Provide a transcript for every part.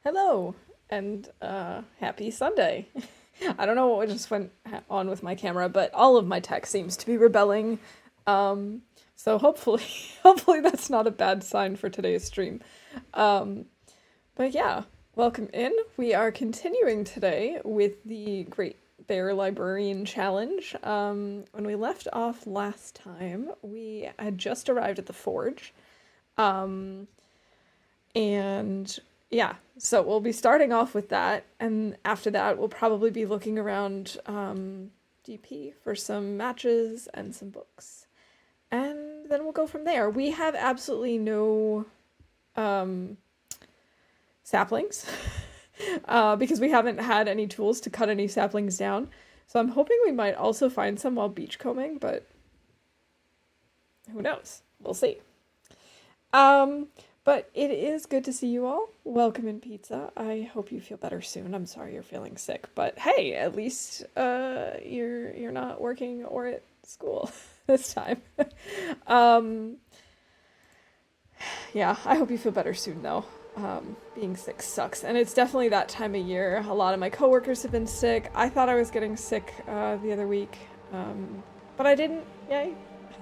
Hello, and happy Sunday. I don't know what just went on with my camera, but all of my tech seems to be rebelling. Um, so hopefully, hopefully that's not a bad sign for today's stream. Um, but yeah, welcome in. We are continuing today with the Great Bear Librarian Challenge. When we left off last time, we had just arrived at the forge. Um, and yeah, so we'll be starting off with that, and after that, we'll probably be looking around DP for some matches and some books. And then we'll go from there. We have absolutely no um, saplings because we haven't had any tools to cut any saplings down. So I'm hoping we might also find some while beachcombing, but who knows? We'll see. Um, but it is good to see you all. Welcome in, Pizza. I hope you feel better soon. I'm sorry you're feeling sick, but hey, at least you're not working or at school this time. um, yeah, I hope you feel better soon though. Being sick sucks, and it's definitely that time of year. A lot of my coworkers have been sick. I thought I was getting sick the other week, but I didn't. Yay!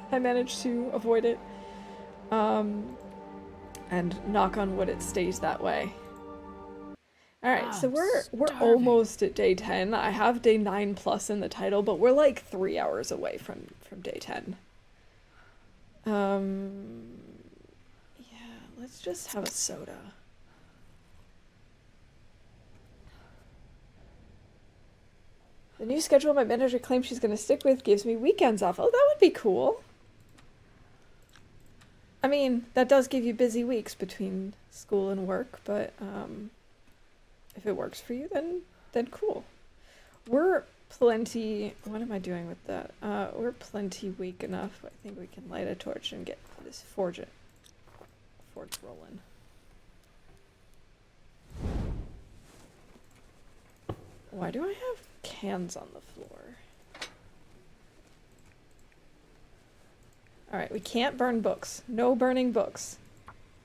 I managed to avoid it. And knock on wood, it stays that way. All right, so we're almost at day 10. I have day 9 plus in the title, but we're like 3 hours away from day 10. Yeah, let's just have a soda. The new schedule my manager claims she's going to stick with gives me weekends off. Oh, that would be cool. I mean, that does give you busy weeks between school and work, but if it works for you, then cool. We're plenty. What am I doing with that? We're plenty weak enough. I think we can light a torch and get this forge rolling. Why do I have cans on the floor? All right, we can't burn books. No burning books.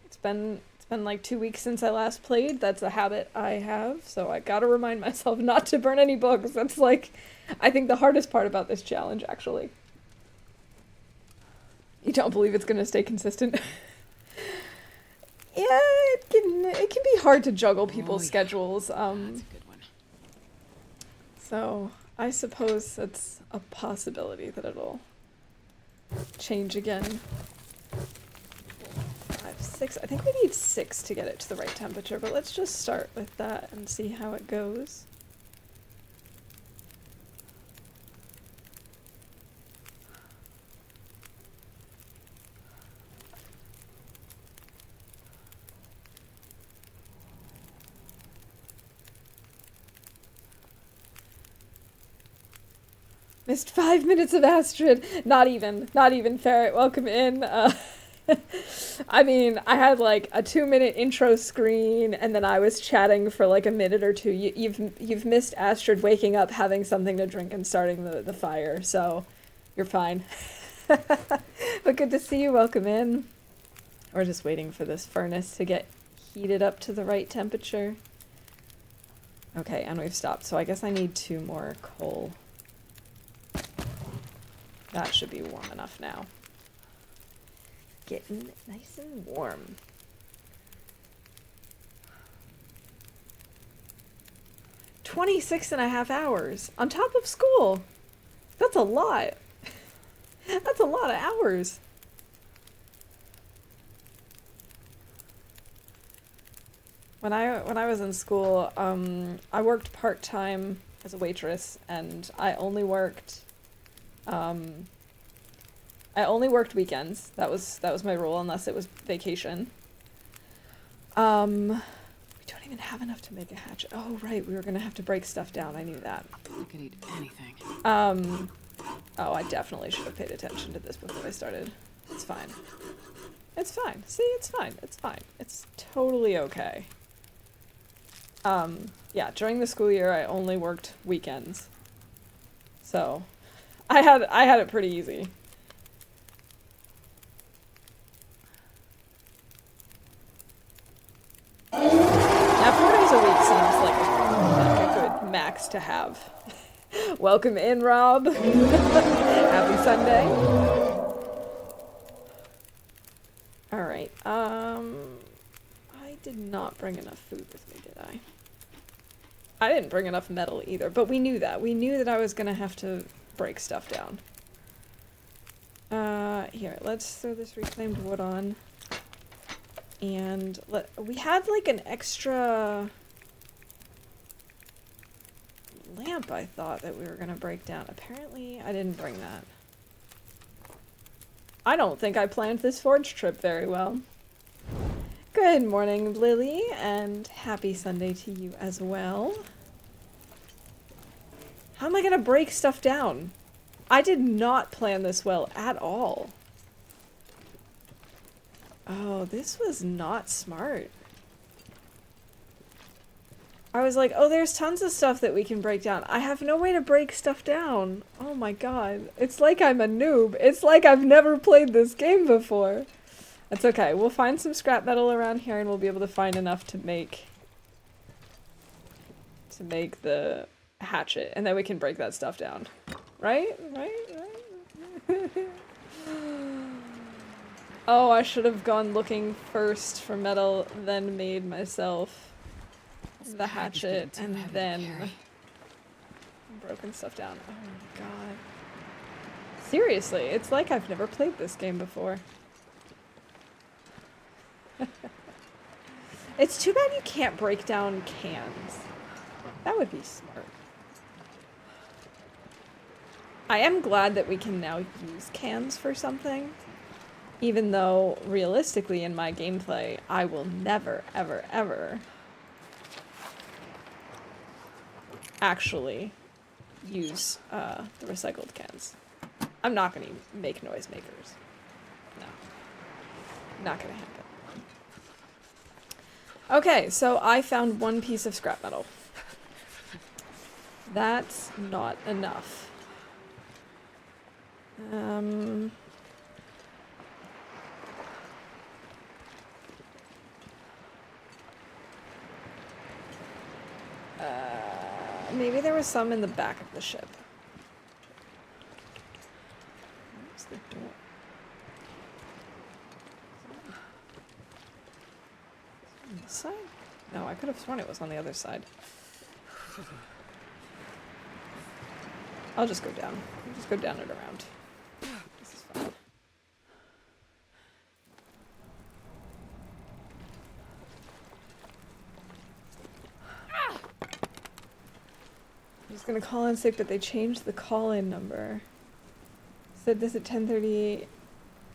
It's been like 2 weeks since I last played. That's a habit I have, so I gotta remind myself not to burn any books. That's like, I think the hardest part about this challenge, actually. You don't believe it's gonna stay consistent? Yeah, it can be hard to juggle people's schedules. That's a good one. So I suppose that's a possibility that it'll change again. 5, 6. I think we need 6 to get it to the right temperature, but let's just start with that and see how it goes. Missed 5 minutes of Astrid. Not even Ferret. Welcome in. I mean, I had like a 2-minute intro screen, and then I was chatting for like a minute or two. You've missed Astrid waking up, having something to drink, and starting the fire. So, you're fine. But good to see you. Welcome in. We're just waiting for this furnace to get heated up to the right temperature. Okay, and we've stopped. So I guess I need 2 more coal. That should be warm enough now. Getting nice and warm. 26.5 hours on top of school. That's a lot. That's a lot of hours. When I was in school, I worked part-time as a waitress, and I only worked weekends. That was my rule, unless it was vacation. We don't even have enough to make a hatchet. Oh right, we were gonna have to break stuff down. I knew that. I could eat anything. Oh, I definitely should have paid attention to this before I started. It's fine. It's fine. See, it's fine. It's fine. It's totally okay. Yeah, during the school year, I only worked weekends. So, I had it pretty easy. Now, 4 days relax to have. Welcome in, Rob. Happy Sunday. Alright, I did not bring enough food with me, did I? I didn't bring enough metal either, but we knew that. We knew that I was gonna have to break stuff down. Here, let's throw this reclaimed wood on. And we had like an extra lamp, I thought, that we were gonna break down. Apparently, I didn't bring that. I don't think I planned this forge trip very well. Good morning, Lily, and happy Sunday to you as well. How am I gonna break stuff down? I did not plan this well at all. Oh, this was not smart. I was like, oh, there's tons of stuff that we can break down. I have no way to break stuff down. Oh my god. It's like I'm a noob. It's like I've never played this game before. That's okay. We'll find some scrap metal around here and we'll be able to find enough to make the hatchet. And then we can break that stuff down. Right? Right? Oh, I should have gone looking first for metal, then made myself the hatchet, and then broken stuff down. Oh my god. Seriously, it's like I've never played this game before. It's too bad you can't break down cans. That would be smart. I am glad that we can now use cans for something. Even though, realistically, in my gameplay, I will never, ever, ever actually use the recycled cans. I'm not going to make noisemakers. No. Not going to happen. Okay, so I found one piece of scrap metal. That's not enough. Maybe there was some in the back of the ship. Where's the door? On this side? No, I could have sworn it was on the other side. I'll just go down. I'll just go down and around. This is fine. I was gonna call in sick, but they changed the call-in number. Said this at 10:38.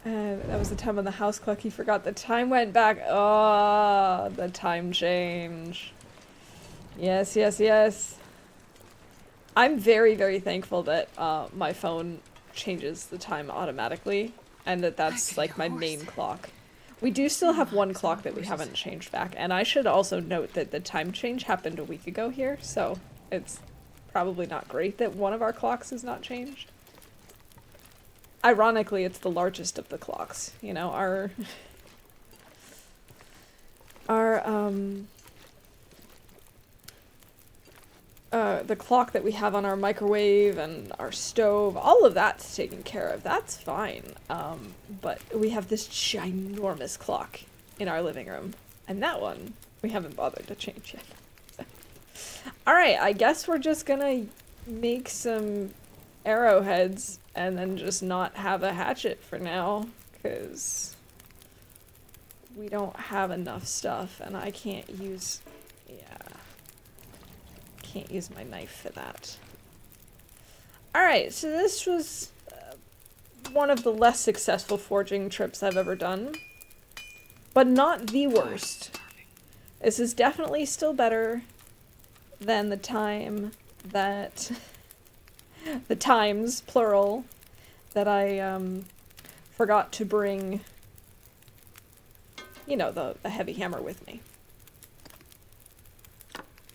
That was the time on the house clock. He forgot the time went back. Oh, the time change. Yes, yes, yes. I'm very, very thankful that my phone changes the time automatically, and that's like my main clock. We do still have one clock that we haven't changed back, and I should also note that the time change happened a week ago here, so it's probably not great that one of our clocks is not changed. Ironically, it's the largest of the clocks, you know, the clock that we have on our microwave and our stove, all of that's taken care of. That's fine. But we have this ginormous clock in our living room, and that one we haven't bothered to change yet. Alright, I guess we're just gonna make some arrowheads and then just not have a hatchet for now, because we don't have enough stuff, and I can't use... can't use my knife for that. Alright, so this was one of the less successful forging trips I've ever done, but not the worst. This is definitely still better than the time that... the times, plural, that I forgot to bring, you know, the heavy hammer with me.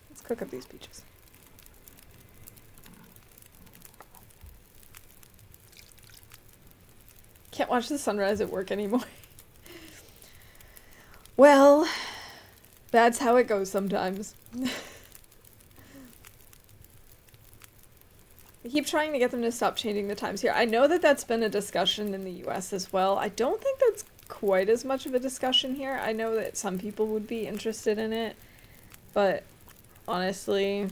Let's cook up these peaches. Can't watch the sunrise at work anymore. Well, that's how it goes sometimes. I keep trying to get them to stop changing the times here. I know that that's been a discussion in the US as well. I don't think that's quite as much of a discussion here. I know that some people would be interested in it, but honestly,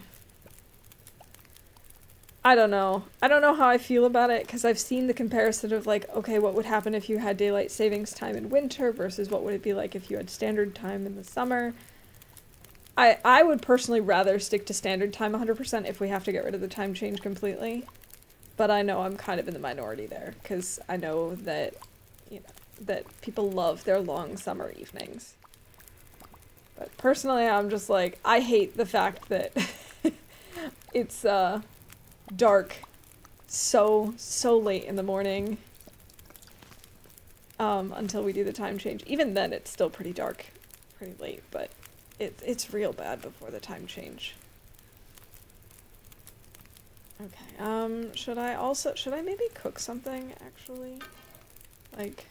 I don't know. I don't know how I feel about it because I've seen the comparison of like, okay, what would happen if you had daylight savings time in winter versus what would it be like if you had standard time in the summer. I would personally rather stick to standard time 100% if we have to get rid of the time change completely. But I know I'm kind of in the minority there because I know that, you know, that people love their long summer evenings. But personally, I'm just like, I hate the fact that it's dark so late in the morning until we do the time change. Even then, it's still pretty dark, pretty late, but it's real bad before the time change. Okay, should I maybe cook something, actually? Like,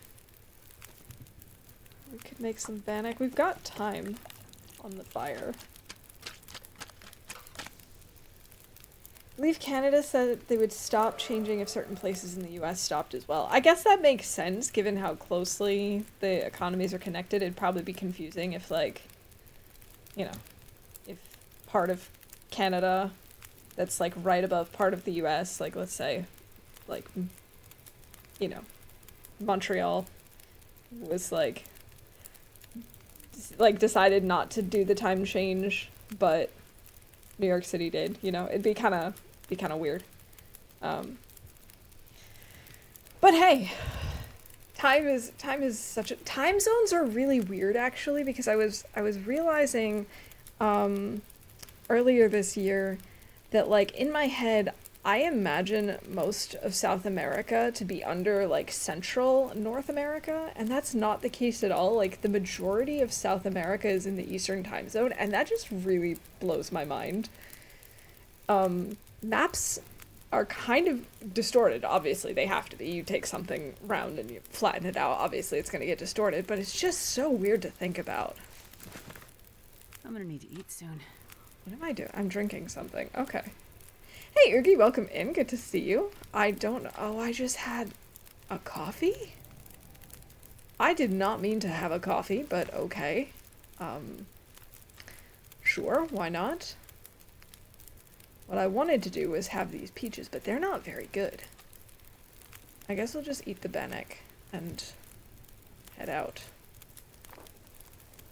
we could make some bannock. We've got time on the fire. Leave Canada said they would stop changing if certain places in the US stopped as well. I guess that makes sense, given how closely the economies are connected. It'd probably be confusing if, like, you know, if part of Canada that's, like, right above part of the US, like, let's say, like, you know, Montreal was, like, decided not to do the time change, but New York City did, you know, it'd be kind of weird. But hey, time is such a, time zones are really weird actually, because I was realizing earlier this year that, like, in my head I imagine most of South America to be under, like, Central North America, and that's not the case at all. Like, the majority of South America is in the Eastern time zone, and that just really blows my mind. Maps are kind of distorted, obviously. They have to be. You take something round and you flatten it out, obviously it's gonna get distorted, but it's just so weird to think about. I'm gonna need to eat soon. What am I doing? I'm drinking something. Okay. Hey, Oogie, welcome in. Good to see you. I just had a coffee? I did not mean to have a coffee, but okay. Sure, why not? What I wanted to do was have these peaches, but they're not very good. I guess we'll just eat the bannock and head out.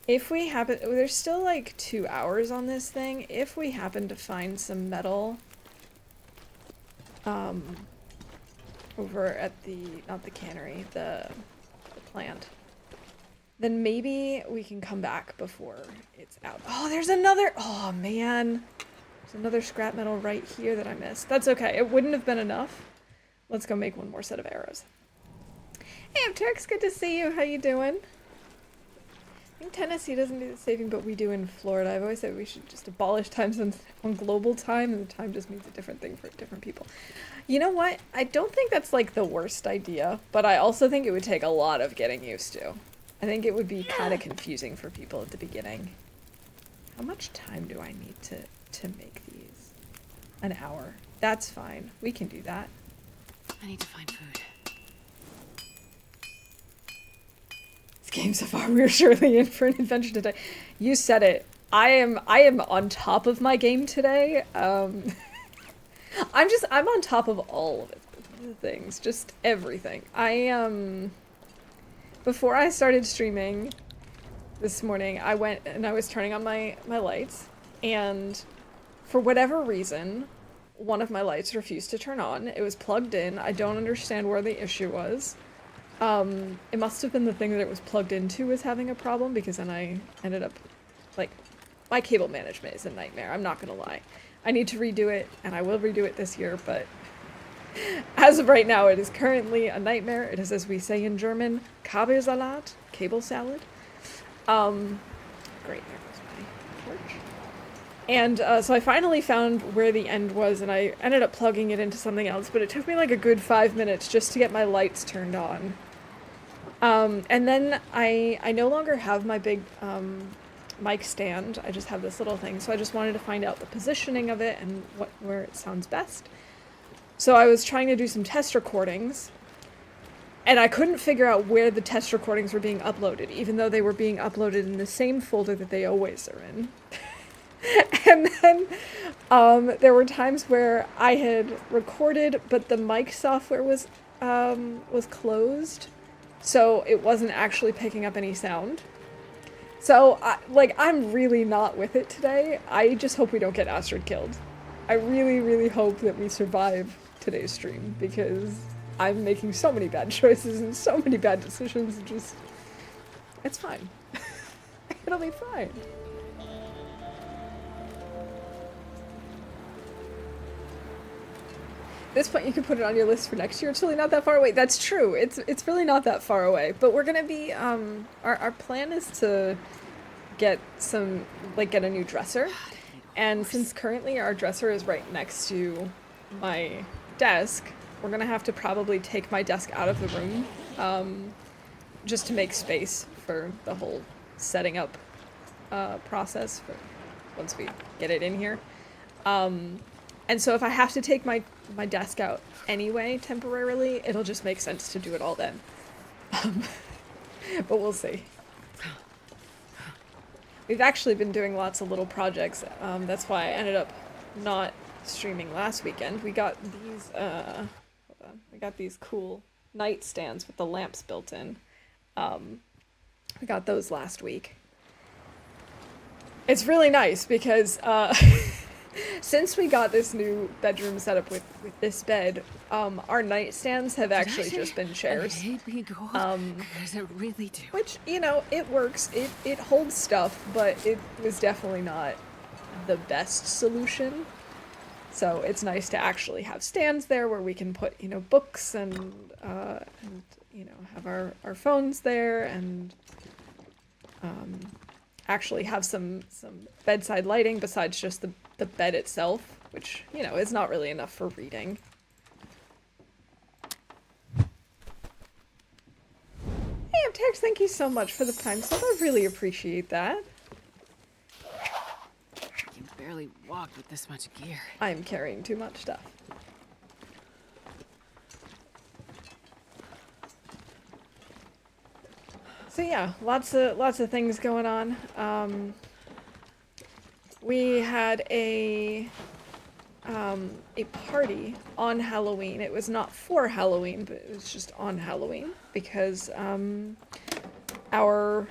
If we happen, there's still like 2 hours on this thing. If we happen to find some metal over at the, not the cannery, the plant, then maybe we can come back before it's out. Oh, there's another, oh man. There's another scrap metal right here that I missed. That's okay, it wouldn't have been enough. Let's go make one more set of arrows. Hey, Apteryx, good to see you. How you doing? I think Tennessee doesn't do the saving, but we do in Florida. I've always said we should just abolish time zones on global time, and the time just means a different thing for different people. You know what? I don't think that's, like, the worst idea, but I also think it would take a lot of getting used to. I think it would be kind of confusing for people at the beginning. How much time do I need to make these? An hour. That's fine. We can do that. I need to find food. This game so far, we're surely in for an adventure today. You said it. I am on top of my game today. I'm on top of all of the things, just everything. Before I started streaming this morning, I went and I was turning on my lights, and for whatever reason, one of my lights refused to turn on. It was plugged in. I don't understand where the issue was. It must have been the thing that it was plugged into was having a problem, because then I ended up, like, my cable management is a nightmare, I'm not gonna lie. I need to redo it, and I will redo it this year, but as of right now, it is currently a nightmare. It is, as we say in German, Kabelsalat, cable salad. Great, there goes my torch. And so I finally found where the end was, and I ended up plugging it into something else, but it took me like a good 5 minutes just to get my lights turned on. And then I no longer have my big mic stand. I just have this little thing, so I just wanted to find out the positioning of it and where it sounds best. So I was trying to do some test recordings, and I couldn't figure out where the test recordings were being uploaded, even though they were being uploaded in the same folder that they always are in. And then there were times where I had recorded, but the mic software was closed, so it wasn't actually picking up any sound. So, I'm really not with it today. I just hope we don't get Astrid killed. I really, really hope that we survive today's stream, because I'm making so many bad choices and so many bad decisions, and just... It's fine. It'll be fine. At this point, you can put it on your list for next year. It's really not that far away. That's true. It's really not that far away. But we're gonna be our plan is to get a new dresser. And since currently our dresser is right next to my desk, we're gonna have to probably take my desk out of the room, just to make space for the whole setting up process for once we get it in here. And so if I have to take my desk out anyway, temporarily, it'll just make sense to do it all then. But we'll see. We've actually been doing lots of little projects. That's why I ended up not streaming last weekend. We got these, hold on. We got these cool nightstands with the lamps built in. We got those last week. It's really nice because, since we got this new bedroom set up with this bed, our nightstands have actually just been chairs. I hate being cold, 'cause I really do. Which, it works. It holds stuff, but it was definitely not the best solution. So it's nice to actually have stands there where we can put, books and have our phones there and actually have some bedside lighting besides just the bed itself, which, is not really enough for reading. Hey, Aptex, thank you so much for the Prime sub. I really appreciate that. I can barely walk with this much gear. I'm carrying too much stuff. So yeah, lots of things going on. We had a party on Halloween. It was not for Halloween, but it was just on Halloween because our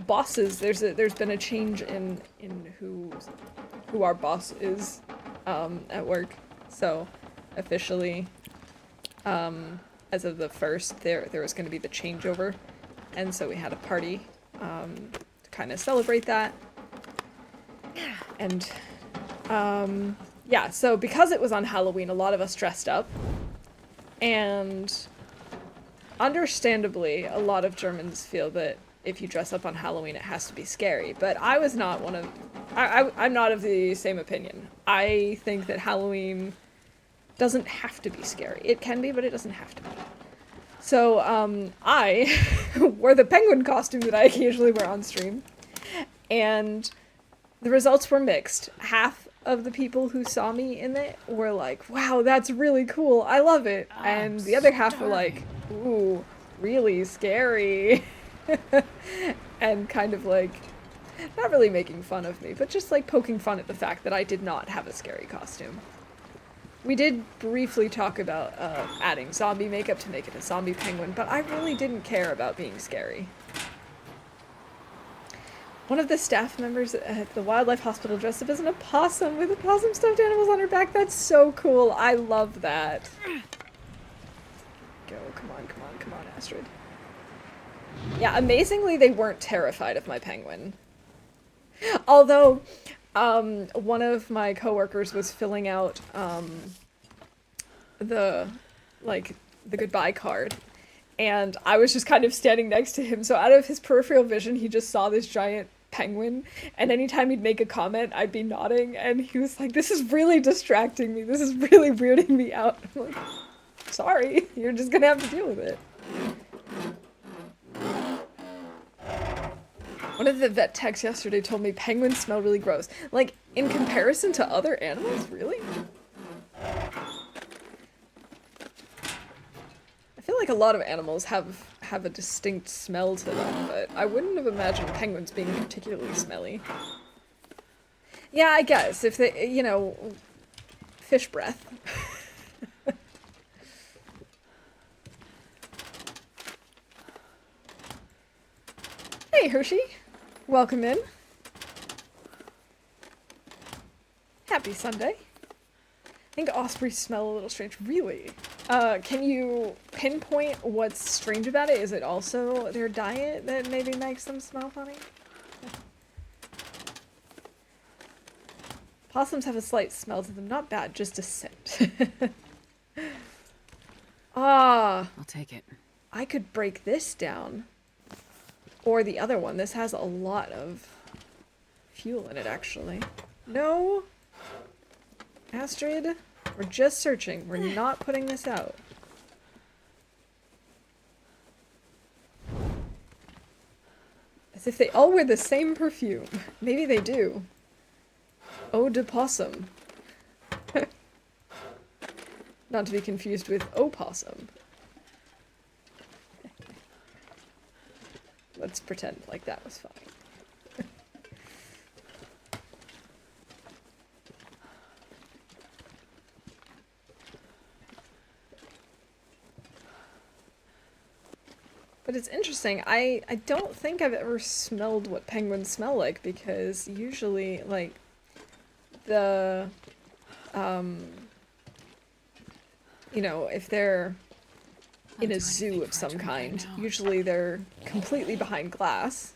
bosses. There's been a change in who our boss is at work. So officially, as of the 1st, there was going to be the changeover. And so we had a party to kind of celebrate that. And yeah, so because it was on Halloween, a lot of us dressed up. And understandably, a lot of Germans feel that if you dress up on Halloween, it has to be scary. But I was not one of... I'm not of the same opinion. I think that Halloween doesn't have to be scary. It can be, but it doesn't have to be. So, I wore the penguin costume that I occasionally wear on stream, and the results were mixed. Half of the people who saw me in it were like, wow, that's really cool, I love it, and the other half were like, ooh, really scary, and kind of like, not really making fun of me, but just like poking fun at the fact that I did not have a scary costume. We did briefly talk about adding zombie makeup to make it a zombie penguin, but I really didn't care about being scary. One of the staff members at the wildlife hospital dressed up as an opossum with opossum stuffed animals on her back. That's so cool. I love that. Go, come on, Astrid. Yeah, amazingly, they weren't terrified of my penguin. Although... one of my coworkers was filling out, the goodbye card, and I was just kind of standing next to him, so out of his peripheral vision, he just saw this giant penguin, and anytime he'd make a comment, I'd be nodding, and he was like, this is really distracting me, this is really weirding me out. I'm like, sorry, you're just gonna have to deal with it. One of the vet techs yesterday told me penguins smell really gross. Like, in comparison to other animals? Really? like a lot of animals have a distinct smell to them, but I wouldn't have imagined penguins being particularly smelly. Yeah, I guess, if they, you know, fish breath. Hey, Hershey. Welcome in. Happy Sunday. I think ospreys smell a little strange. Really? Can you pinpoint what's strange about it? Is it also their diet that maybe makes them smell funny? Possums have a slight smell to them. Not bad, just a scent. Ah. I'll take it. I could break this down. Or the other one. This has a lot of fuel in it, actually. No. Astrid, we're just searching. We're not putting this out. As if they all wear the same perfume. Maybe they do. Eau de possum. Not to be confused with opossum. Let's pretend like that was fine. But it's interesting. I don't think I've ever smelled what penguins smell like, because usually, like, the, you know, if they're in a zoo of some kind, usually they're completely behind glass.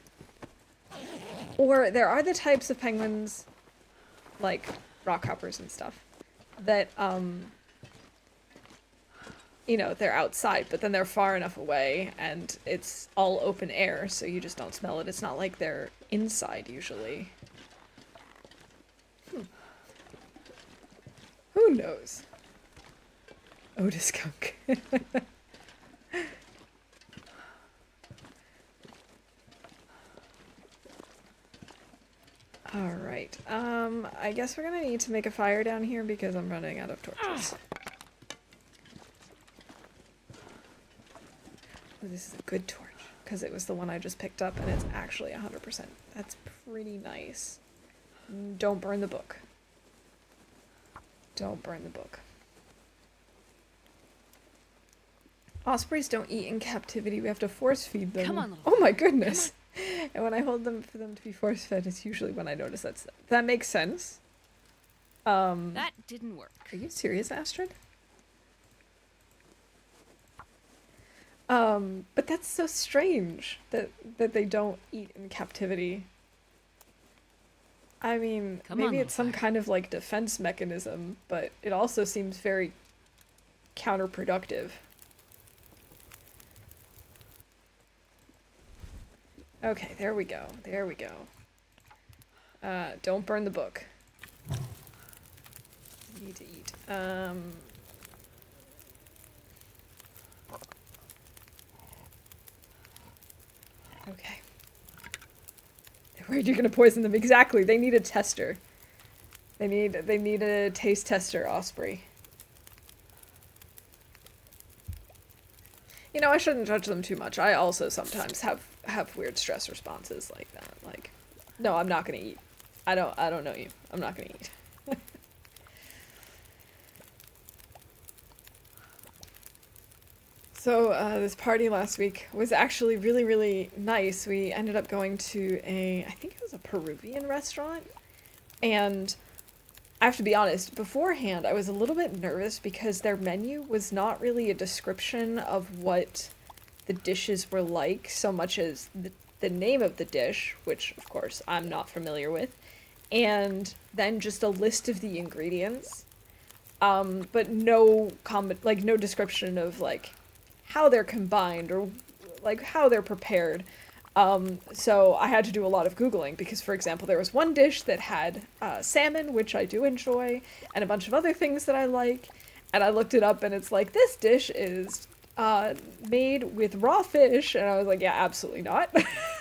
Or there are the types of penguins, like rockhoppers and stuff, that, you know, they're outside, but then they're far enough away and it's all open air, so you just don't smell it. It's not like they're inside usually. Who knows? Otis skunk. Alright, I guess we're gonna need to make a fire down here because I'm running out of torches. Oh, this is a good torch, because it was the one I just picked up and it's actually 100%. That's pretty nice. Don't burn the book. Don't burn the book. Ospreys don't eat in captivity. We have to force feed them. Come on, oh my goodness. And when I hold them for them to be force fed, it's usually when I notice that makes sense. That didn't work. Are you serious, Astrid? But that's so strange that they don't eat in captivity. I mean, maybe it's some kind of like defense mechanism, but it also seems very counterproductive. Okay, there we go. There we go. Don't burn the book. Need to eat. Okay. Where'd you gonna poison them? Exactly. They need a tester. They need a taste tester, Osprey. You know, I shouldn't judge them too much. I also sometimes have weird stress responses like that. Like, no, I'm not gonna eat. I don't know you. I'm not gonna eat. So, this party last week was actually really, really nice. We ended up going to I think it was a Peruvian restaurant. And I have to be honest, beforehand, I was a little bit nervous because their menu was not really a description of what the dishes were like, so much as the name of the dish, which, of course, I'm not familiar with, and then just a list of the ingredients. But no no description of, like, how they're combined or like how they're prepared. So I had to do a lot of Googling because, for example, there was one dish that had salmon, which I do enjoy, and a bunch of other things that I like. And I looked it up and it's like, this dish is made with raw fish. And I was like, yeah, absolutely not.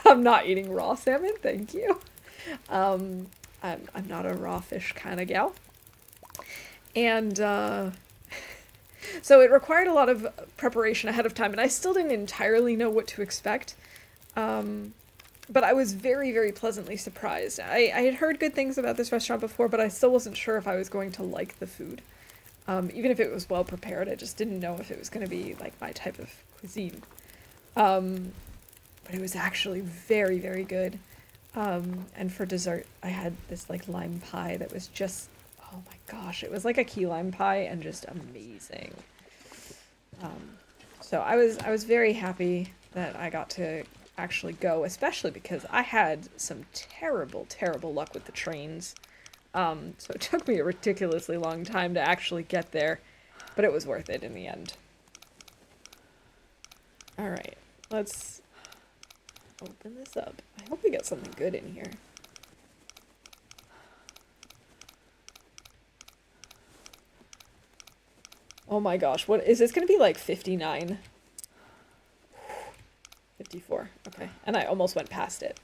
I'm not eating raw salmon. Thank you. I'm not a raw fish kind of gal. And So it required a lot of preparation ahead of time, and I still didn't entirely know what to expect. But I was very, very pleasantly surprised. I had heard good things about this restaurant before, but I still wasn't sure if I was going to like the food. Even if it was well prepared, I just didn't know if it was going to be like my type of cuisine. But it was actually very, very good. And for dessert, I had this like lime pie that was just, oh my gosh, it was like a key lime pie and just amazing. So I was very happy that I got to actually go, especially because I had some terrible, terrible luck with the trains. So it took me a ridiculously long time to actually get there, but it was worth it in the end. All right, let's open this up. I hope we get something good in here. Oh my gosh, what is this gonna be, like 59? 54, okay. And I almost went past it.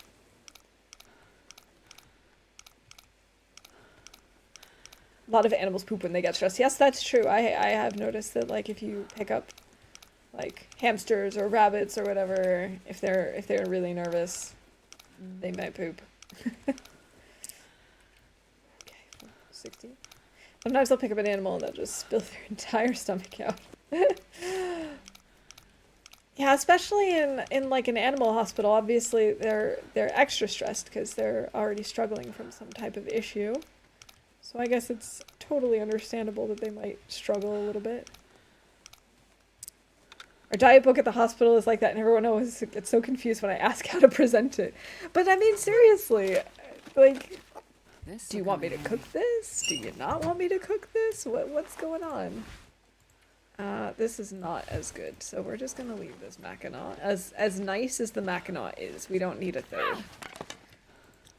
A lot of animals poop when they get stressed. Yes, that's true. I have noticed that, like, if you pick up like hamsters or rabbits or whatever, if they're really nervous, they might poop. Okay, 60. Sometimes they'll pick up an animal and they'll just spill their entire stomach out. Yeah, especially in like an animal hospital, obviously they're extra stressed because they're already struggling from some type of issue. So I guess it's totally understandable that they might struggle a little bit. Our diet book at the hospital is like that, and everyone always gets so confused when I ask how to present it. But I mean, seriously, like, do you want me to cook this? Do you not want me to cook this? What's going on? This is not as good, so we're just gonna leave this Mackinac. As nice as the Mackinac is, we don't need a third.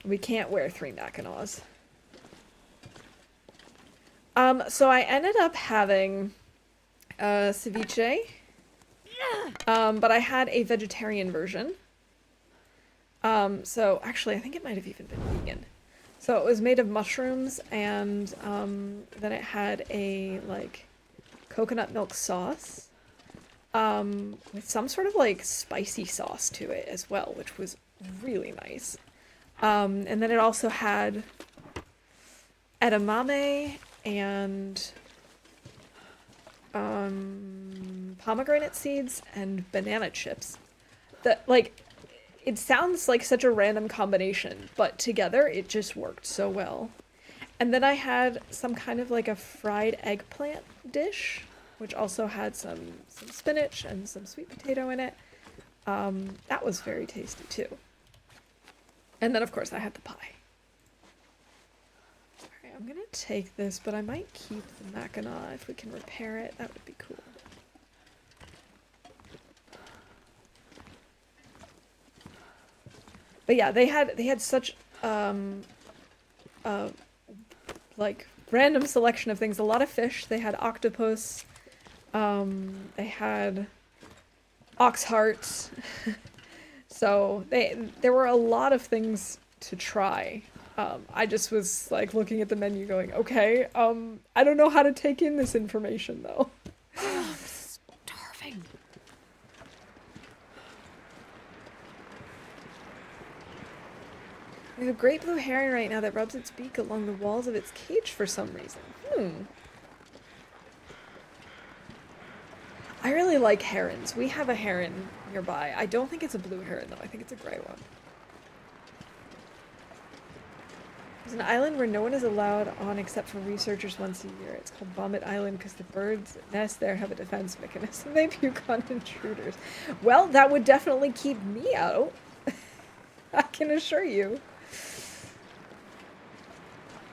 We can't wear 3 Mackinacs. So I ended up having ceviche. But I had a vegetarian version. So actually, I think it might have even been vegan. So it was made of mushrooms, and then it had a like coconut milk sauce with some sort of like spicy sauce to it as well, which was really nice. And then it also had edamame and pomegranate seeds and banana chips. That, like, it sounds like such a random combination, but together it just worked so well. And then I had some kind of like a fried eggplant dish, which also had some spinach and some sweet potato in it. That was very tasty too. And then of course I had the pie. Alright, I'm gonna take this, but I might keep the Mackinac if we can repair it. That would be cool. But yeah, they had such like random selection of things. A lot of fish. They had octopus. They had ox hearts. So there were a lot of things to try. I just was like looking at the menu going, okay, I don't know how to take in this information though. I'm starving. We have a great blue heron right now that rubs its beak along the walls of its cage for some reason. I really like herons. We have a heron nearby. I don't think it's a blue heron though. I think it's a gray one. There's an island where no one is allowed on except for researchers once a year. It's called Vomit Island because the birds that nest there have a defense mechanism. They puke on intruders. Well, that would definitely keep me out. I can assure you.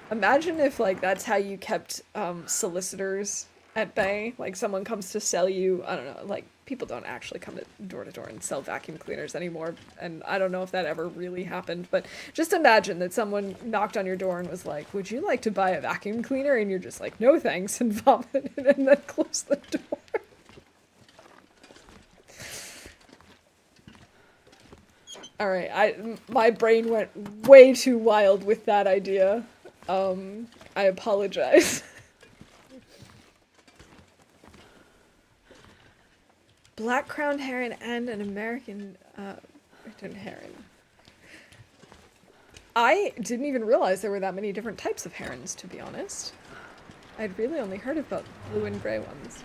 Imagine if, like, that's how you kept solicitors at bay. Like, someone comes to sell you, I don't know, like, people don't actually come to door and sell vacuum cleaners anymore, and I don't know if that ever really happened, but just imagine that someone knocked on your door and was like, would you like to buy a vacuum cleaner? And you're just like, no thanks, and vomited and then close the door. Alright, my brain went way too wild with that idea. I apologize. black-crowned heron and an American red heron. I didn't even realize there were that many different types of herons, to be honest. I'd really only heard about blue and gray ones.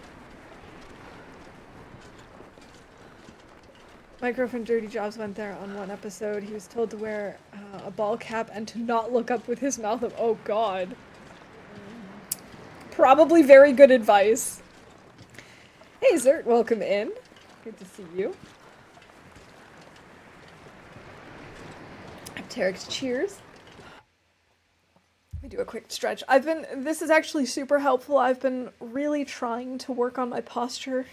My girlfriend Dirty Jobs went there on one episode. He was told to wear a ball cap and to not look up with his mouth open. Oh god. Probably very good advice. Hey Zert, welcome in. Good to see you. Terex, cheers. Let me do a quick stretch. This is actually super helpful. I've been really trying to work on my posture,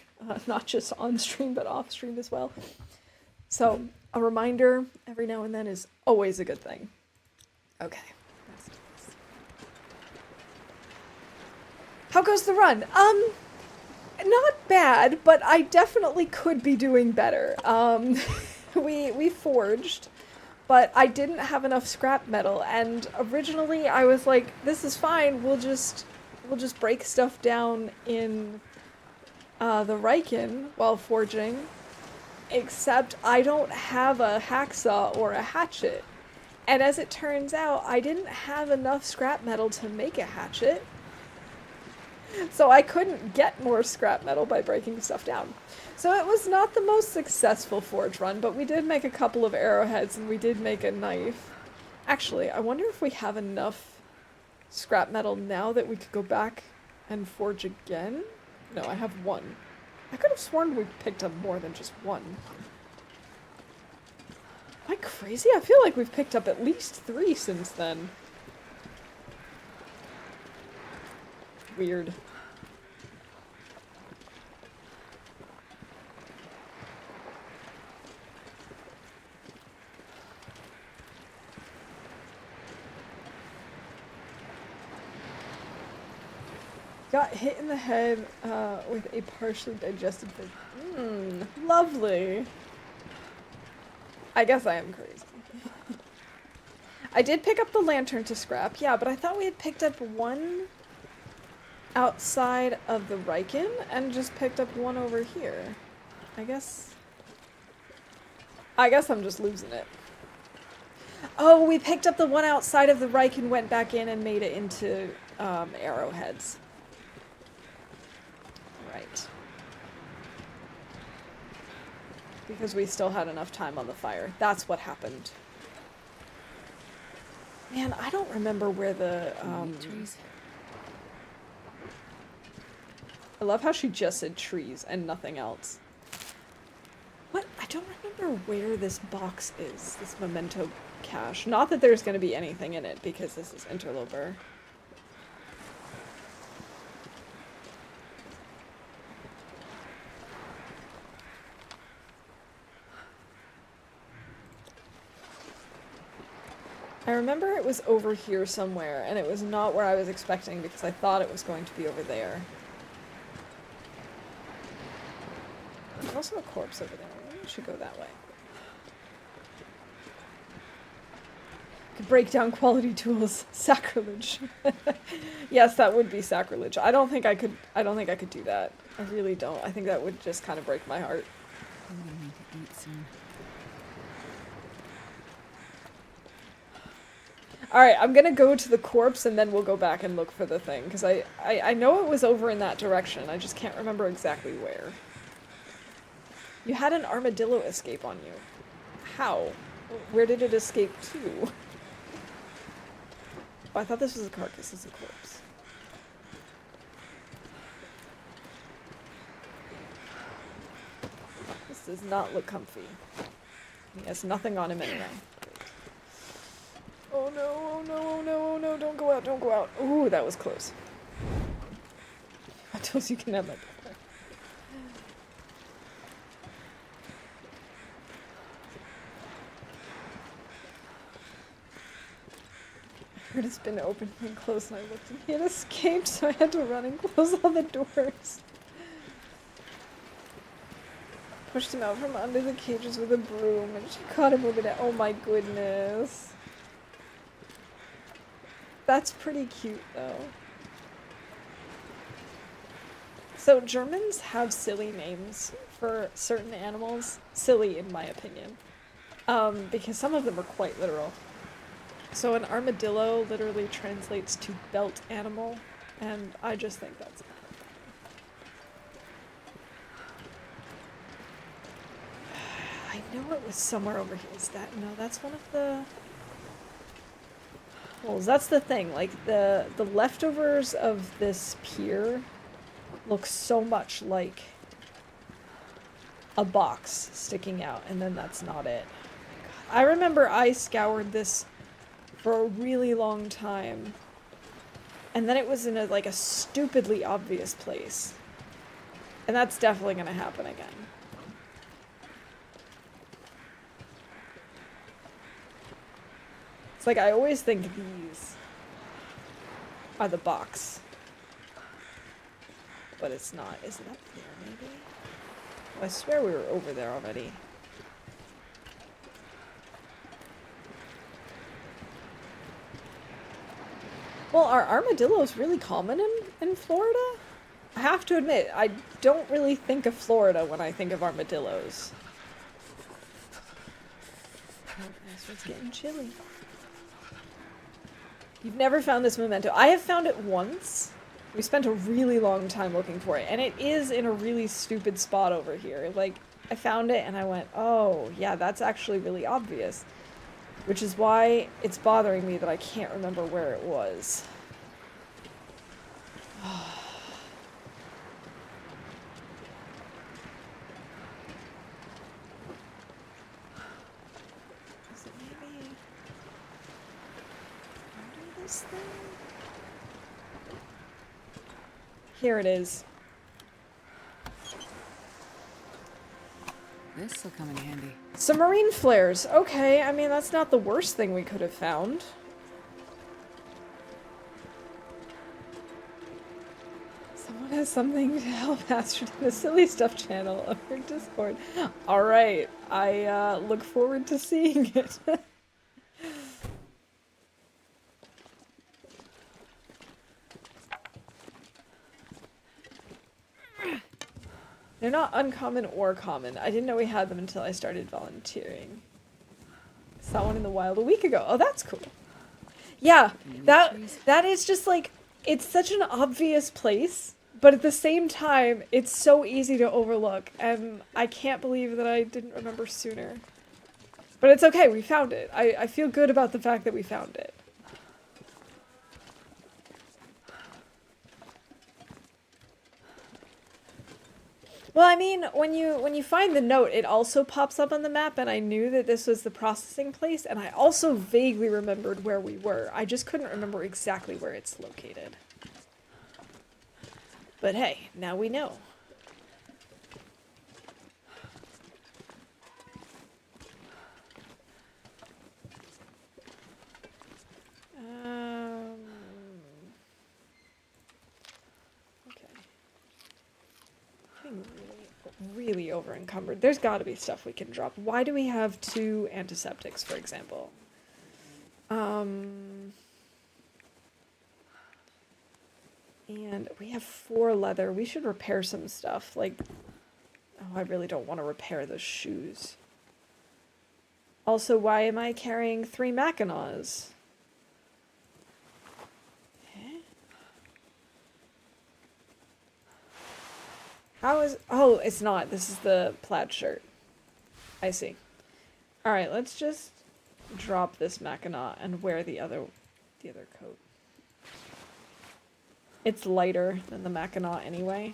not just on stream, but off stream as well. So a reminder every now and then is always a good thing. Okay. How goes the run? Not bad, but I definitely could be doing better. We forged, but I didn't have enough scrap metal, and originally I was like, this is fine, we'll just break stuff down in the Riken while forging, except I don't have a hacksaw or a hatchet. And as it turns out, I didn't have enough scrap metal to make a hatchet. So I couldn't get more scrap metal by breaking stuff down. So it was not the most successful forge run, but we did make a couple of arrowheads and we did make a knife. Actually, I wonder if we have enough scrap metal now that we could go back and forge again? No, I have one. I could have sworn we picked up more than just one. Am I crazy? I feel like we've picked up at least 3 since then. Weird. Got hit in the head with a partially digested fish. Lovely. I guess I am crazy. I did pick up the lantern to scrap, yeah, but I thought we had picked up one outside of the Riken and just picked up one over here. I guess I'm just losing it. Oh, we picked up the one outside of the Riken, went back in and made it into arrowheads. Right. Because we still had enough time on the fire. That's what happened. Man, I don't remember where the trees. I love how she just said trees and nothing else. What? I don't remember where this box is, this memento cache. Not that there's going to be anything in it, because this is Interloper. I remember it was over here somewhere, and it was not where I was expecting, because I thought it was going to be over there. There's also a corpse over there. Maybe we should go that way. Could break down quality tools. Sacrilege. Yes, that would be sacrilege. I don't think I could do that. I really don't. I think that would just kind of break my heart. I'm gonna need to eat soon. Alright, I'm gonna go to the corpse and then we'll go back and look for the thing, because I know it was over in that direction. I just can't remember exactly where. You had an armadillo escape on you. How? Where did it escape to? Oh, I thought this was a carcass. This is a corpse. This does not look comfy. He has nothing on him anyway. Oh no, oh no, oh no, oh no, don't go out, don't go out. Ooh, that was close. I told you can have my brother. I heard it's been open and closed, and I looked and he had escaped, so I had to run and close all the doors. Pushed him out from under the cages with a broom, and she caught him with it. Oh my goodness. That's pretty cute, though. So Germans have silly names for certain animals. Silly, in my opinion. Because some of them are quite literal. So an armadillo literally translates to belt animal, and I just think that's... I know it was somewhere over here. Is that... No, that's one of the... Well, that's the thing. Like, the leftovers of this pier look so much like a box sticking out, and then that's not it. I remember I scoured this for a really long time, and then it was in a stupidly obvious place. And that's definitely gonna happen again. It's like I always think these are the box. But it's not. Is it up there, maybe? Oh, I swear we were over there already. Well, are armadillos really common in Florida? I have to admit, I don't really think of Florida when I think of armadillos. Oh, it's getting chilly. You've never found this memento. I have found it once. We spent a really long time looking for it, and it is in a really stupid spot over here. Like, I found it and I went, oh, yeah, that's actually really obvious. Which is why it's bothering me that I can't remember where it was. Is it maybe under this thing? Here it is. This'll come in handy. Submarine flares. Okay, I mean, that's not the worst thing we could have found. Someone has something to help Astrid in the Silly Stuff channel of her Discord. Alright, I look forward to seeing it. They're not uncommon or common. I didn't know we had them until I started volunteering. Saw one in the wild a week ago. Oh, that's cool. Yeah, that is just like, it's such an obvious place, but at the same time, it's so easy to overlook, and I can't believe that I didn't remember sooner. But it's okay, we found it. I feel good about the fact that we found it. Well, I mean, when you find the note, it also pops up on the map, and I knew that this was the processing place, and I also vaguely remembered where we were. I just couldn't remember exactly where it's located. But hey, now we know. Okay. Getting really over encumbered. There's got to be stuff we can drop. Why do we have 2 antiseptics, for example? And we have 4 leather. We should repair some stuff. Like, oh, I really don't want to repair those shoes. Also, why am I carrying 3 Mackinaws? How is... Oh, it's not. This is the plaid shirt. I see. Alright, let's just drop this Mackinaw and wear the other coat. It's lighter than the Mackinaw anyway.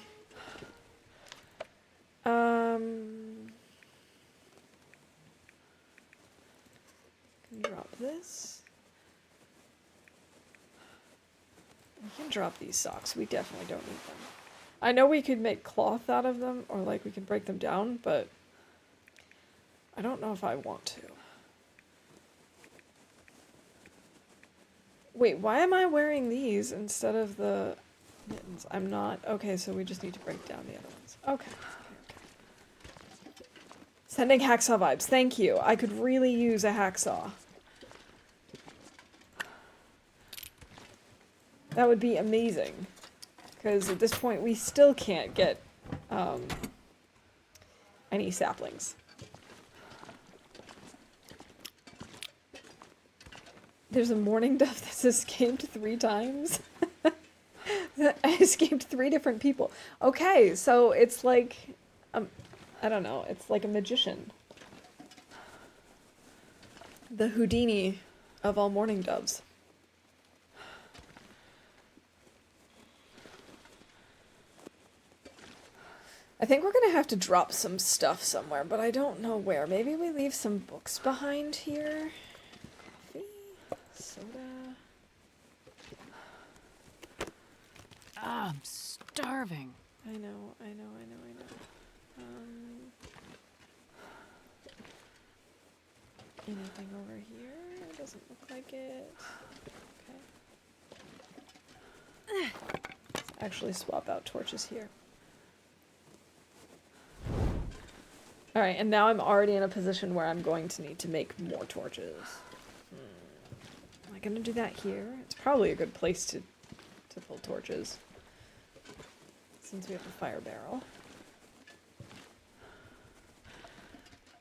Can drop this. We can drop these socks. We definitely don't need them. I know we could make cloth out of them, or like we can break them down, but I don't know if I want to. Wait, why am I wearing these instead of the mittens? I'm not. Okay, so we just need to break down the other ones. Okay. Sending hacksaw vibes. Thank you. I could really use a hacksaw. That would be amazing. Because at this point we still can't get I need saplings. There's a mourning dove that's escaped 3 times. I escaped 3 different people. Okay, so it's like, I don't know, it's like a magician. The Houdini of all mourning doves. I think we're gonna have to drop some stuff somewhere, but I don't know where. Maybe we leave some books behind here. Coffee, soda. Ah, I'm starving. I know. Anything over here? Doesn't look like it. Okay. Let's actually swap out torches here. Alright, and now I'm already in a position where I'm going to need to make more torches. Am I gonna do that here? It's probably a good place to pull torches, since we have a fire barrel.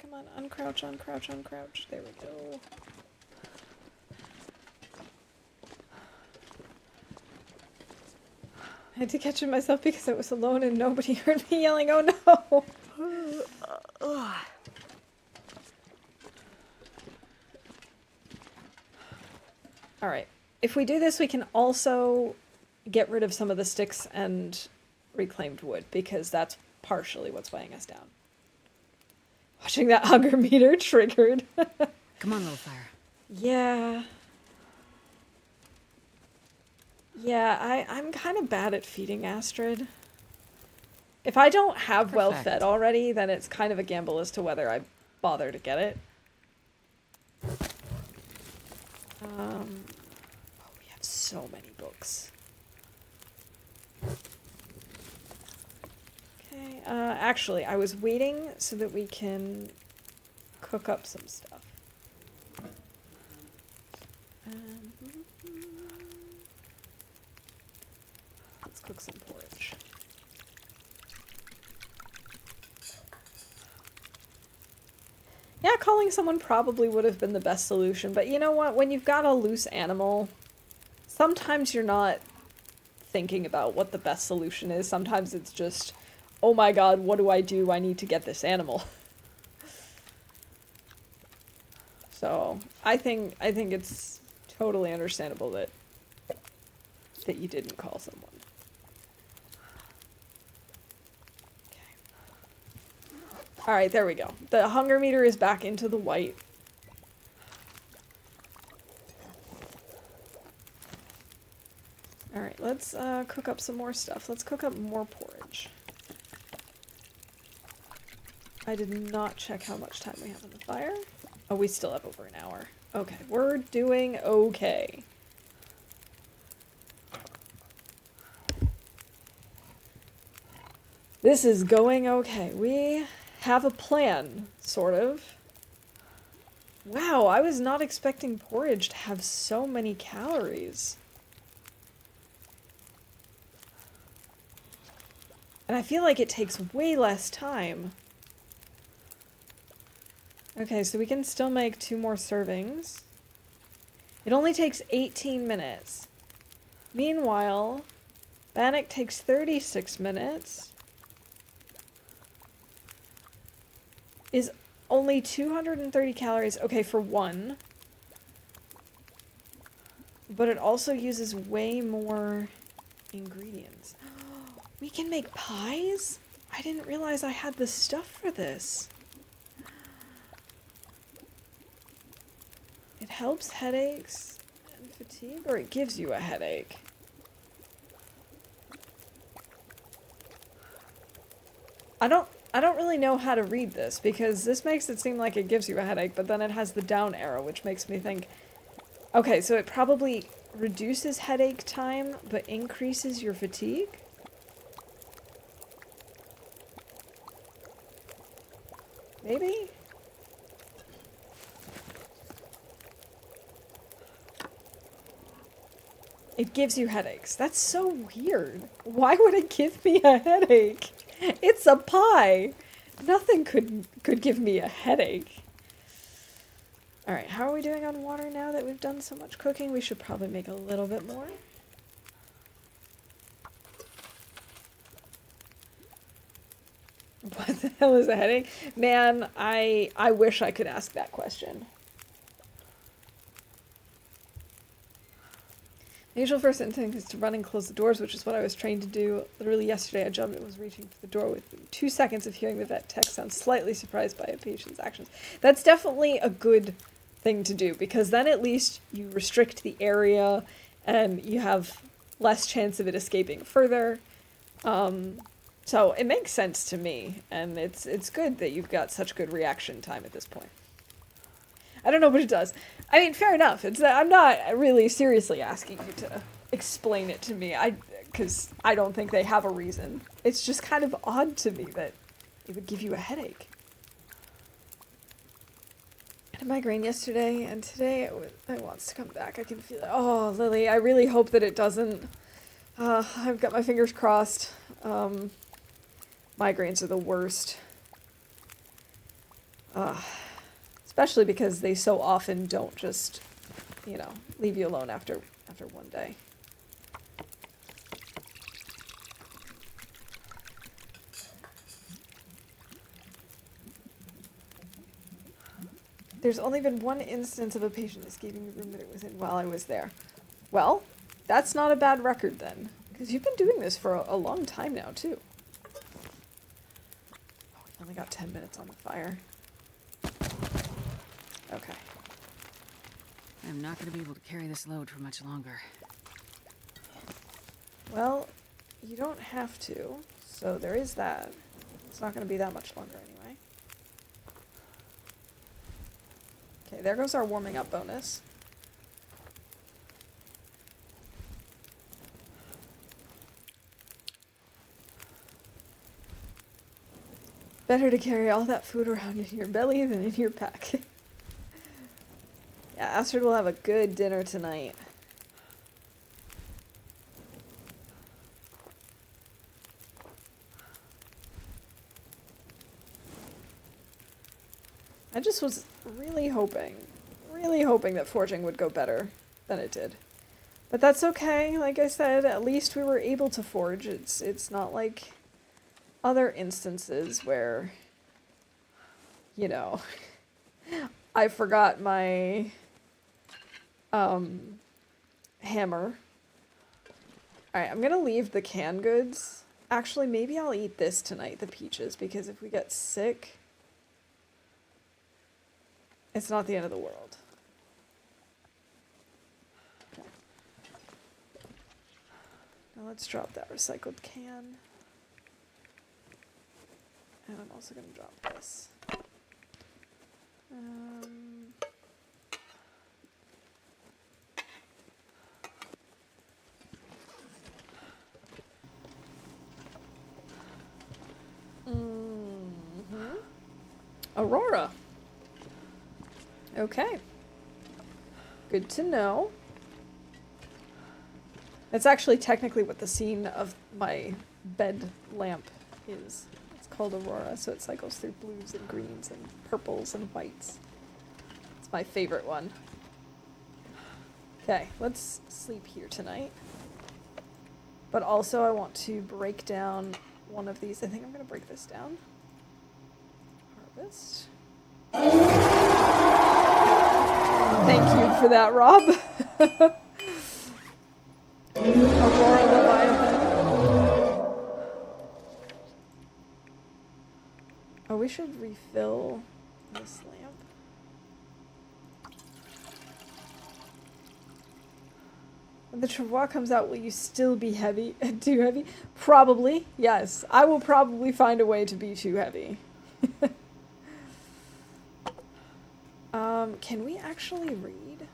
Come on, uncrouch, uncrouch, uncrouch. There we go. I had to catch it myself because I was alone and nobody heard me yelling, oh no! Alright, if we do this, we can also get rid of some of the sticks and reclaimed wood, because that's partially what's weighing us down. Watching that hunger meter triggered. Come on, little fire. Yeah. Yeah, I'm kind of bad at feeding Astrid. If I don't have well fed already, then it's kind of a gamble as to whether I bother to get it. Oh, we have so many books. Okay, actually, I was waiting so that we can cook up some stuff. Let's cook some porridge. Yeah, calling someone probably would have been the best solution, but you know what? When you've got a loose animal, sometimes you're not thinking about what the best solution is. Sometimes it's just, oh my god, what do? I need to get this animal. So, I think it's totally understandable that you didn't call someone. Alright, there we go. The hunger meter is back into the white. Alright, let's cook up some more stuff. Let's cook up more porridge. I did not check how much time we have on the fire. Oh, we still have over an hour. Okay, we're doing okay. This is going okay. We have a plan, sort of. Wow, I was not expecting porridge to have so many calories. And I feel like it takes way less time. Okay, so we can still make 2 more servings. It only takes 18 minutes. Meanwhile, Bannock takes 36 minutes. Is only 230 calories. Okay, for one. But it also uses way more ingredients. We can make pies? I didn't realize I had the stuff for this. It helps headaches and fatigue, or it gives you a headache? I don't really know how to read this, because this makes it seem like it gives you a headache, but then it has the down arrow, which makes me think, okay, so it probably reduces headache time, but increases your fatigue? Maybe? It gives you headaches. That's so weird. Why would it give me a headache? It's a pie. Nothing could give me a headache. Alright, how are we doing on water now that we've done so much cooking? We should probably make a little bit more. What the hell is a headache? Man, I wish I could ask that question. The usual first instinct is to run and close the doors, which is what I was trained to do. Literally yesterday I jumped and was reaching for the door within 2 seconds of hearing the vet text. Sounds slightly surprised by a patient's actions. That's definitely a good thing to do, because then at least you restrict the area and you have less chance of it escaping further. So it makes sense to me, and it's good that you've got such good reaction time at this point. I don't know what it does. I mean, fair enough. It's I'm not really seriously asking you to explain it to me. Because I don't think they have a reason. It's just kind of odd to me that it would give you a headache. I had a migraine yesterday, and today it wants to come back. I can feel it. Oh, Lily, I really hope that it doesn't. I've got my fingers crossed. Migraines are the worst. Especially because they so often don't just, leave you alone after one day. There's only been one instance of a patient escaping the room that it was in while I was there. Well, that's not a bad record then, because you've been doing this for a long time now, too. Oh, we've only got 10 minutes on the fire. Okay. I'm not going to be able to carry this load for much longer. Well, you don't have to, so there is that. It's not going to be that much longer anyway. Okay, there goes our warming up bonus. Better to carry all that food around in your belly than in your pack. Yeah, Astrid will have a good dinner tonight. I just was really hoping that forging would go better than it did. But that's okay, like I said, at least we were able to forge. It's not like other instances where, I forgot my hammer. Alright, I'm gonna leave the canned goods. Actually, maybe I'll eat this tonight, the peaches, because if we get sick, it's not the end of the world. Now let's drop that recycled can. And I'm also gonna drop this. Aurora. Okay. Good to know. That's actually technically what the scene of my bed lamp is. It's called Aurora, so it cycles through blues and greens and purples and whites. It's my favorite one. Okay, let's sleep here tonight. But also I want to break down one of these. I think I'm going to break this down. Harvest. Thank you for that, Rob. Aurora Leviathan. Oh, we should refill this lamp. When the travois comes out, will you still be heavy? Too heavy? Probably, yes. I will probably find a way to be too heavy. Can we actually read?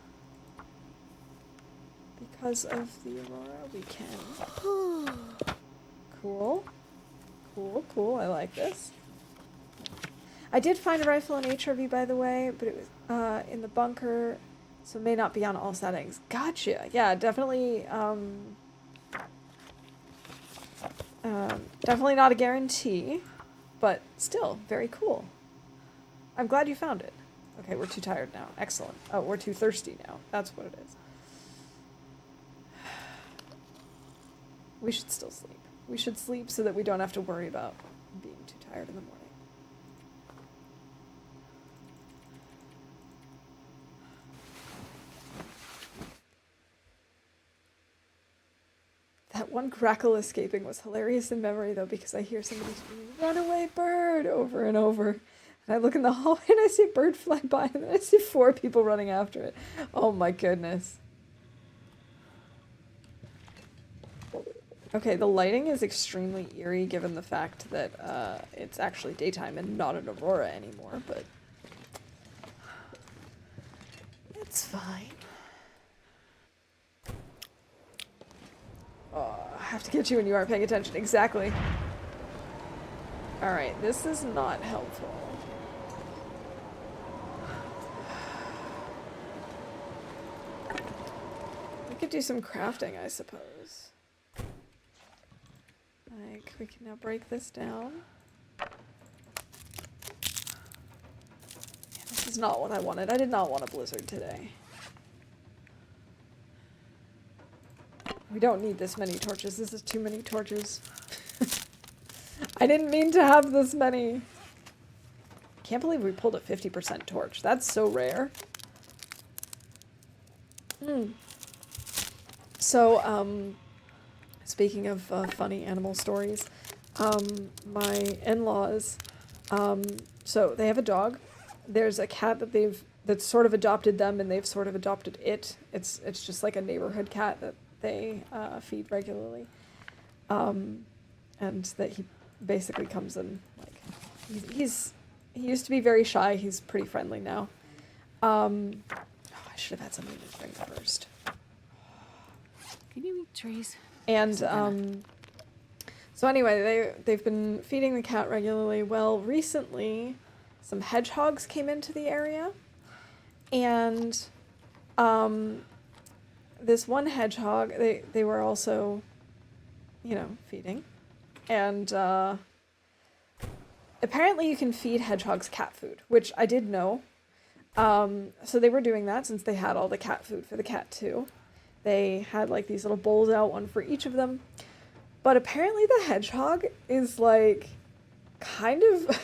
Because of the Aurora, we can. Cool. Cool, cool. I like this. I did find a rifle in HRV, by the way, but it was in the bunker, so it may not be on all settings. Gotcha. Yeah, definitely. Definitely not a guarantee. but still, very cool. I'm glad you found it. Okay, we're too tired now. Excellent. Oh, we're too thirsty now. That's what it is. We should still sleep. We should sleep so that we don't have to worry about being too tired in the morning. That one crackle escaping was hilarious in memory, though, because I hear somebody screaming, "Runaway bird!" over and over. And I look in the hallway and I see a bird fly by, and then I see 4 people running after it. Oh my goodness. Okay, the lighting is extremely eerie given the fact that it's actually daytime and not an aurora anymore, but it's fine. Oh, I have to get you when you aren't paying attention. Exactly. Alright, this is not helpful. We could do some crafting, I suppose. Like, we can now break this down. Yeah, this is not what I wanted. I did not want a blizzard today. We don't need this many torches. This is too many torches. I didn't mean to have this many. Can't believe we pulled a 50% torch. That's so rare. So, speaking of funny animal stories, my in-laws, so they have a dog. There's a cat that's sort of adopted them, and they've sort of adopted it. It's just like a neighborhood cat that they feed regularly, and that he basically comes in, like, he used to be very shy. He's pretty friendly now. Oh, I should have had something to drink first. Can you eat trees? And so anyway, they've been feeding the cat regularly. Well, recently, some hedgehogs came into the area, and this one hedgehog, they were also, feeding. And apparently you can feed hedgehogs cat food, which I did know. So they were doing that since they had all the cat food for the cat too. They had like these little bowls out, one for each of them. But apparently the hedgehog is like kind of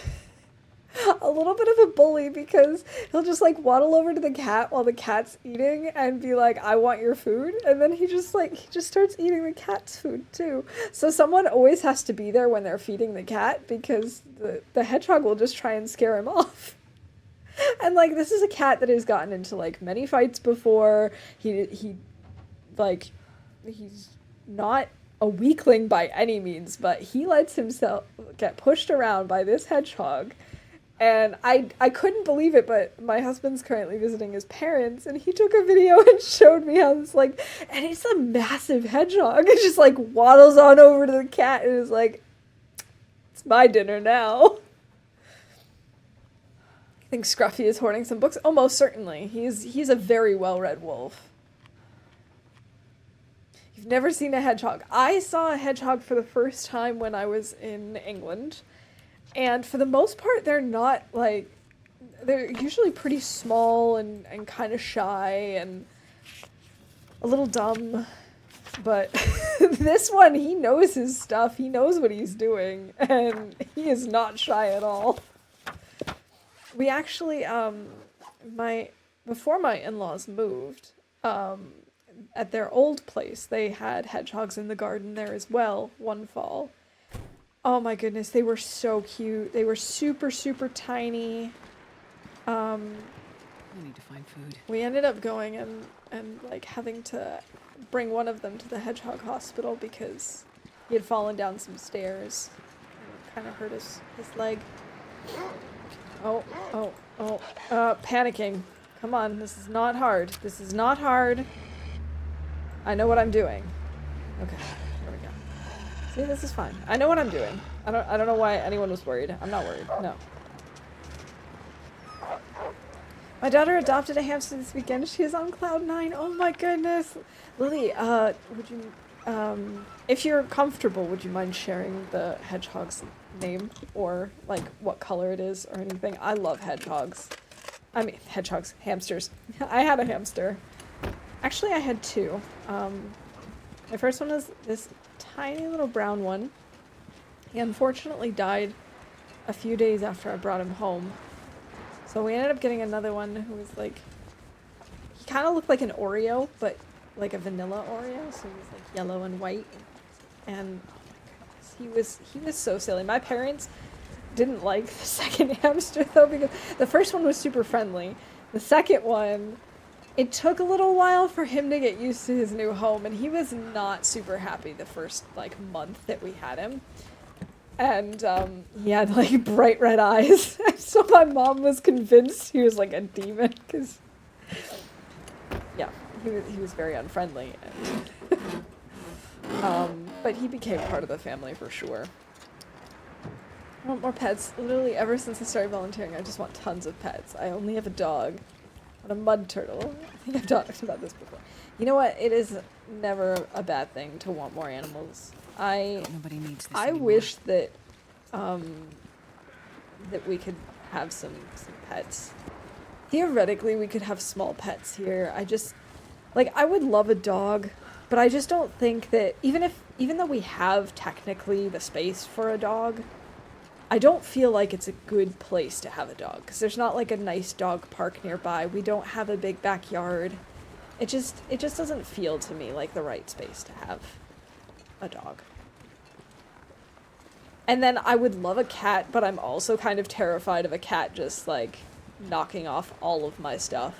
a little bit of a bully, because he'll just like waddle over to the cat while the cat's eating and be like, "I want your food." And then he just starts eating the cat's food too. So someone always has to be there when they're feeding the cat, because the hedgehog will just try and scare him off. And like, this is a cat that has gotten into like many fights before. He's not a weakling by any means, but he lets himself get pushed around by this hedgehog. And I couldn't believe it, but my husband's currently visiting his parents, and he took a video and showed me how it's like, and it's a massive hedgehog. It just like waddles on over to the cat and is like, "It's my dinner now." I think Scruffy is hoarding some books. Almost certainly. He's a very well-read wolf. You've never seen a hedgehog. I saw a hedgehog for the first time when I was in England. And for the most part, they're not like, they're usually pretty small and kind of shy and a little dumb. But this one, he knows his stuff. He knows what he's doing. And he is not shy at all. We actually, before my in-laws moved, at their old place, they had hedgehogs in the garden there as well, one fall. Oh my goodness, they were so cute. They were super, super tiny. I need to find food. We ended up going and like having to bring one of them to the hedgehog hospital because he had fallen down some stairs and it kind of hurt his leg. Panicking. Come on, this is not hard. This is not hard. I know what I'm doing. Okay, here we go. See, this is fine. I know what I'm doing. I don't know why anyone was worried. I'm not worried. No. My daughter adopted a hamster this weekend. She is on cloud 9. Oh my goodness. Lily, would you, if you're comfortable, would you mind sharing the hedgehog's name or like what color it is or anything. I love hedgehogs. I mean, hedgehogs, hamsters. I had a hamster. Actually, I had two. My first one was this tiny little brown one. He unfortunately died a few days after I brought him home. So we ended up getting another one who was like, he kind of looked like an Oreo, but like a vanilla Oreo. So he was like yellow and white. And oh my goodness, he was so silly. My parents didn't like the second hamster though, because the first one was super friendly. The second one, it took a little while for him to get used to his new home, and he was not super happy the first like month that we had him. And he had like bright red eyes. So my mom was convinced he was like a demon, because yeah, he was very unfriendly. And, but he became part of the family for sure. I want more pets. Literally ever since I started volunteering, I just want tons of pets. I only have a dog and a mud turtle. I think I've talked about this before. You know what? It is never a bad thing to want more animals. Nobody needs this I anymore. wish that that we could have some pets. Theoretically, we could have small pets here. I just I would love a dog, but I just don't think that even though we have technically the space for a dog, I don't feel like it's a good place to have a dog, because there's not like a nice dog park nearby. We don't have a big backyard. It just doesn't feel to me like the right space to have a dog. And then I would love a cat, but I'm also kind of terrified of a cat just like knocking off all of my stuff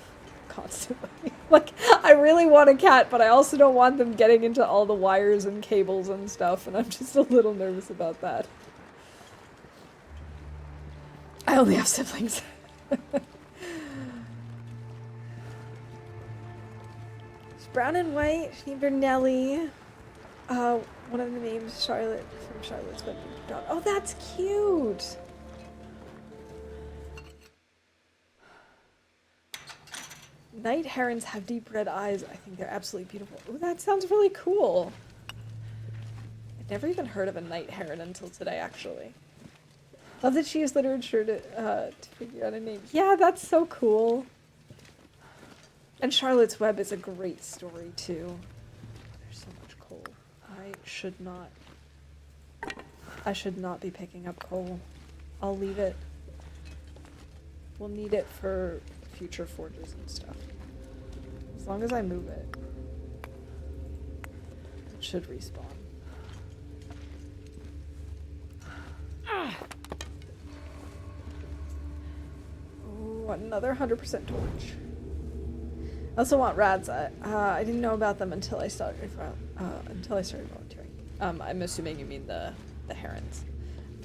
constantly. Like, I really want a cat, but I also don't want them getting into all the wires and cables and stuff, and I'm just a little nervous about that. I only have siblings. It's brown and white, named her Nellie. One of the names, Charlotte, from Charlotte's Web. Oh, that's cute! Night herons have deep red eyes. I think they're absolutely beautiful. Ooh, that sounds really cool. I'd never even heard of a night heron until today, actually. Love that she used literature to figure out a name. Yeah, that's so cool. And Charlotte's Web is a great story, too. There's so much coal. I should not be picking up coal. I'll leave it. We'll need it for future forges and stuff. As long as I move it, it should respawn. Ooh, another 100% torch. I also want rats. I didn't know about them until I started volunteering. I'm assuming you mean the herons,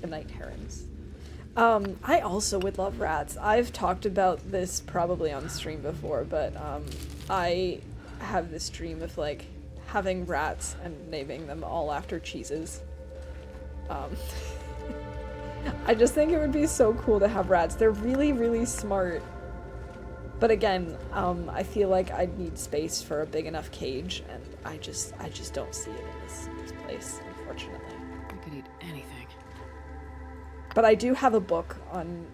the night herons. I also would love rats. I've talked about this probably on stream before, but I have this dream of like having rats and naming them all after cheeses. I just think it would be so cool to have rats. They're really, really smart. But again, I feel like I'd need space for a big enough cage, and I just don't see it in this place, unfortunately. I could eat anything. But I do have a book on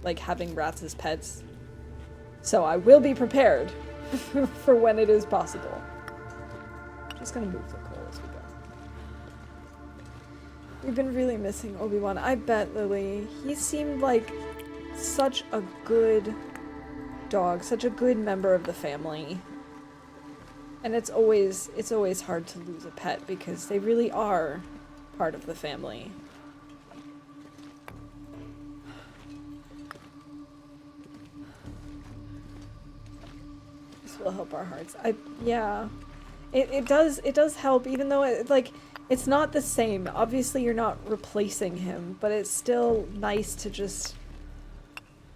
like having rats as pets, so I will be prepared for when it is possible. Just gonna move the coal as we go. We've been really missing Obi-Wan. I bet, Lily. He seemed like such a good dog, such a good member of the family. And it's always hard to lose a pet because they really are part of the family. This will help our hearts. Yeah. It does help, even though it's not the same. Obviously you're not replacing him, but it's still nice to just,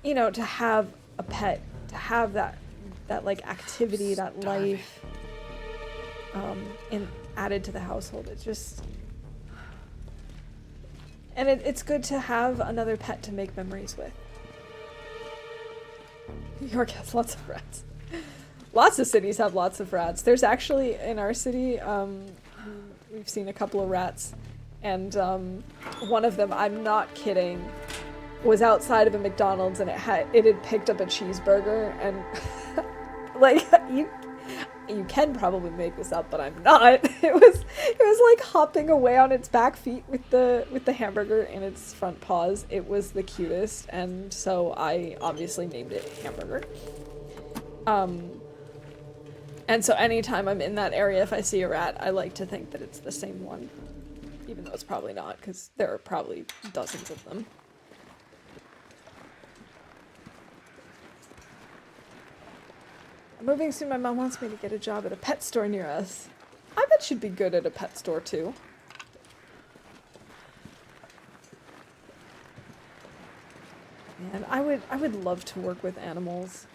to have a pet, to have that like activity, that life added to the household. It's just, and it's good to have another pet to make memories with. New York has lots of rats. Lots of cities have lots of rats. There's actually, in our city, we've seen a couple of rats and one of them, I'm not kidding, was outside of a McDonald's, and it had picked up a cheeseburger, and like you can probably make this up, but I'm not. It was like hopping away on its back feet with the hamburger in its front paws. It was the cutest, and so I obviously named it Hamburger. And so anytime I'm in that area, if I see a rat, I like to think that it's the same one, even though it's probably not, because there are probably dozens of them. I'm moving soon. My mom wants me to get a job at a pet store near us. I bet she'd be good at a pet store too. Man, I would love to work with animals.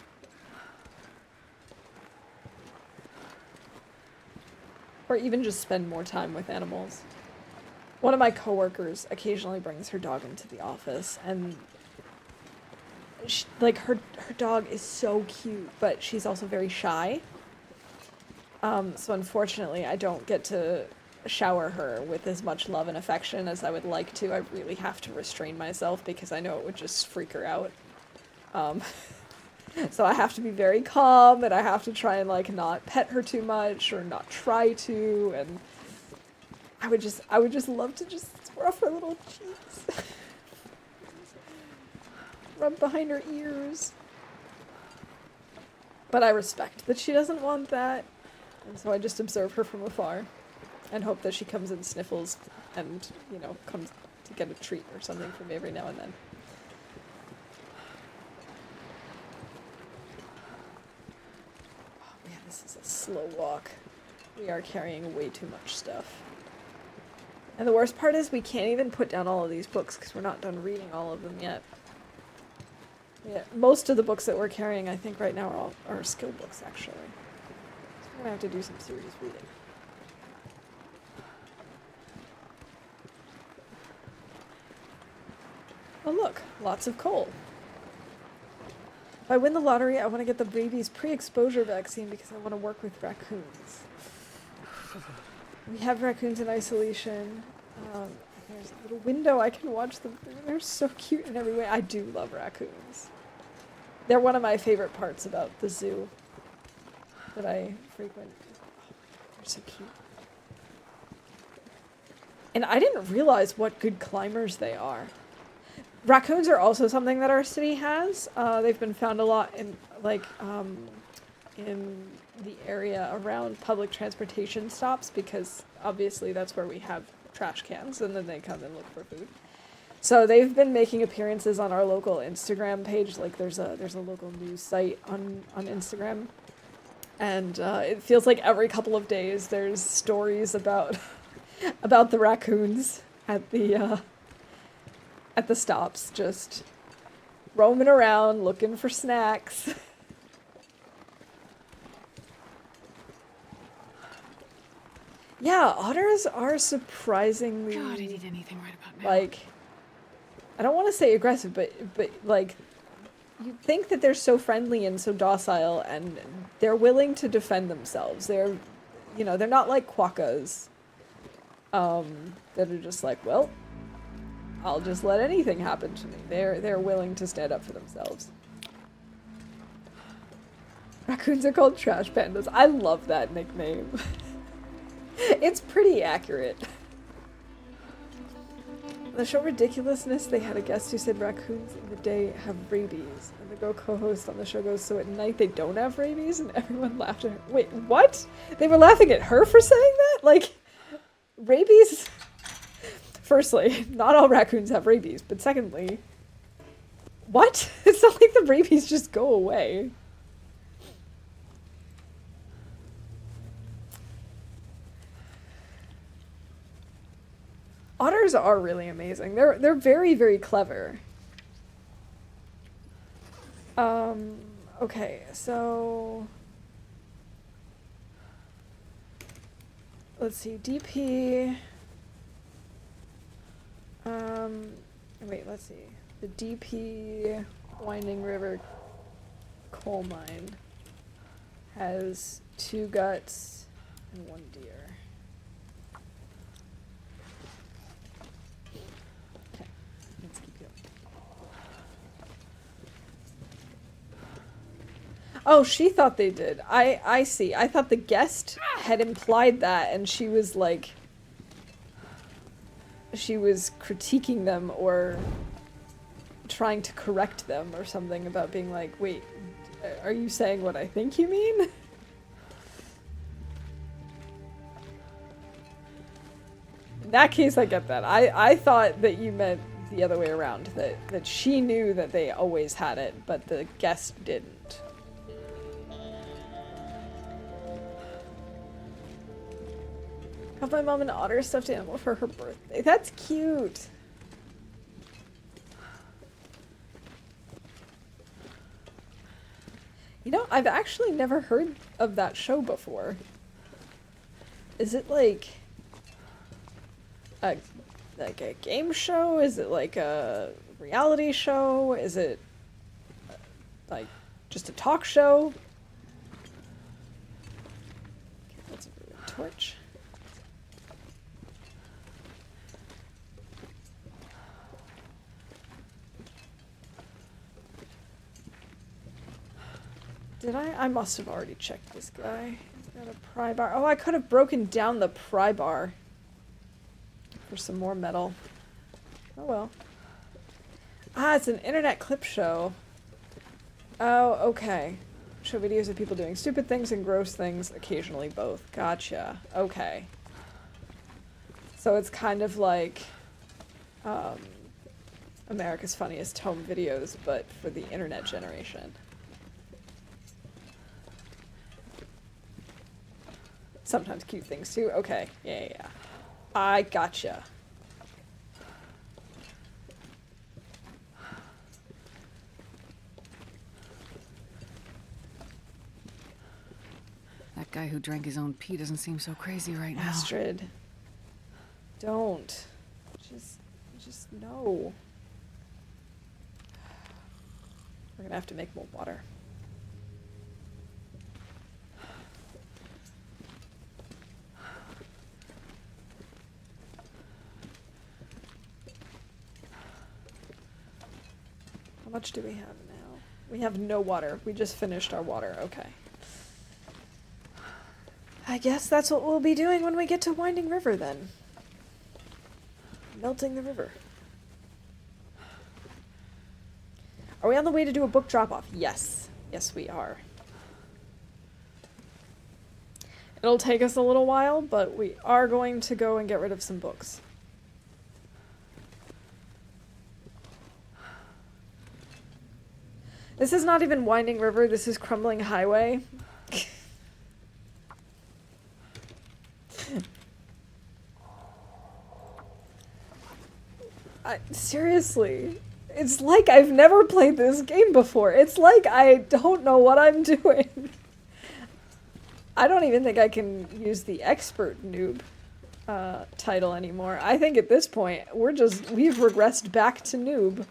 Or even just spend more time with animals. One of my coworkers occasionally brings her dog into the office, and her dog is so cute, but she's also very shy. So unfortunately, I don't get to shower her with as much love and affection as I would like to. I really have to restrain myself because I know it would just freak her out. So I have to be very calm, and I have to try and like not pet her too much or not try to, and I would just love to just ruff her little cheeks. Rub behind her ears. But I respect that she doesn't want that, and so I just observe her from afar and hope that she comes and sniffles and, you know, comes to get a treat or something from me every now and then. Oh man, this is a slow walk. We are carrying way too much stuff. And the worst part is we can't even put down all of these books because we're not done reading all of them yet. Yeah, most of the books that we're carrying, I think, right now are skill books, actually. So we're going to have to do some serious reading. Oh look, lots of coal. If I win the lottery, I want to get the baby's pre-exposure vaccine because I want to work with raccoons. We have raccoons in isolation. There's a little window I can watch them through. They're so cute in every way. I do love raccoons. They're one of my favorite parts about the zoo that I frequent. Oh, they're so cute. And I didn't realize what good climbers they are. Raccoons are also something that our city has. They've been found a lot in the area around public transportation stops because obviously that's where we have trash cans and then they come and look for food. So they've been making appearances on our local Instagram page. Like there's a local news site on Instagram, and it feels like every couple of days there's stories about the raccoons at the stops, just roaming around looking for snacks. Yeah, otters are surprisingly. God, I need anything right about now. Like, I don't want to say aggressive, but like, you think that they're so friendly and so docile, and they're willing to defend themselves. They're, they're not like quokkas, that are just like, well, I'll just let anything happen to me. They're willing to stand up for themselves. Raccoons are called trash pandas. I love that nickname. It's pretty accurate. On the show Ridiculousness, they had a guest who said raccoons in the day have rabies. And the girl co-host on the show goes, so at night they don't have rabies? And everyone laughed at her. Wait, what? They were laughing at her for saying that? Like, rabies? Firstly, not all raccoons have rabies. But secondly, what? It's not like the rabies just go away. Otters are really amazing. They're very, very clever. Okay, so let's see, DP. Wait, let's see. The DP Winding River coal mine has 2 guts and 1 deer. Oh, she thought they did. I see. I thought the guest had implied that, and she was like... She was critiquing them or trying to correct them or something about being like, wait, are you saying what I think you mean? In that case, I get that. I thought that you meant the other way around, that she knew that they always had it, but the guest didn't. Got my mom an otter stuffed animal for her birthday. That's cute. You know, I've actually never heard of that show before. Is it like a game show? Is it like a reality show? Is it like just a talk show? Okay, that's a ruined torch. Did I? I must have already checked this guy. He's got a pry bar. Oh, I could have broken down the pry bar for some more metal. Oh well. Ah, it's an internet clip show. Oh, okay. Show videos of people doing stupid things and gross things, occasionally both. Gotcha. Okay. So it's kind of like America's Funniest Home Videos, but for the internet generation. Sometimes cute things too. Okay. Yeah. I gotcha. That guy who drank his own pee doesn't seem so crazy right now. Astrid. Don't. Just no. We're gonna have to make more water. How much do we have now? We have no water. We just finished our water. Okay. I guess that's what we'll be doing when we get to Winding River then. Melting the river. Are we on the way to do a book drop-off? Yes. Yes, we are. It'll take us a little while, but we are going to go and get rid of some books. This is not even Winding River, this is Crumbling Highway. Seriously, it's like I've never played this game before. It's like I don't know what I'm doing. I don't even think I can use the expert noob title anymore. I think at this point, we've regressed back to noob.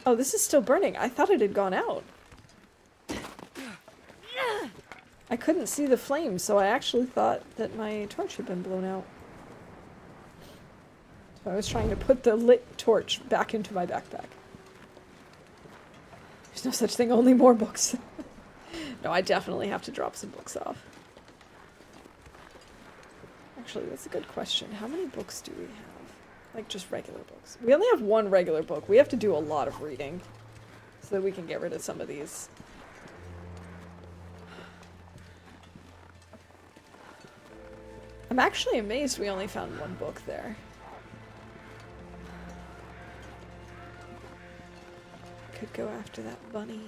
Oh, this is still burning. I thought it had gone out. I couldn't see the flames, so I actually thought that my torch had been blown out. So I was trying to put the lit torch back into my backpack. There's no such thing, only more books. No, I definitely have to drop some books off. Actually, that's a good question. How many books do we have? Like, just regular books. We only have one regular book. We have to do a lot of reading so that we can get rid of some of these. I'm actually amazed we only found one book there. Could go after that bunny.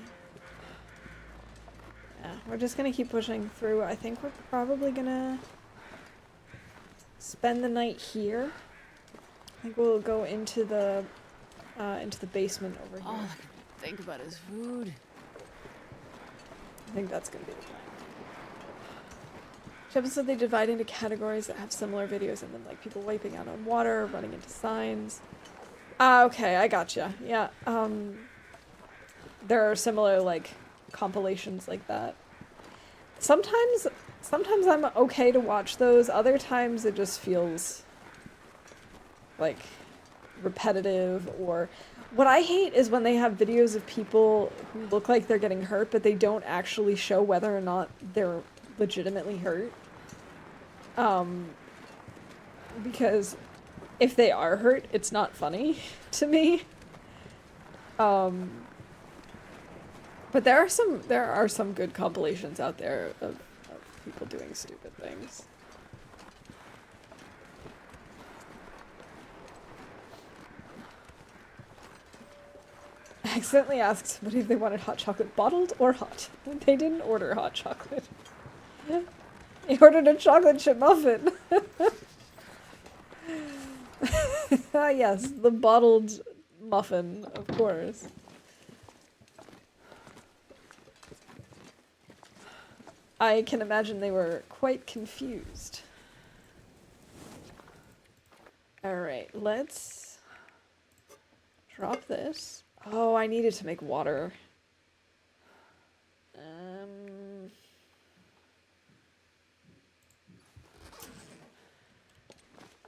Yeah, we're just gonna keep pushing through. I think we're probably gonna spend the night here. I think we'll go into the basement over here. All I can think about is food. I think that's gonna be the plan. Each episode they divide into categories that have similar videos in them, like people wiping out on water, running into signs. Ah, okay, I gotcha. Yeah, there are similar, like, compilations like that. Sometimes I'm okay to watch those, other times it just feels like repetitive, or what I hate is when they have videos of people who look like they're getting hurt, but they don't actually show whether or not they're legitimately hurt. Because if they are hurt, it's not funny to me. But there are some good compilations out there of people doing stupid things. I accidentally asked somebody if they wanted hot chocolate bottled or hot. They didn't order hot chocolate. They ordered a chocolate chip muffin. Ah, yes, the bottled muffin, of course. I can imagine they were quite confused. Alright, let's drop this. Oh, I needed to make water.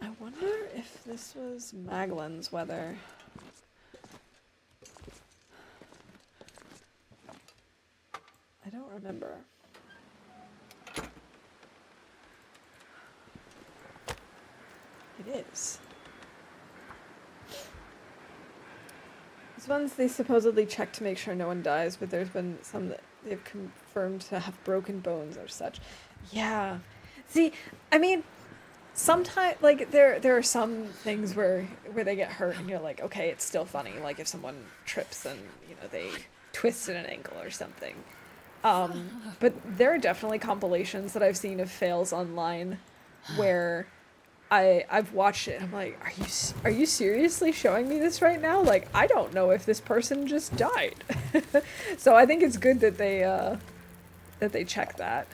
I wonder if this was Maglin's weather. I don't remember. It is. These ones they supposedly check to make sure no one dies, but there's been some that they've confirmed to have broken bones or such. Yeah. See, I mean, sometimes like there are some things where they get hurt and you're like, okay, it's still funny. Like if someone trips and they twisted an ankle or something. But there are definitely compilations that I've seen of fails online where I've watched it and I'm like, are you seriously showing me this right now? Like, I don't know if this person just died. So I think it's good that they check that.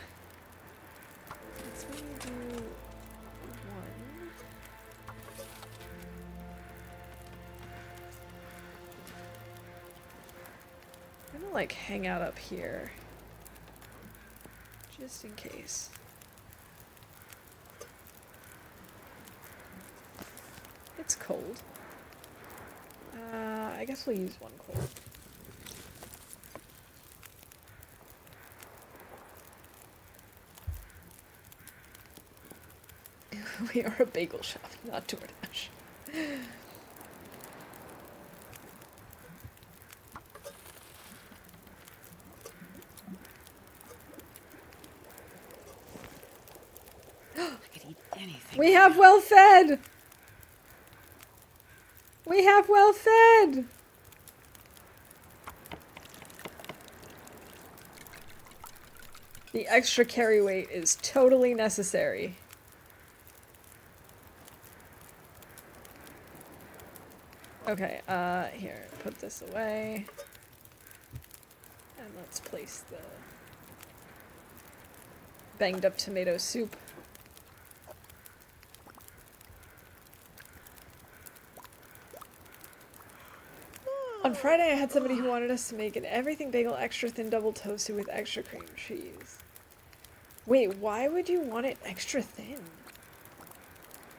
Let's maybe do one. I'm gonna like hang out up here just in case. It's cold. I guess we'll use one cold. We are a bagel shop, not DoorDash. I could eat anything. We have well fed! We have well fed! The extra carry weight is totally necessary. Okay, here, put this away. And let's place the banged up tomato soup. On Friday, I had somebody who wanted us to make an everything bagel extra thin double toasted with extra cream cheese. Wait, why would you want it extra thin?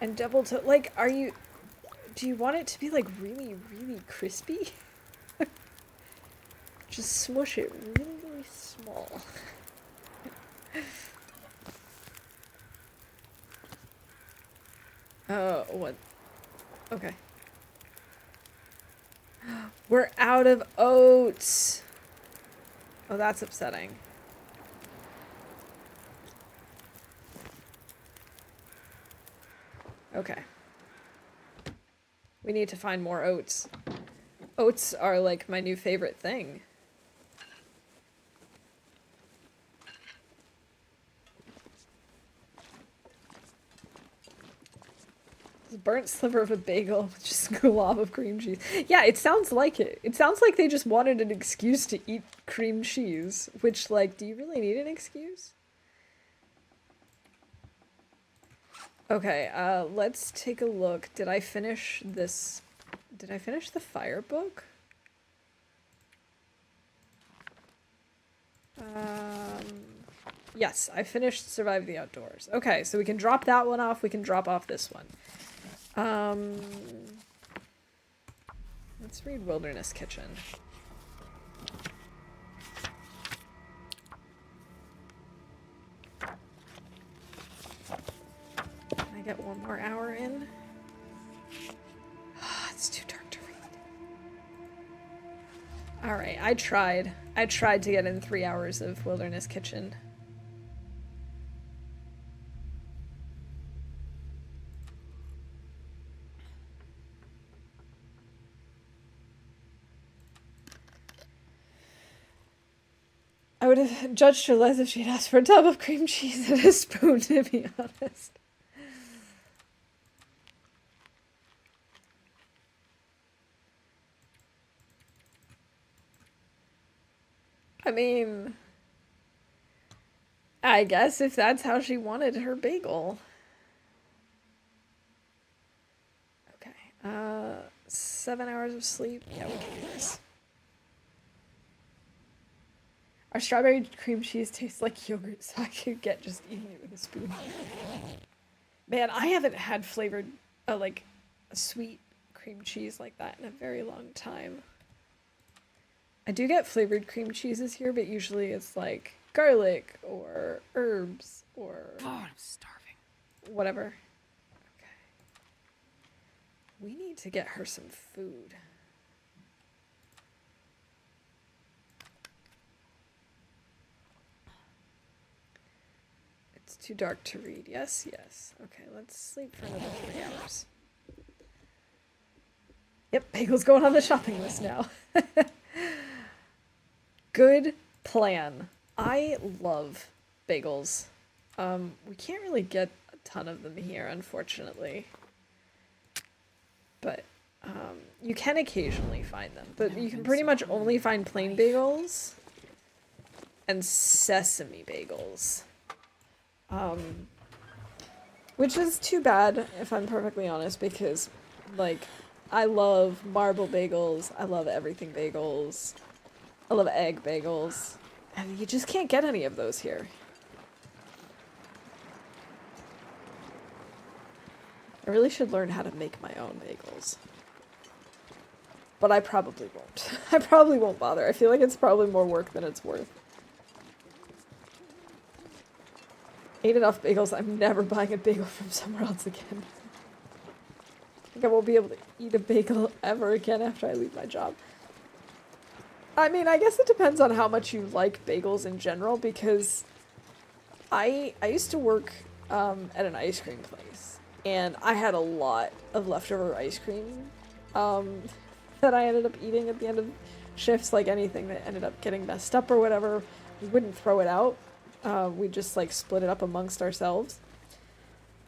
And double like, do you want it to be like really, really crispy? Just smush it really, really small. Oh, what? Okay. We're out of oats. Oh, that's upsetting. Okay. We need to find more oats. Oats are like my new favorite thing. Burnt sliver of a bagel with just a glob of cream cheese. Yeah, it sounds like it. It sounds like they just wanted an excuse to eat cream cheese, which, like, do you really need an excuse? Okay, let's take a look. Did I finish this? Did I finish the fire book? Yes, I finished Survive the Outdoors. Okay, so we can drop that one off. We can drop off this one. Let's read Wilderness Kitchen. Can I get one more hour in? It's too dark to read. Alright, I tried. I tried to get in 3 hours of Wilderness Kitchen. I would have judged her less if she'd asked for a tub of cream cheese and a spoon, to be honest. I mean, I guess if that's how she wanted her bagel. Okay, 7 hours of sleep. Yeah, we can do this. Our strawberry cream cheese tastes like yogurt, so I could get just eating it with a spoon. Man, I haven't had flavored, like, a sweet cream cheese like that in a very long time. I do get flavored cream cheeses here, but usually it's like garlic or herbs or... God, I'm starving. Whatever. Okay. We need to get her some food. It's too dark to read. Yes, yes. Okay, let's sleep for another 3 hours. Yep, Bagel's going on the shopping list now. Good plan. I love bagels. We can't really get a ton of them here, unfortunately. But you can occasionally find them. But you can pretty much only find plain bagels and sesame bagels. Which is too bad, if I'm perfectly honest, because, like, I love marble bagels. I love everything bagels. I love egg bagels. And you just can't get any of those here. I really should learn how to make my own bagels. But I probably won't. I probably won't bother. I feel like it's probably more work than it's worth. Ate enough bagels, I'm never buying a bagel from somewhere else again. I think I won't be able to eat a bagel ever again after I leave my job. I mean, I guess it depends on how much you like bagels in general, because I used to work at an ice cream place, and I had a lot of leftover ice cream that I ended up eating at the end of shifts. Like anything that ended up getting messed up or whatever, we wouldn't throw it out. We just like split it up amongst ourselves.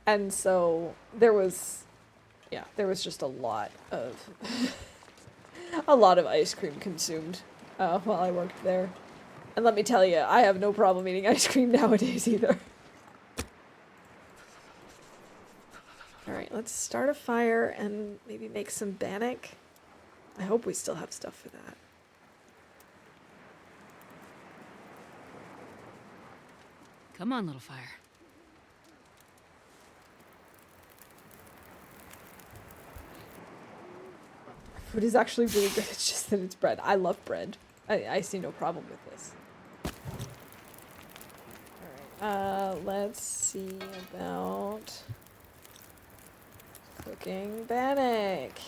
And so there was just a lot of ice cream consumed while I worked there. And let me tell you, I have no problem eating ice cream nowadays either. Alright, let's start a fire and maybe make some bannock. I hope we still have stuff for that. Come on, little fire. Food is actually really good, it's just that it's bread. I love bread. I see no problem with this. Alright, let's see about cooking bannock.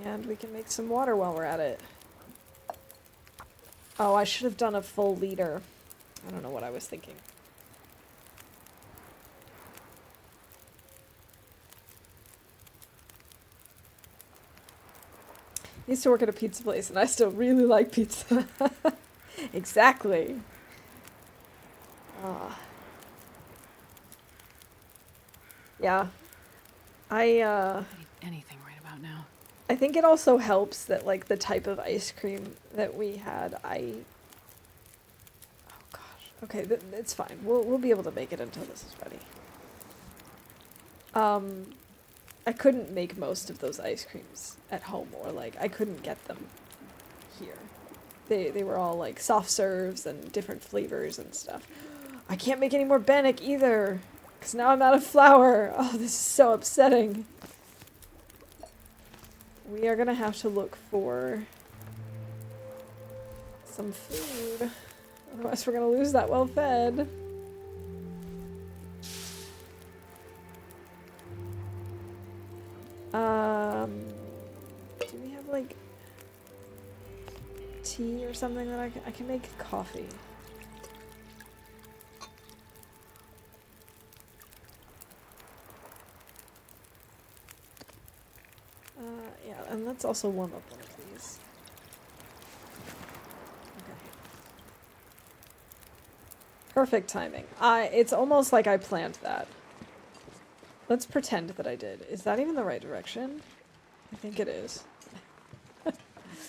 And we can make some water while we're at it. Oh, I should have done a full liter. I don't know what I was thinking. I used to work at a pizza place, and I still really like pizza. Exactly. Yeah. I Eat anything right about now. I think it also helps that, like, the type of ice cream that we had, oh gosh. Okay, it's fine. We'll be able to make it until this is ready. I couldn't make most of those ice creams at home, or, like, I couldn't get them here. They were all, like, soft serves and different flavors and stuff. I can't make any more bannock either. Because now I'm out of flour. Oh, this is so upsetting. We are going to have to look for some food. Otherwise we're going to lose that well-fed. Do we have, like, tea or something that I can make coffee? Yeah, and let's also warm up one of these. Okay. Perfect timing. It's almost like I planned that. Let's pretend that I did. Is that even the right direction? I think it is. Looks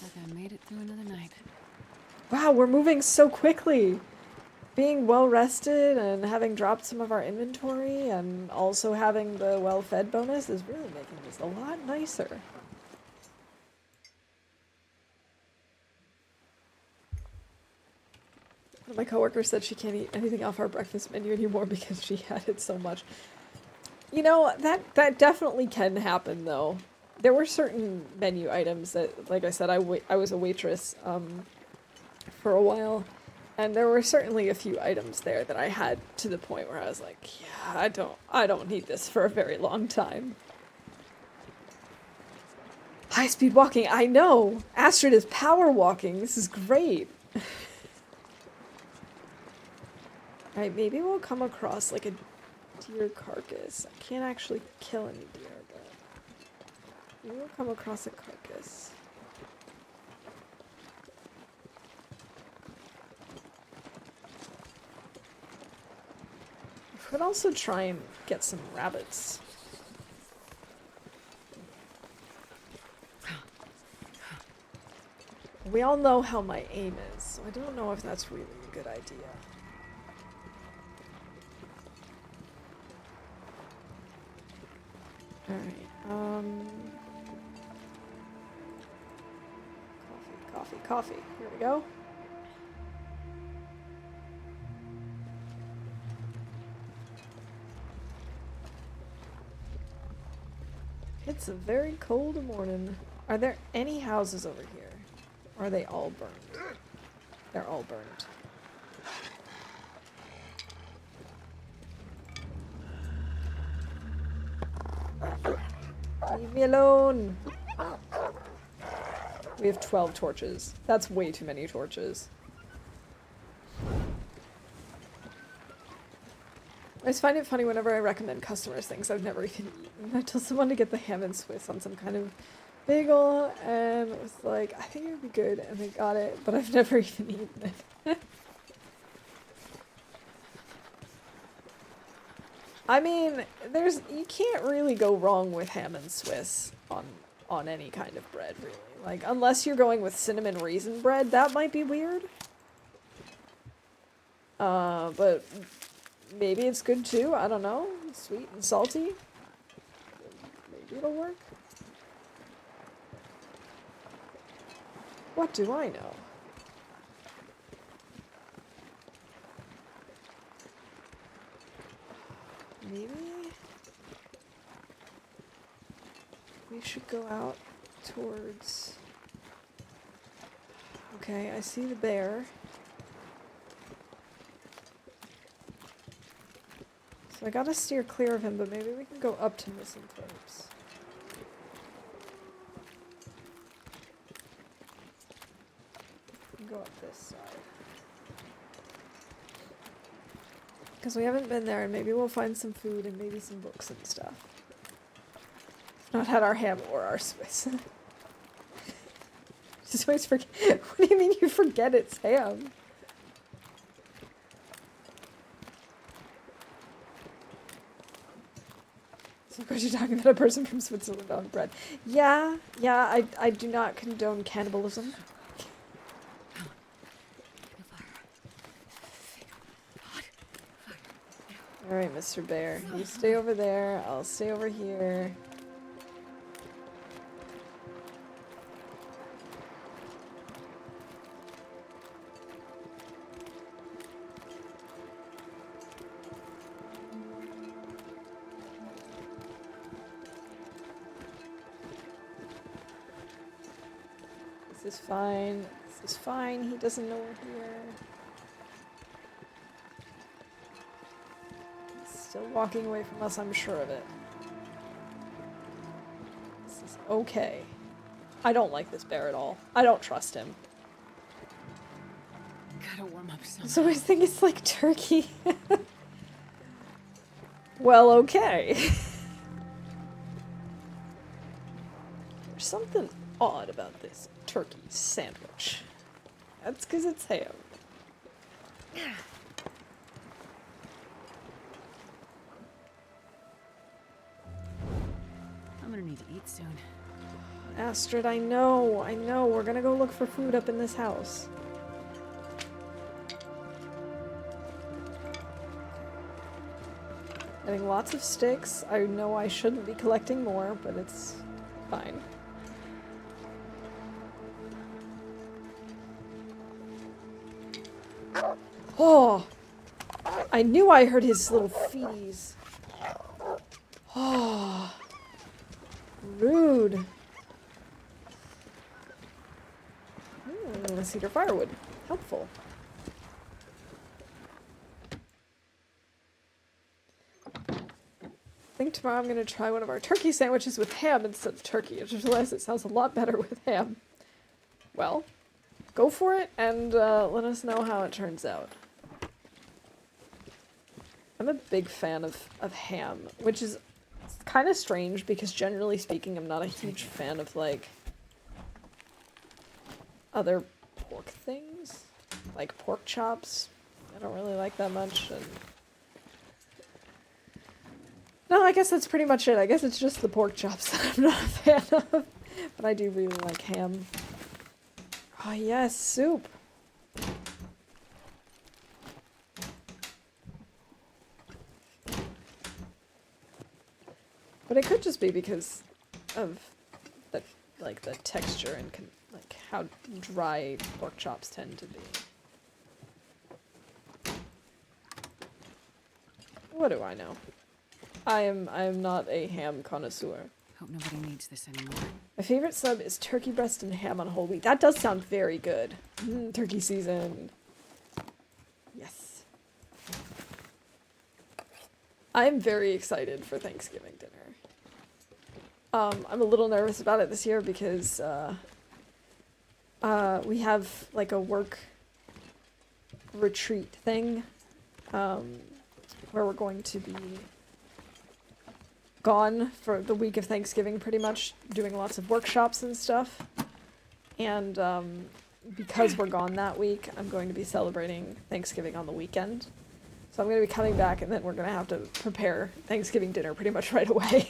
like I made it through another night. Wow, we're moving so quickly! Being well rested and having dropped some of our inventory and also having the well-fed bonus is really making this a lot nicer. My coworker said she can't eat anything off our breakfast menu anymore because she had it so much. You know, that definitely can happen, though. There were certain menu items that, like I said, I was a waitress for a while, and there were certainly a few items there that I had to the point where I was like, yeah, I don't need this for a very long time. High-speed walking, I know! Astrid is power walking, this is great! Alright, maybe we'll come across, like, a deer carcass. I can't actually kill any deer, but maybe we'll come across a carcass. We could also try and get some rabbits. We all know how my aim is, so I don't know if that's really a good idea. Alright, coffee. Here we go. It's a very cold morning. Are there any houses over here? Or are they all burned? They're all burned. Leave me alone! We have 12 torches. That's way too many torches. I just find it funny whenever I recommend customers things I've never even eaten. I tell someone to get the ham and Swiss on some kind of bagel, and it was like, I think it would be good, and they got it, but I've never even eaten it. I mean, you can't really go wrong with ham and Swiss on any kind of bread, really. Like, unless you're going with cinnamon raisin bread, that might be weird. But maybe it's good too, I don't know. Sweet and salty. Maybe it'll work. What do I know? Maybe we should go out towards... Okay, I see the bear. So I gotta steer clear of him, but maybe we can go up to Misanthropes. Go up this side. Because we haven't been there, and maybe we'll find some food and maybe some books and stuff. Not had our ham or our Swiss. Just always forget. What do you mean you forget it's ham? So of course you're talking about a person from Switzerland on bread. Yeah, I do not condone cannibalism. Alright, Mr. Bear. You stay over there, I'll stay over here. This is fine. This is fine. He doesn't know we're here. He's still walking away from us, I'm sure of it. This is okay. I don't like this bear at all. I don't trust him. Gotta warm up some. So I think it's like turkey. Well, okay. There's something odd about this turkey sandwich. That's because it's ham. I'm gonna need to eat soon. Astrid, I know. We're gonna go look for food up in this house. Getting lots of sticks. I know I shouldn't be collecting more, but it's fine. Oh! I knew I heard his little feeties. Oh. Rude. Cedar firewood. Helpful. I think tomorrow I'm going to try one of our turkey sandwiches with ham instead of turkey. I just realized it sounds a lot better with ham. Well, go for it and let us know how it turns out. I'm a big fan of ham, which is kind of strange because generally speaking I'm not a huge fan of like other pork things. Like pork chops. I don't really like that much. And no, I guess that's pretty much it. I guess it's just the pork chops that I'm not a fan of. But I do really like ham. Oh yes, soup. But it could just be because of the like the texture and like how dry pork chops tend to be. What do I know? I am not a ham connoisseur. Hope nobody needs this anymore. My favorite sub is turkey breast and ham on whole wheat. That does sound very good. Turkey season. Yes. I'm very excited for Thanksgiving dinner. I'm a little nervous about it this year because we have like a work retreat thing where we're going to be gone for the week of Thanksgiving pretty much, doing lots of workshops and stuff. And because we're gone that week, I'm going to be celebrating Thanksgiving on the weekend. So I'm going to be coming back and then we're going to have to prepare Thanksgiving dinner pretty much right away.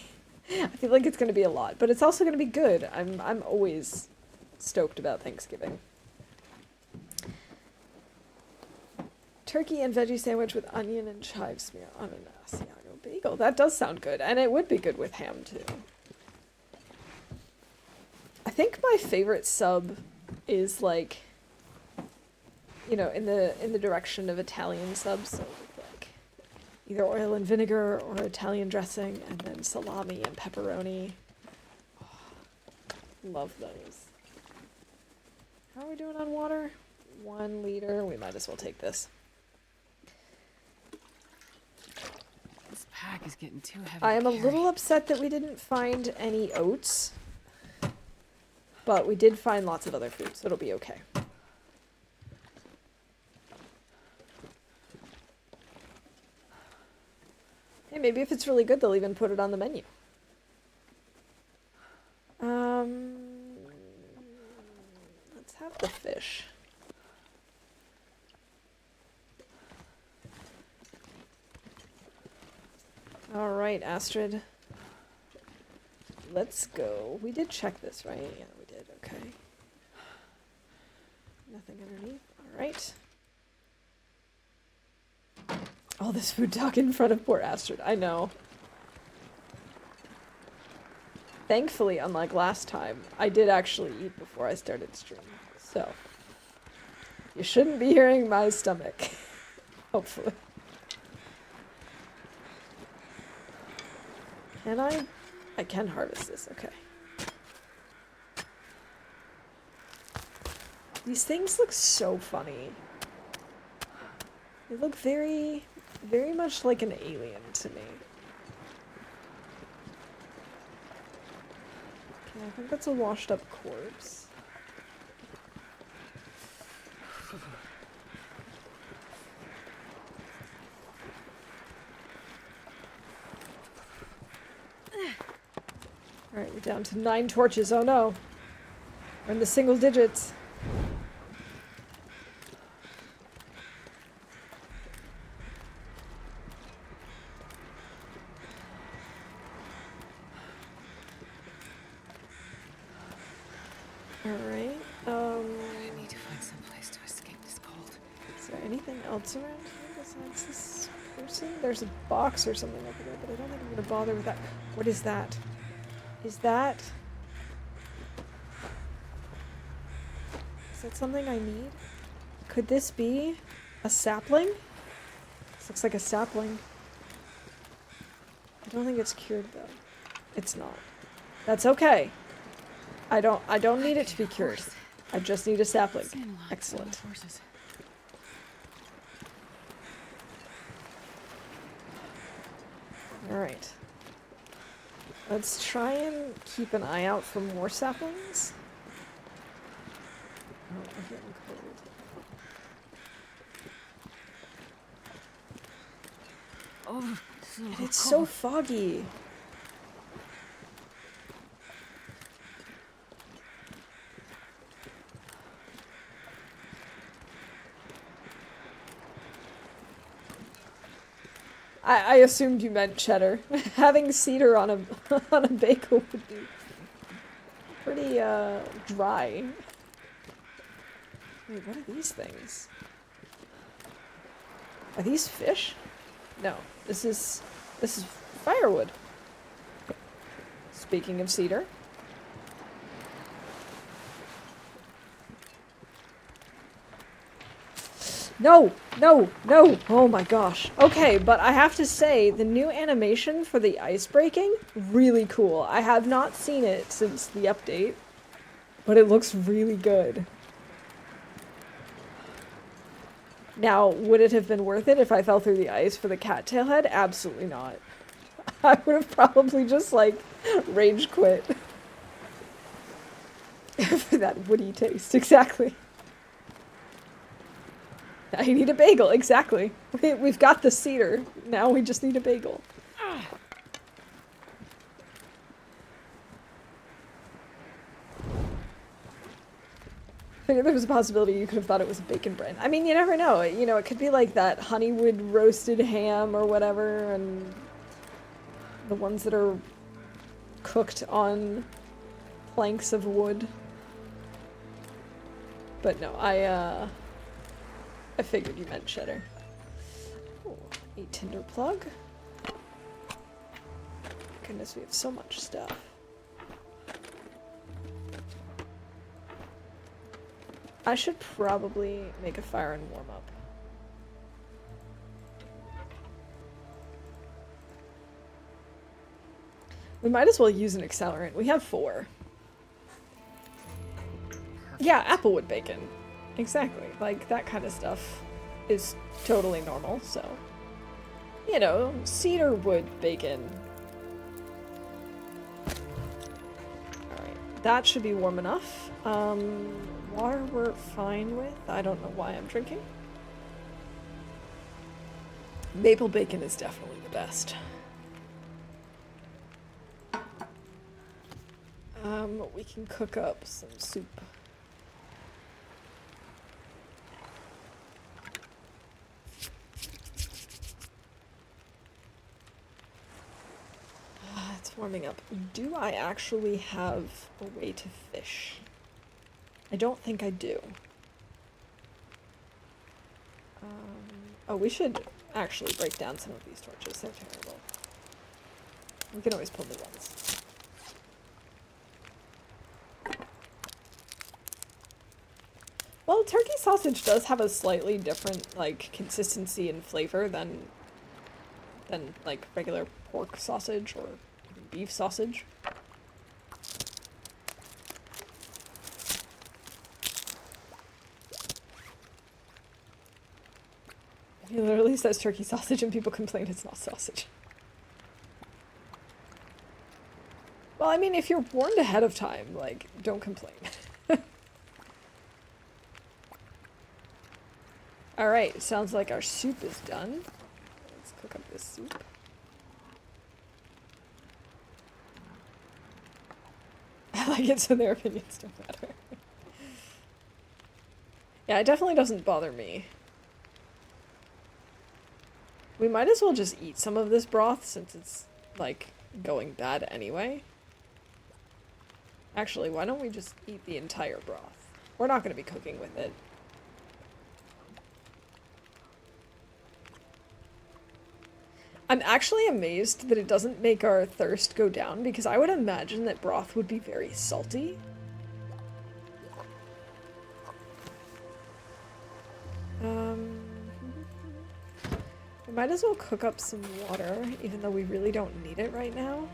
I feel like it's going to be a lot, but it's also going to be good. I'm always stoked about Thanksgiving. Turkey and veggie sandwich with onion and chive smear on an Asiago bagel. That does sound good, and it would be good with ham too. I think my favorite sub is like, you know, in the direction of Italian subs, so with like either oil and vinegar or Italian dressing, and then salami and pepperoni. Oh, love those. How are we doing on water? 1 liter. We might as well take this. This pack is getting too heavy. I am a little upset that we didn't find any oats, but we did find lots of other food, so it'll be okay. Hey, maybe if it's really good, they'll even put it on the menu. Let's have the fish. All right, Astrid. Let's go. We did check this, right? Yeah, we did. Okay. Nothing underneath. All right. All this food talk in front of poor Astrid. I know. Thankfully, unlike last time, I did actually eat before I started streaming. So, you shouldn't be hearing my stomach. Hopefully. Can I can harvest this, okay. These things look so funny. They look very, very much like an alien to me. Okay, I think that's a washed up corpse. Alright, we're down to 9 torches. Oh no. We're in the single digits. Alright, I need to find some place to escape this cold. is there anything else around here besides this person? There's a box or something over there, but I don't think I'm gonna bother with that. What is that? Is that something I need? Could this be a sapling? This looks like a sapling. I don't think it's cured though. It's not. That's okay. I don't need it to be cured. I just need a sapling. Excellent. Alright. Let's try and keep an eye out for more saplings. Oh, I'm getting cold. Oh, And it's so foggy. I assumed you meant cheddar. Having cedar on a on a bagel would be pretty dry. Wait, what are these things? Are these fish? No, this is firewood. Speaking of cedar. No! No! No! Oh my gosh. Okay, but I have to say, the new animation for the ice breaking, really cool. I have not seen it since the update, but it looks really good. Now, would it have been worth it if I fell through the ice for the cattail head? Absolutely not. I would have probably just, like, rage quit. For that woody taste, exactly. I need a bagel, exactly. We've got the cedar. Now we just need a bagel. I figured there was a possibility you could have thought it was a bacon bread. I mean, you never know. You know, it could be like that honeywood roasted ham or whatever, and the ones that are cooked on planks of wood. But no, I figured you meant cheddar. Oh, a tinder plug. Goodness, we have so much stuff. I should probably make a fire and warm up. We might as well use an accelerant. We have 4. Yeah, applewood bacon. Exactly. Like, that kind of stuff is totally normal, so... You know, cedar wood bacon. Alright, that should be warm enough. Water we're fine with. I don't know why I'm drinking. Maple bacon is definitely the best. We can cook up some soup. It's warming up. Do I actually have a way to fish? I don't think I do. Oh, we should actually break down some of these torches. They're terrible. We can always pull the ones. Well, turkey sausage does have a slightly different, like, consistency and flavor than like, regular pork sausage or beef sausage. He literally says turkey sausage and people complain it's not sausage. Well, I mean, if you're warned ahead of time, like, don't complain. Alright, sounds like our soup is done. Let's cook up this soup. I like it so their opinions don't matter. Yeah, it definitely doesn't bother me. We might as well just eat some of this broth since it's, like, going bad anyway. Actually, why don't we just eat the entire broth? We're not going to be cooking with it. I'm actually amazed that it doesn't make our thirst go down, because I would imagine that broth would be very salty. We might as well cook up some water, even though we really don't need it right now.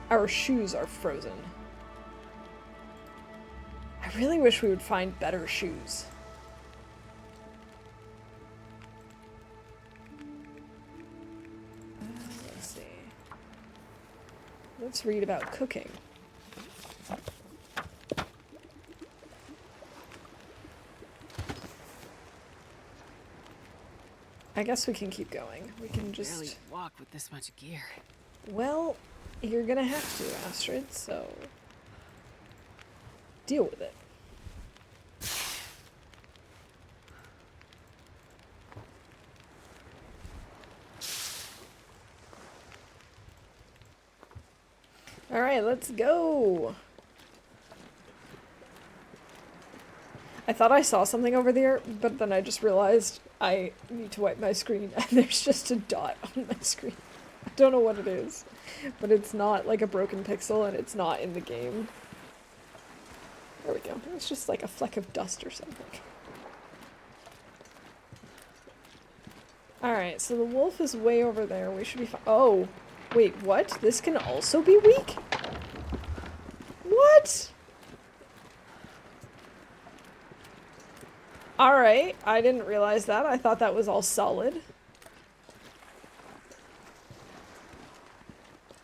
Our shoes are frozen. I really wish we would find better shoes. Let's see. Let's read about cooking. I guess we can keep going. We can just barely walk with this much gear. Well, you're gonna have to, Astrid, so deal with it. Alright, let's go! I thought I saw something over there, but then I just realized I need to wipe my screen, and there's just a dot on my screen. I don't know what it is, but it's not like a broken pixel, and it's not in the game. There we go. It's just like a fleck of dust or something. Alright, so the wolf is way over there. We should be fine. Oh! Wait, what? This can also be weak? What? Alright, I didn't realize that. I thought that was all solid.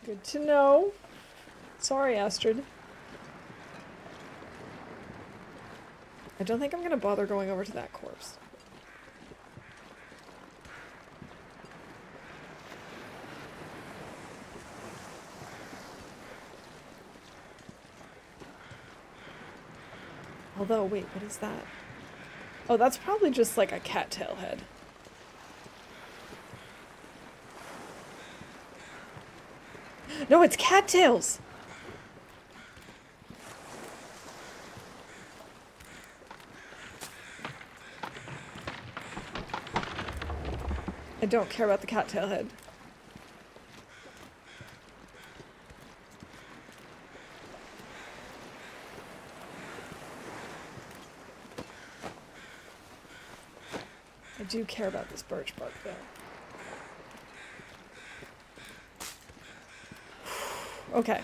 Good to know. Sorry, Astrid. I don't think I'm gonna bother going over to that corpse. Although, wait, what is that? Oh, that's probably just like a cattail head. No, it's cattails! I don't care about the cattail head. I do care about this birch bark, though. Okay.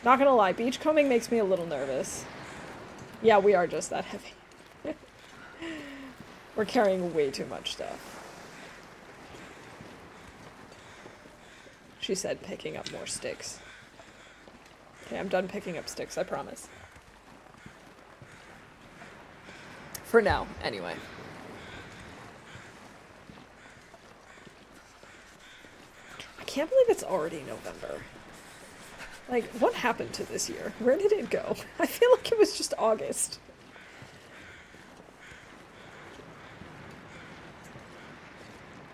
Not gonna lie, beachcombing makes me a little nervous. Yeah, we are just that heavy. We're carrying way too much stuff. She said picking up more sticks. Okay, I'm done picking up sticks, I promise. For now, anyway. I can't believe it's already November. Like, what happened to this year? Where did it go? I feel like it was just August.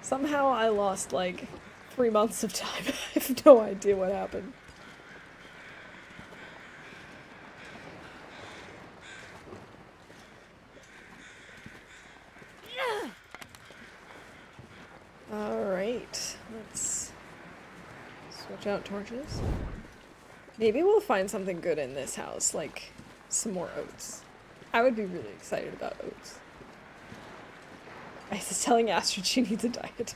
Somehow I lost, like, 3 months of time. I have no idea what happened. Alright, let's switch out torches. Maybe we'll find something good in this house, like some more oats. I would be really excited about oats. I was telling Astrid she needs a diet.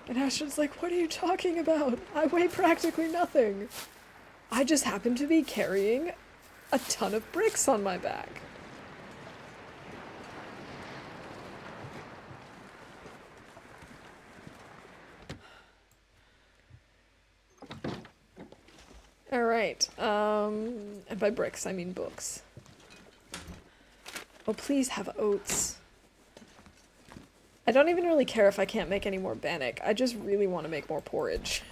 And Astrid's like, what are you talking about? I weigh practically nothing. I just happen to be carrying a ton of bricks on my back. All right. And by bricks, I mean books. Oh, please have oats. I don't even really care if I can't make any more bannock. I just really want to make more porridge.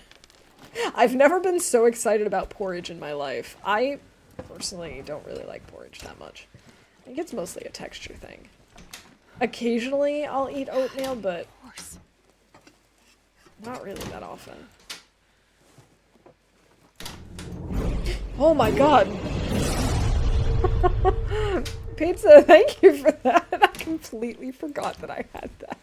I've never been so excited about porridge in my life. I personally don't really like porridge that much. I think it's mostly a texture thing. Occasionally I'll eat oatmeal, but not really that often. Oh my god! Pizza, thank you for that. I completely forgot that I had that.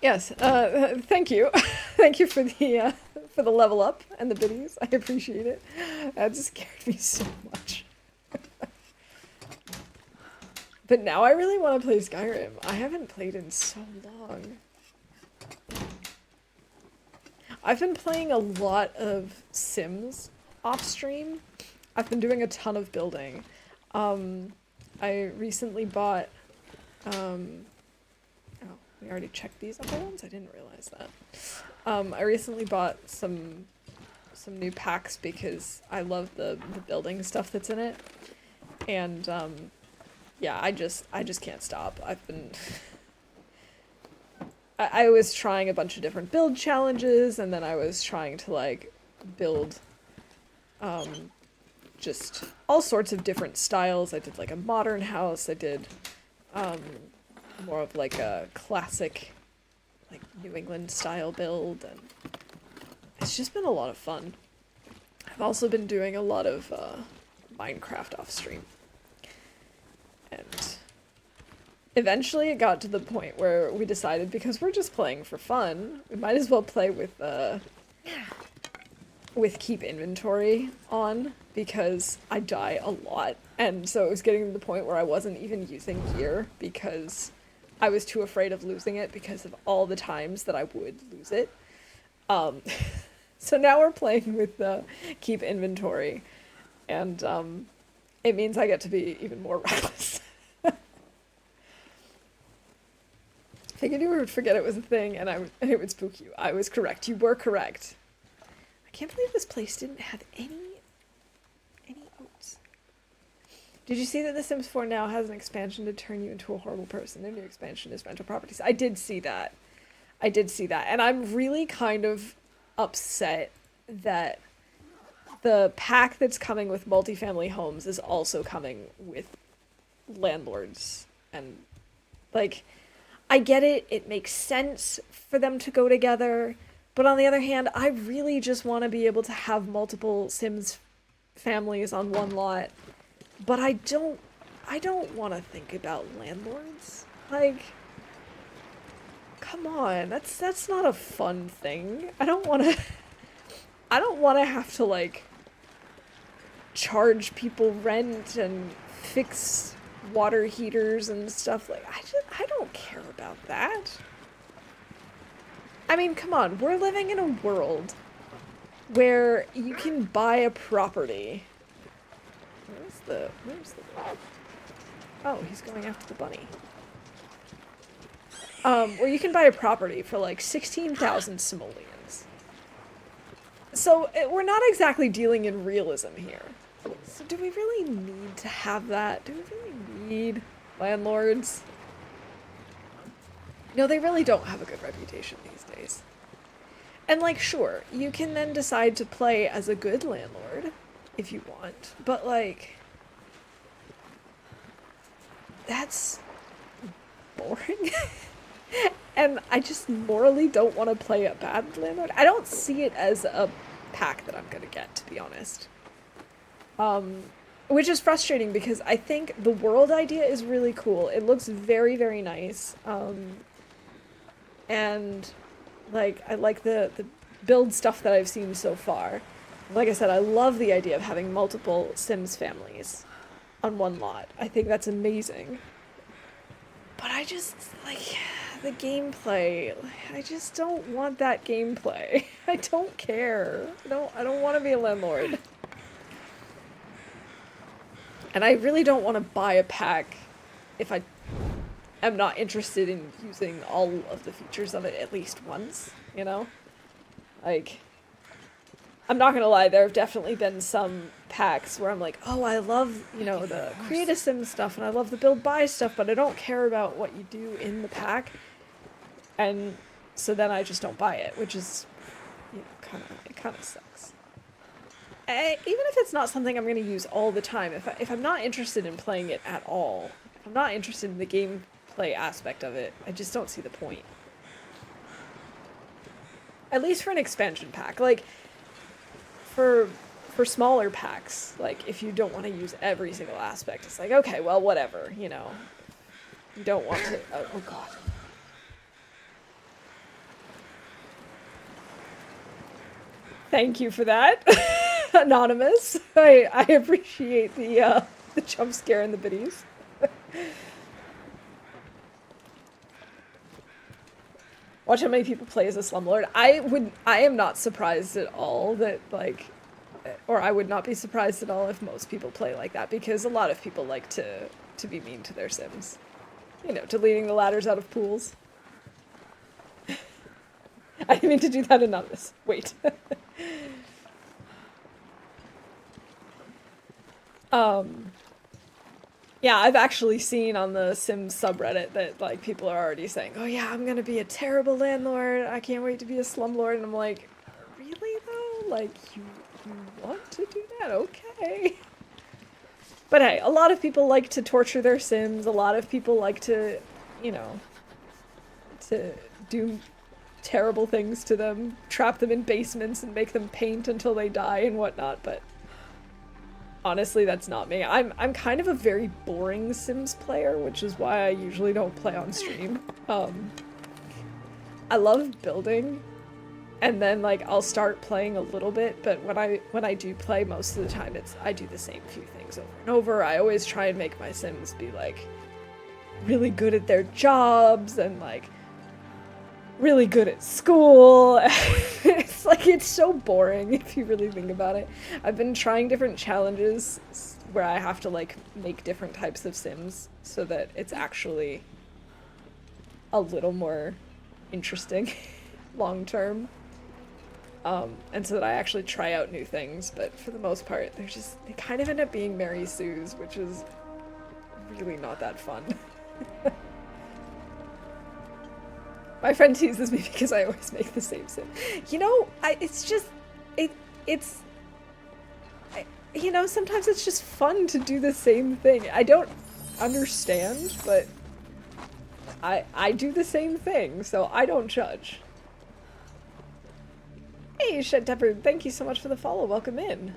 Yes, thank you. Thank you for the level up and the biddies. I appreciate it. That just scared me so much. But now I really want to play Skyrim. I haven't played in so long. I've been playing a lot of Sims off stream. I've been doing a ton of building. I recently bought, oh, we already checked these other ones? I didn't realize that. I recently bought some new packs because I love the building stuff that's in it. And, yeah, I just can't stop. I've been... I was trying a bunch of different build challenges, and then I was trying to, like, build, just all sorts of different styles. I did, like, a modern house. I did, more of, like, a classic, like, New England style build, and it's just been a lot of fun. I've also been doing a lot of, Minecraft off stream. And eventually it got to the point where we decided, because we're just playing for fun, we might as well play with keep inventory on, because I die a lot. And so it was getting to the point where I wasn't even using gear because I was too afraid of losing it because of all the times that I would lose it. So now we're playing with keep inventory, and it means I get to be even more reckless. Figured you would forget it was a thing, and it would spook you. I was correct. You were correct. I can't believe this place didn't have any oats. Did you see that The Sims 4 now has an expansion to turn you into a horrible person? Their new expansion is rental properties. I did see that. And I'm really kind of upset that the pack that's coming with multifamily homes is also coming with landlords. And, like, I get it. It makes sense for them to go together. But on the other hand, I really just want to be able to have multiple Sims families on one lot. But I don't want to think about landlords. Like, come on. That's not a fun thing. I don't want to have to, like, charge people rent and fix water heaters and stuff. Like, I don't care about that. I mean, come on, we're living in a world where you can buy a property. Where's the oh, he's going after the bunny. Where you can buy a property for like 16,000 simoleons. So we're not exactly dealing in realism here. So do we really need to have that? Do we really need landlords? No, they really don't have a good reputation these days. And, like, sure, you can then decide to play as a good landlord if you want, but, like, that's boring. And I just morally don't want to play a bad landlord. I don't see it as a pack that I'm gonna get, to be honest. Which is frustrating because I think the world idea is really cool. It looks very, very nice. And, like, I like the build stuff that I've seen so far. Like I said, I love the idea of having multiple Sims families on one lot. I think that's amazing. But I just, like, the gameplay, I just don't want that gameplay. I don't care. I don't want to be a landlord. And I really don't want to buy a pack if I am not interested in using all of the features of it at least once, you know? Like, I'm not gonna lie, there have definitely been some packs where I'm like, oh, I love, you know, the create a sim stuff and I love the build buy stuff, but I don't care about what you do in the pack. And so then I just don't buy it, which is, you know, it kind of sucks. Even if it's not something I'm going to use all the time, if I'm not interested in playing it at all, if I'm not interested in the gameplay aspect of it, I just don't see the point. At least for an expansion pack. Like, for smaller packs, like, if you don't want to use every single aspect, it's like, okay, well, whatever, you know. You don't want to... oh god. Thank you for that, Anonymous. I appreciate the jump scare and the biddies. Watch how many people play as a slumlord. I am not surprised at all that, like, or I would not be surprised at all if most people play like that, because a lot of people like to be mean to their sims. You know, deleting the ladders out of pools. I didn't mean to do that, Anonymous. Wait. Yeah, I've actually seen on the Sims subreddit that, like, people are already saying, oh yeah, I'm gonna be a terrible landlord, I can't wait to be a slumlord, and I'm like, really though? Like, you want to do that? Okay. But hey, a lot of people like to torture their Sims, a lot of people like to, you know, to do terrible things to them, trap them in basements and make them paint until they die and whatnot, but honestly, that's not me. I'm kind of a very boring Sims player, which is why I usually don't play on stream. I love building, and then, like, I'll start playing a little bit, but when I do play, most of the time I do the same few things over and over. I always try and make my Sims be, like, really good at their jobs and, like, really good at school. It's like, it's so boring if you really think about it. I've been trying different challenges where I have to, like, make different types of Sims so that it's actually a little more interesting long term. And so that I actually try out new things, but for the most part, they kind of end up being Mary Sue's, which is really not that fun. My friend teases me because I always make the same sim. You know, you know, sometimes it's just fun to do the same thing. I don't understand, but I do the same thing, so I don't judge. Hey, Shed Tepper, thank you so much for the follow. Welcome in.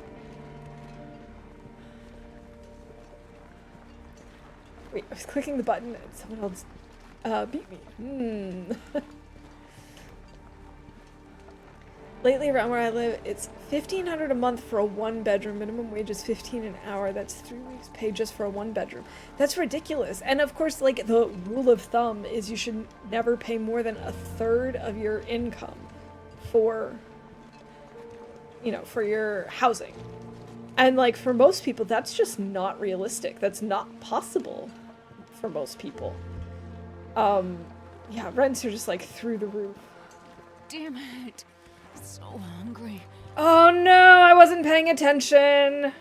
Wait, I was clicking the button and someone else beat me. Lately, around where I live, it's $1,500 a month for a one-bedroom. Minimum wage is $15 an hour. That's 3 weeks paid just for a one-bedroom. That's ridiculous. And of course, like, the rule of thumb is you should never pay more than 1/3 of your income for, you know, for your housing. And, like, for most people, that's just not realistic. That's not possible for most people. Yeah, rents are just, like, through the roof. Damn it. I'm so hungry. Oh no, I wasn't paying attention.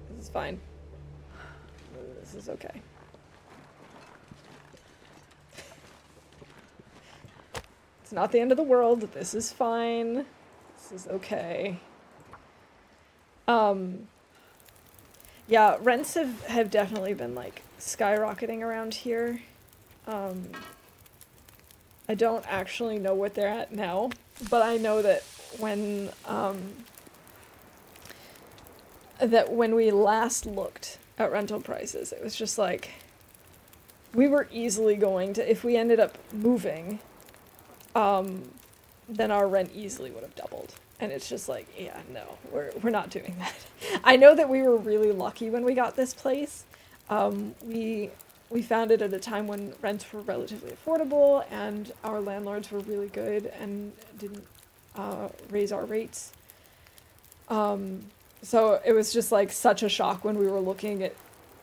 This is fine. This is okay. It's not the end of the world. This is fine. This is okay. Yeah, rents have definitely been, like, skyrocketing around here. I don't actually know what they're at now, but I know that when we last looked at rental prices, it was just like, we were easily going to, if we ended up moving, then our rent easily would have doubled. And it's just like, yeah, no, we're not doing that. I know that we were really lucky when we got this place. We found it at a time when rents were relatively affordable and our landlords were really good and didn't raise our rates. So it was just like such a shock when we were looking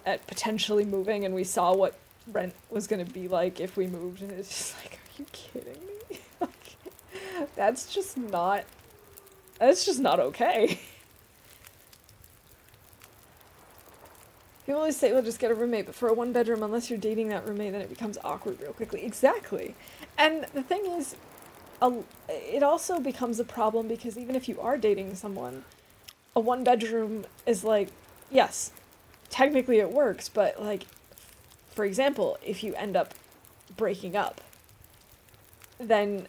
at potentially moving and we saw what rent was going to be like if we moved, and it's just like, are you kidding me? Like, that's just not okay. People always say, well, just get a roommate, but for a one bedroom, unless you're dating that roommate, then it becomes awkward real quickly. Exactly. And the thing is, it also becomes a problem because even if you are dating someone, a one bedroom is like, yes, technically it works, but like, for example, if you end up breaking up, then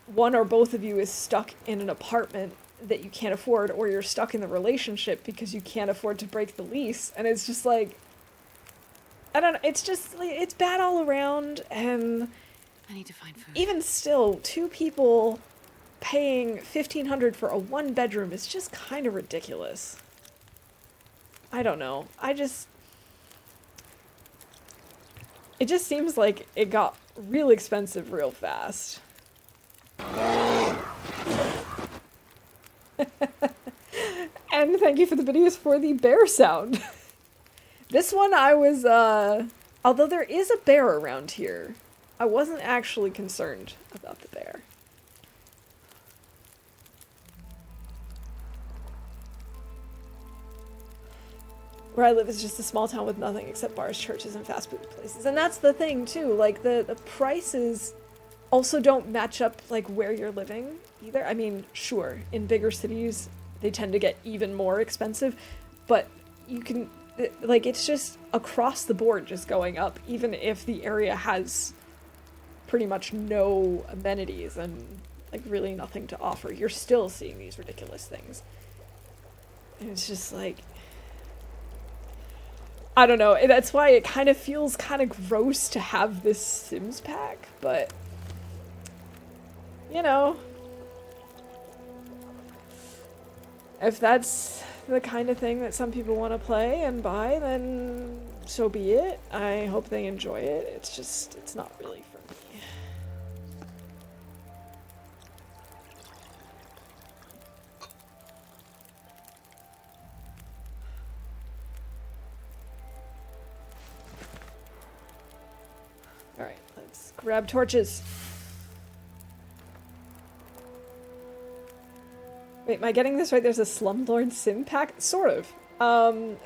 one or both of you is stuck in an apartment that you can't afford, or you're stuck in the relationship because you can't afford to break the lease, and it's just like, I don't know, it's just like, it's bad all around. And I need to find food. even still, two people paying $1,500 for a one bedroom is just kind of ridiculous. I don't know, it just seems like it got real expensive real fast. And thank you for the videos for the bear sound. This one I was, although there is a bear around here, I wasn't actually concerned about the bear. Where I live is just a small town with nothing except bars, churches, and fast food places. And that's the thing, too. Like, the prices also don't match up, like, where you're living, either. I mean, sure, in bigger cities, they tend to get even more expensive. But you can, like, it's just across the board just going up, even if the area has pretty much no amenities and, like, really nothing to offer. You're still seeing these ridiculous things. And it's just, like, I don't know, that's why it kind of feels kind of gross to have this Sims pack, but, you know, if that's the kind of thing that some people want to play and buy, then so be it. I hope they enjoy it. It's just, it's not really for me. Alright, let's grab torches. Wait, am I getting this right? There's a Slumlord Sim pack? Sort of.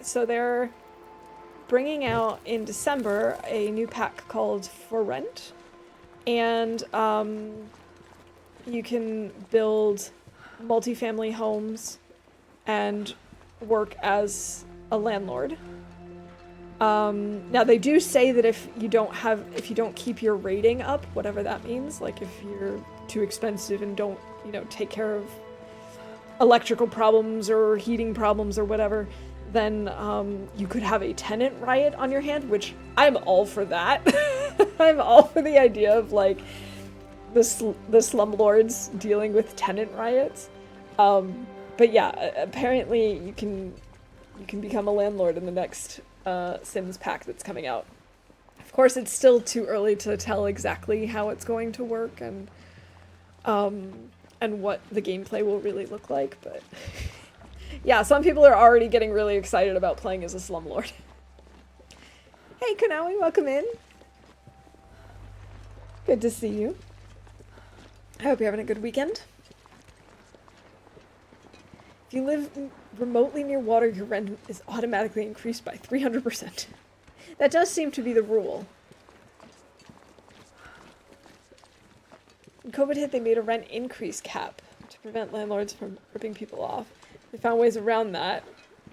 So they're bringing out in December a new pack called For Rent. And you can build multifamily homes and work as a landlord. Now they do say that if you don't keep your rating up, whatever that means, like if you're too expensive and don't, take care of electrical problems or heating problems or whatever, then you could have a tenant riot on your hand, which I'm all for that. I'm all for the idea of like the slumlords dealing with tenant riots. But yeah, apparently you can become a landlord in the next Sims pack that's coming out. Of course, it's still too early to tell exactly how it's going to work and what the gameplay will really look like, but yeah, some people are already getting really excited about playing as a slumlord. Hey, Konawi, welcome in. Good to see you. I hope you're having a good weekend. If you live remotely near water, your rent is automatically increased by 300%. That does seem to be the rule. When COVID hit, they made a rent increase cap to prevent landlords from ripping people off. They found ways around that,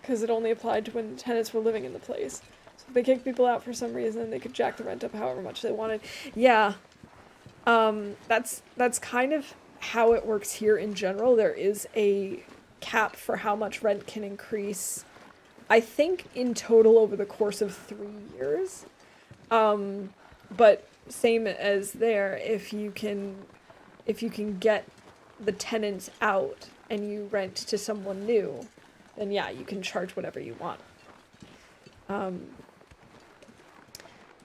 because it only applied to when tenants were living in the place. So if they kicked people out for some reason, they could jack the rent up however much they wanted. Yeah, that's kind of how it works here in general. There is a cap for how much rent can increase, I think in total over the course of 3 years. But same as there, if you can get the tenants out and you rent to someone new, then yeah, you can charge whatever you want.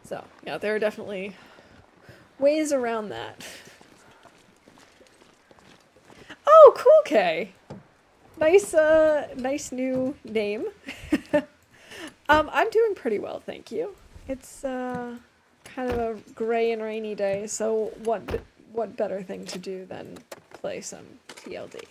So, yeah, there are definitely ways around that. Oh, cool, Kay. Nice new name. I'm doing pretty well, thank you. It's kind of a gray and rainy day, so what better thing to do than play some TLD?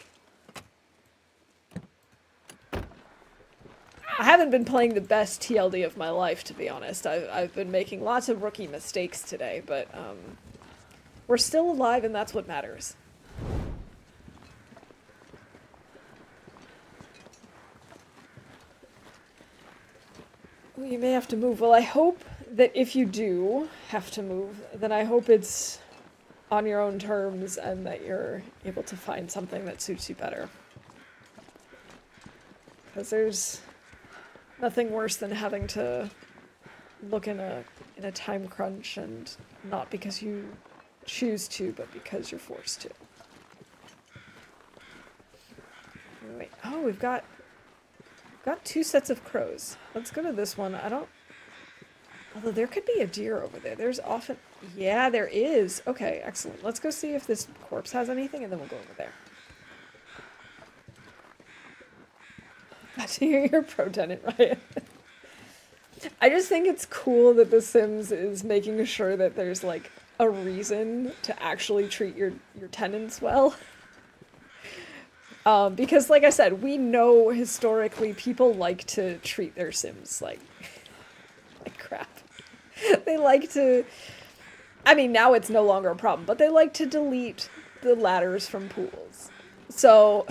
I haven't been playing the best TLD of my life, to be honest. I've been making lots of rookie mistakes today, but we're still alive, and that's what matters. Well, you may have to move. Well, I hope that if you do have to move, then I hope it's on your own terms and that you're able to find something that suits you better. Because there's nothing worse than having to look in a time crunch, and not because you choose to, but because you're forced to. Wait, oh, we've got 2 sets of crows. Let's go to this one. Although there could be a deer over there. There's often... Yeah, there is. Okay, excellent. Let's go see if this corpse has anything, and then we'll go over there. Glad to hear your pro tenant, Ryan. I just think it's cool that The Sims is making sure that there's, like, a reason to actually treat your tenants well. Because, like I said, we know historically people like to treat their Sims like crap. They like to... I mean, now it's no longer a problem, but they like to delete the ladders from pools. So,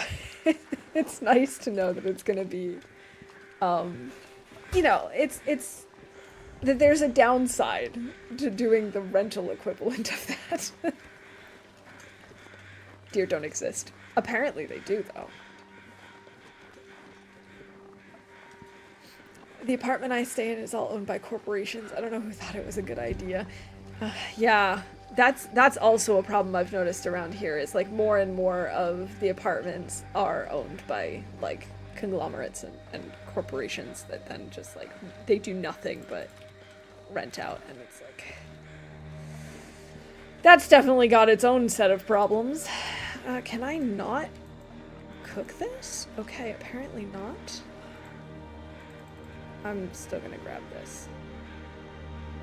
it's nice to know that it's going to be, you know, it's that there's a downside to doing the rental equivalent of that. Deer don't exist. Apparently they do, though. The apartment I stay in is all owned by corporations. I don't know who thought it was a good idea. Yeah, that's also a problem I've noticed around here. Is like more and more of the apartments are owned by like conglomerates and corporations that then just like they do nothing but rent out, and it's like that's definitely got its own set of problems. Can I not cook this? Okay, apparently not. I'm still gonna grab this.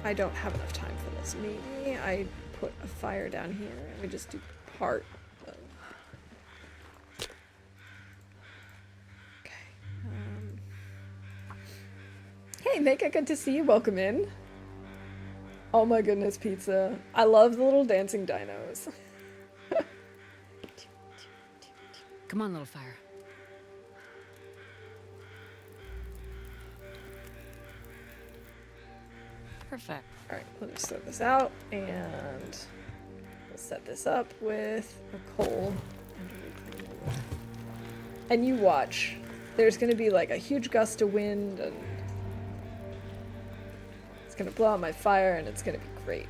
I don't have enough time for this. Maybe I put a fire down here and we just do part of... Okay. Hey, Mika, good to see you. Welcome in. Oh my goodness, pizza. I love the little dancing dinos. Come on, little fire. Perfect. Alright, let's throw this out, and we'll set this up with a coal. And you watch. There's gonna be like a huge gust of wind, and it's gonna blow out my fire, and it's gonna be great.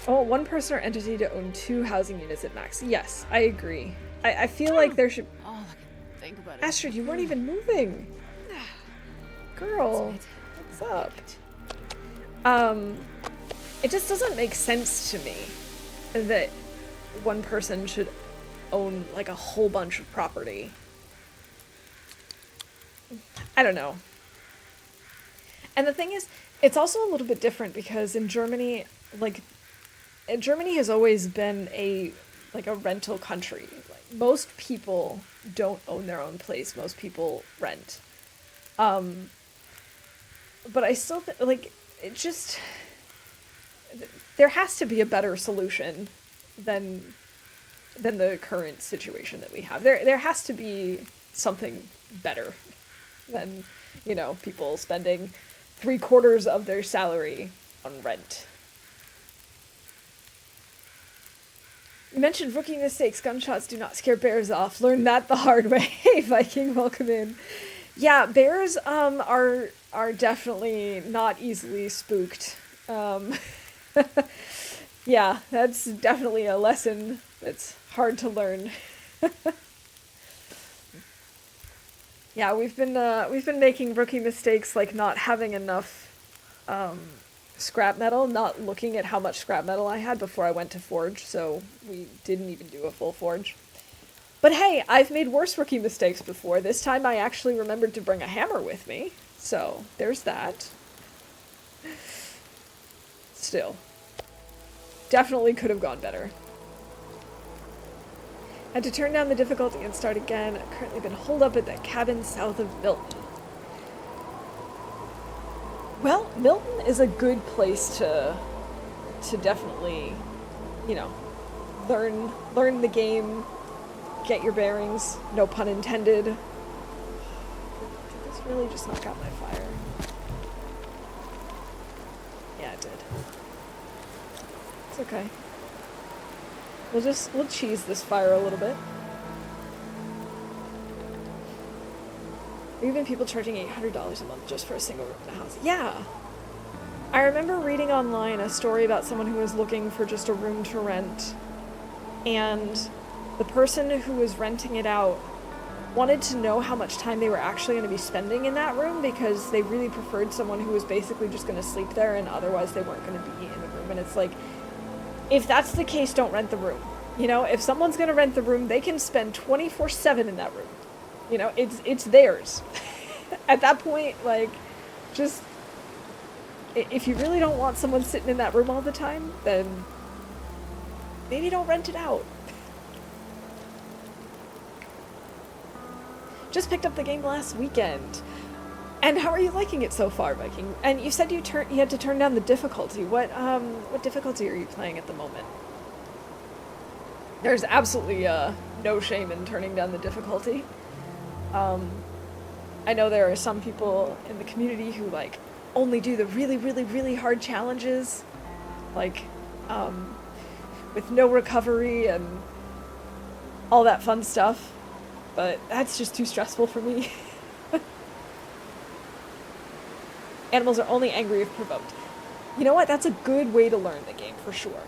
Oh, one person or entity to own 2 housing units at max. Yes, I agree. I feel like there should... All I can think about it. Astrid, you weren't even moving. Girl, what's up? It just doesn't make sense to me that one person should own like a whole bunch of property. I don't know. And the thing is, it's also a little bit different because in Germany, like, Germany has always been a rental country. Like, most people don't own their own place. Most people rent. But I still like it. Just there has to be a better solution than the current situation that we have. There has to be something better than, you know, people spending 3/4 of their salary on rent. You mentioned rookie mistakes. Gunshots do not scare bears off. Learned that the hard way. Hey, Viking, welcome in. Yeah, bears are definitely not easily spooked. Yeah, that's definitely a lesson that's hard to learn. Yeah, we've been making rookie mistakes like not having enough scrap metal, not looking at how much scrap metal I had before I went to forge, so we didn't even do a full forge. But hey, I've made worse rookie mistakes before. This time I actually remembered to bring a hammer with me, so there's that. Still, definitely could have gone better. Had to turn down the difficulty and start again. I've currently been holed up at that cabin south of Milton. Well, Milton is a good place to definitely, you know, learn the game, get your bearings, no pun intended. Did this really just knock out my fire? Yeah, it did. It's okay. We'll cheese this fire a little bit. Even people charging $800 a month just for a single room in a house. Yeah! I remember reading online a story about someone who was looking for just a room to rent, and the person who was renting it out wanted to know how much time they were actually going to be spending in that room because they really preferred someone who was basically just going to sleep there and otherwise they weren't going to be in the room. And it's like, if that's the case, don't rent the room. You know, if someone's going to rent the room, they can spend 24/7 in that room. You know, it's theirs. At that point, like, just, if you really don't want someone sitting in that room all the time, then maybe don't rent it out. Just picked up the game last weekend. And how are you liking it so far, Viking? And you said you had to turn down the difficulty. What difficulty are you playing at the moment? There's absolutely no shame in turning down the difficulty. I know there are some people in the community who like only do the really, really, really hard challenges, like with no recovery and all that fun stuff. But that's just too stressful for me. Animals are only angry if provoked. You know what? That's a good way to learn the game, for sure.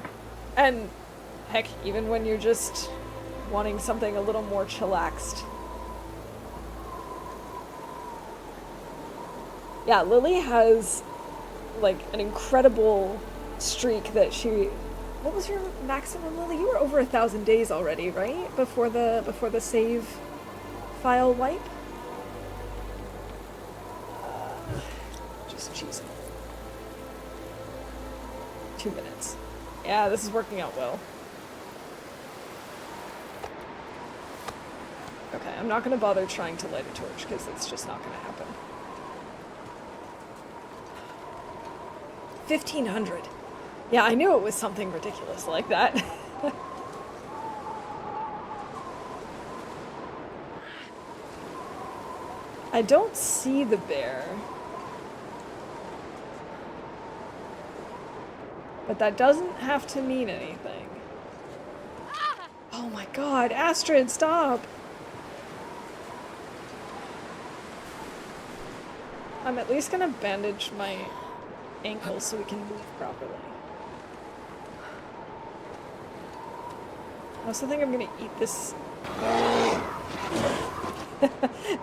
And, heck, even when you're just wanting something a little more chillaxed. Yeah, Lily has, like, an incredible streak that she... What was your maximum, Lily? You were over 1,000 days already, right? Before the save file wipe? Just cheesing. 2 minutes. Yeah, this is working out well. Okay, I'm not going to bother trying to light a torch because it's just not going to happen. 1,500. Yeah, I knew it was something ridiculous like that. I don't see the bear. But that doesn't have to mean anything. Oh my god, Astrid, stop! I'm at least gonna bandage my ankles so we can move properly. I also think I'm gonna eat this.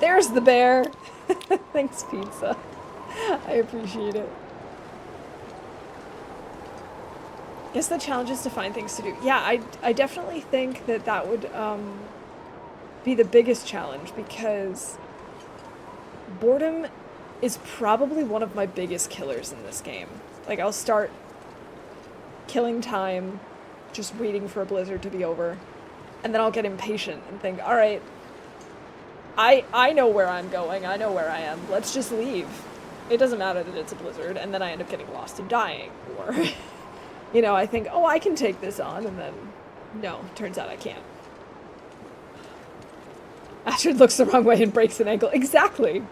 There's the bear! Thanks, pizza. I appreciate it. Guess the challenge is to find things to do. Yeah, I definitely think that would be the biggest challenge because boredom is probably one of my biggest killers in this game. Like, I'll start killing time, just waiting for a blizzard to be over, and then I'll get impatient and think, alright, I know where I'm going, I know where I am, let's just leave. It doesn't matter that it's a blizzard, and then I end up getting lost and dying, or, you know, I think, oh, I can take this on, and then, no, turns out I can't. Astrid looks the wrong way and breaks an ankle. Exactly!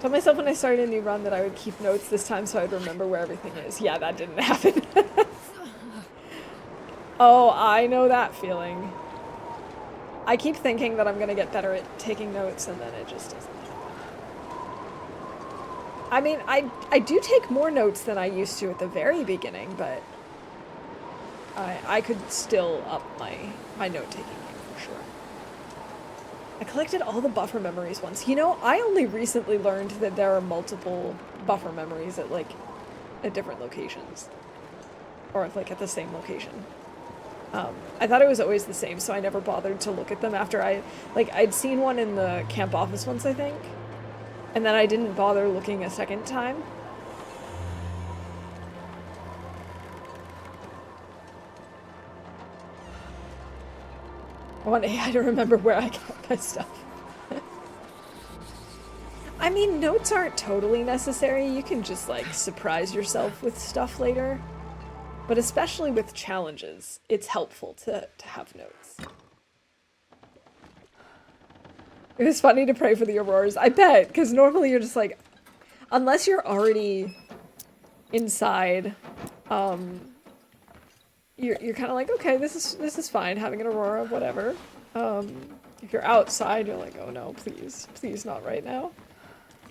Told myself when I started a new run that I would keep notes this time so I'd remember where everything is. Yeah, that didn't happen. Oh, I know that feeling. I keep thinking that I'm gonna get better at taking notes and then it just doesn't happen. I mean, I do take more notes than I used to at the very beginning, but I could still up my note-taking game for sure. I collected all the buffer memories once. You know, I only recently learned that there are multiple buffer memories at, like, at different locations. Or, like, at the same location. I thought it was always the same, so I never bothered to look at them after I'd seen one in the camp office once, I think. And then I didn't bother looking a second time. I want AI to remember where I got my stuff. I mean, notes aren't totally necessary. You can just, like, surprise yourself with stuff later. But especially with challenges, it's helpful to have notes. It was funny to pray for the auroras. I bet, because normally you're just like, unless you're already inside, you're kind of like, okay, this is fine, having an aurora, whatever. If you're outside, you're like, oh no, please not right now.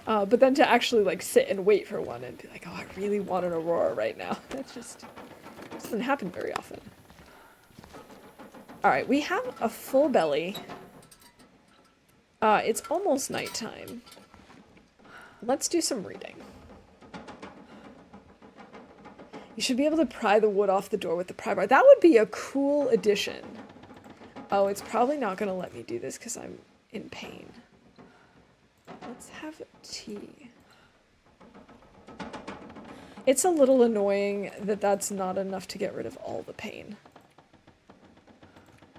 But then to actually like sit and wait for one and be like, oh, I really want an aurora right now. That just doesn't happen very often. All right, we have a full belly. It's almost nighttime. Let's do some reading. You should be able to pry the wood off the door with the pry bar. That would be a cool addition. Oh, it's probably not going to let me do this because I'm in pain. Let's have tea. It's a little annoying that that's not enough to get rid of all the pain.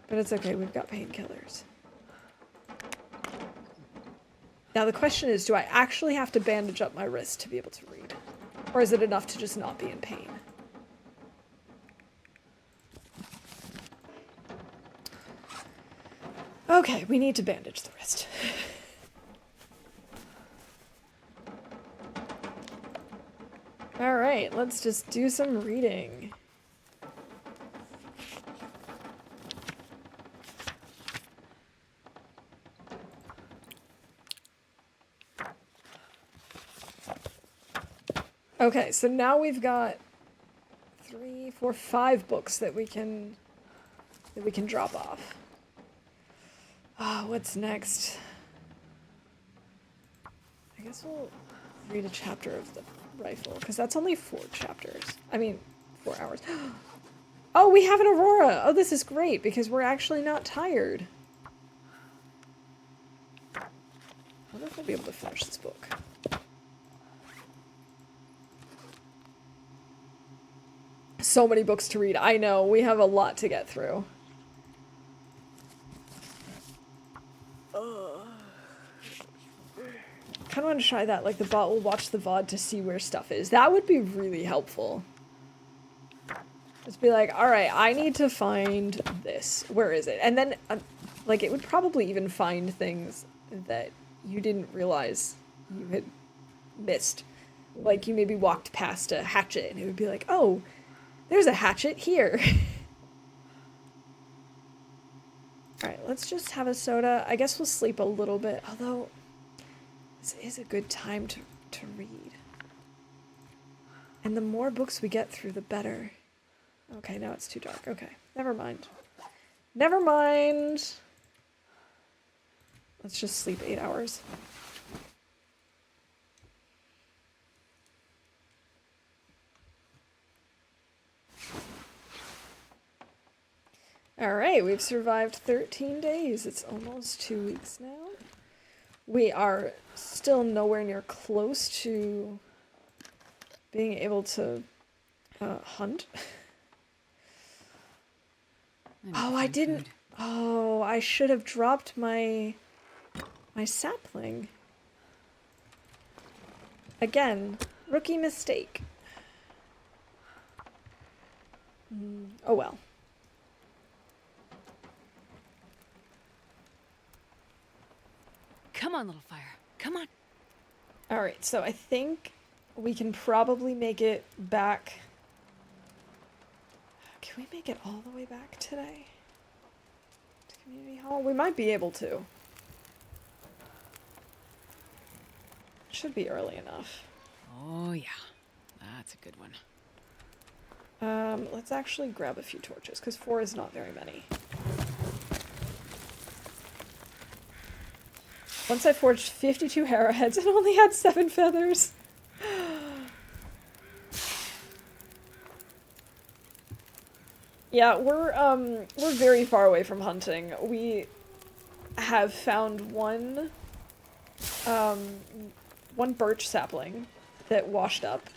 But it's okay, we've got painkillers. Now the question is, do I actually have to bandage up my wrist to be able to read? Or is it enough to just not be in pain? Okay, we need to bandage the wrist. Alright, let's just do some reading. Okay, so now we've got 3, 4, 5 books that we can drop off. What's next? I guess we'll read a chapter of the rifle, because that's only 4 chapters. I mean, 4 hours. Oh, we have an aurora! Oh, this is great, because we're actually not tired. I wonder if I'll be able to finish this book. So many books to read. I know, we have a lot to get through. I kind of want to try that, like the bot will watch the VOD to see where stuff is. That would be really helpful. Just be like, alright, I need to find this. Where is it? And then, like, it would probably even find things that you didn't realize you had missed. Like, you maybe walked past a hatchet, and it would be like, oh, there's a hatchet here. Alright, let's just have a soda. I guess we'll sleep a little bit, although this is a good time to read. And the more books we get through, the better. Okay, now it's too dark. Okay, never mind. Never mind! Let's just sleep 8 hours. Alright, we've survived 13 days. It's almost 2 weeks now. We are still nowhere near close to being able to hunt. Oh, I didn't. Oh, I should have dropped my sapling. Again, rookie mistake. Oh well. Come on, little fire. Come on. Alright, so I think we can probably make it back. Can we make it all the way back today? To Community Hall? We might be able to. Should be early enough. Oh, yeah. That's a good one. Let's actually grab a few torches, because 4 is not very many. Once I forged 52 arrowheads and only had 7 feathers. Yeah, we're very far away from hunting. We have found one birch sapling that washed up,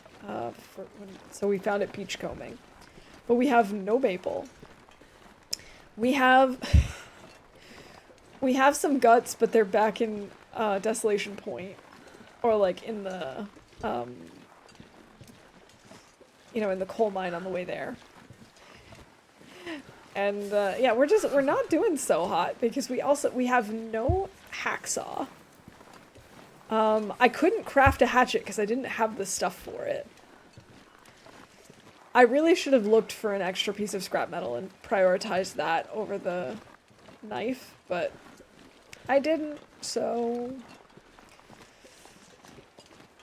so we found it beachcombing. But we have no maple. We have some guts, but they're back in Desolation Point, or like in the in the coal mine on the way there. And yeah, we're not doing so hot because we have no hacksaw. I couldn't craft a hatchet because I didn't have the stuff for it. I really should have looked for an extra piece of scrap metal and prioritized that over the knife, but I didn't, so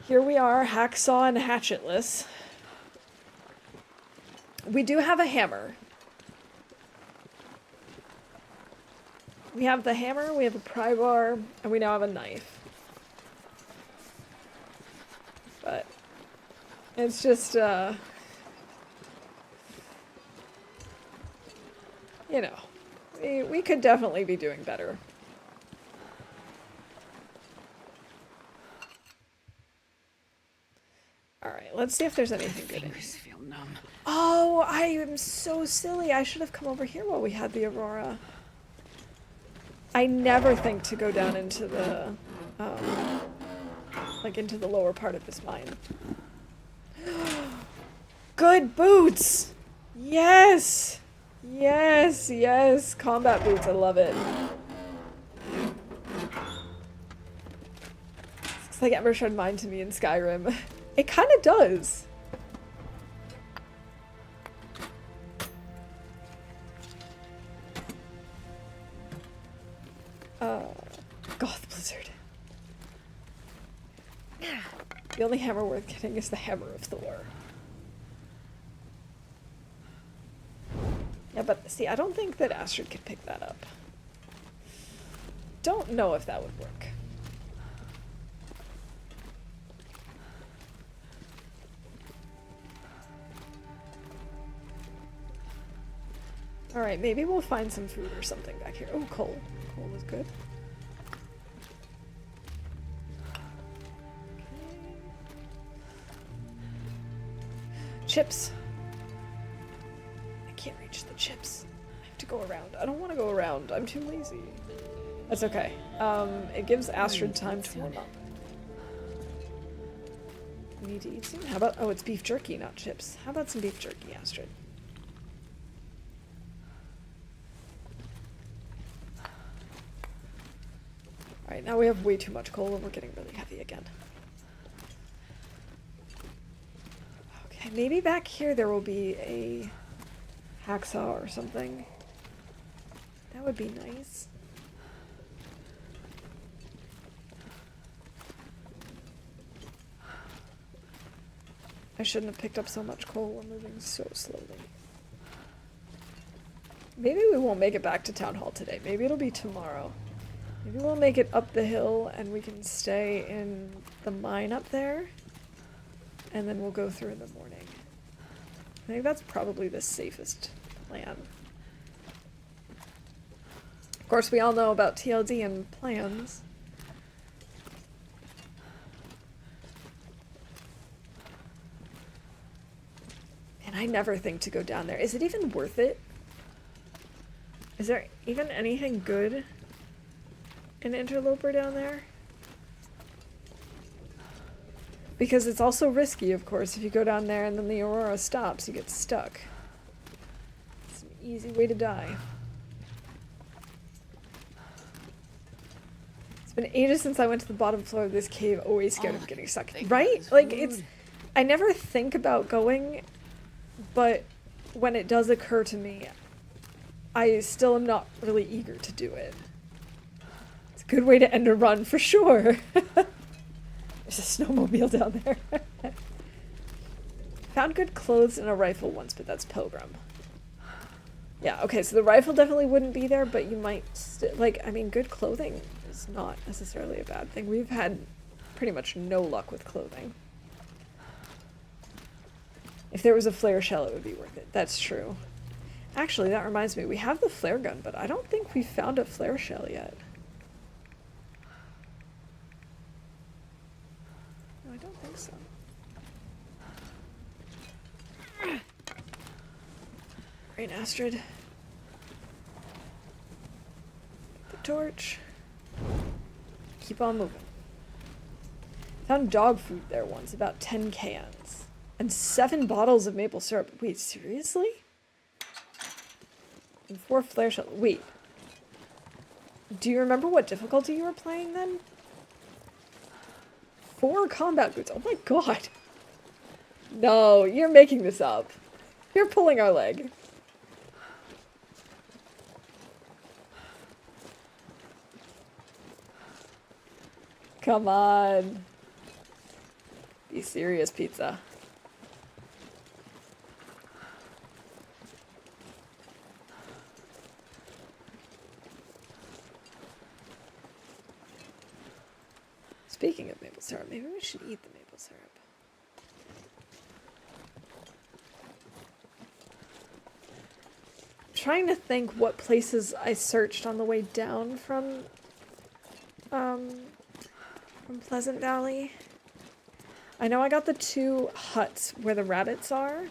here we are, hacksaw and hatchetless. We do have a hammer. We have the hammer, we have a pry bar, and we now have a knife. But it's just, we could definitely be doing better. Alright, let's see if there's anything good in here. Fingers feel numb. Oh, I am so silly. I should have come over here while we had the Aurora. I never think to go down into the, into the lower part of this mine. Good boots! Yes! Yes, yes. Combat boots, I love it. It's like Ember showed mine to me in Skyrim. It kind of does. Goth Blizzard. The only hammer worth getting is the Hammer of Thor. Yeah, but see, I don't think that Astrid could pick that up. Don't know if that would work. Alright, maybe we'll find some food or something back here. Oh, coal. Coal is good. Chips. I can't reach the chips. I have to go around. I don't want to go around. I'm too lazy. That's okay. It gives Astrid time to warm up. We need to eat soon. How about... Oh, it's beef jerky, not chips. How about some beef jerky, Astrid? Alright, now we have way too much coal and we're getting really heavy again. Okay, maybe back here there will be a hacksaw or something. That would be nice. I shouldn't have picked up so much coal. We're moving so slowly. Maybe we won't make it back to Town Hall today. Maybe it'll be tomorrow. Maybe we'll make it up the hill and we can stay in the mine up there. And then we'll go through in the morning. I think that's probably the safest plan. Of course, we all know about TLD and plans. And I never think to go down there. Is it even worth it? Is there even anything good in Interloper down there? Because it's also risky, of course. If you go down there and then the Aurora stops, you get stuck. It's an easy way to die. It's been ages since I went to the bottom floor of this cave, always scared of getting stuck. Right? Like, it's... I never think about going, but when it does occur to me, I still am not really eager to do it. It's a good way to end a run, for sure. There's a snowmobile down there. Found good clothes and a rifle once, but that's Pilgrim. Yeah, okay, so the rifle definitely wouldn't be there, but you might like, I mean, good clothing is not necessarily a bad thing. We've had pretty much no luck with clothing. If there was a flare shell, it would be worth it. That's true. Actually, that reminds me, we have the flare gun, but I don't think we found a flare shell yet. No, I don't think so. Great, Astrid. The torch. Keep on moving. Found dog food there once, about 10 cans. And 7 bottles of maple syrup. Wait, seriously? And 4 flare shells. Wait. Do you remember what difficulty you were playing then? 4 combat boots. Oh my god. No, you're making this up. You're pulling our leg. Come on. Be serious, pizza. Speaking of maple syrup, maybe we should eat the maple syrup. I'm trying to think what places I searched on the way down from Pleasant Valley. I know I got the 2 huts where the rabbits are,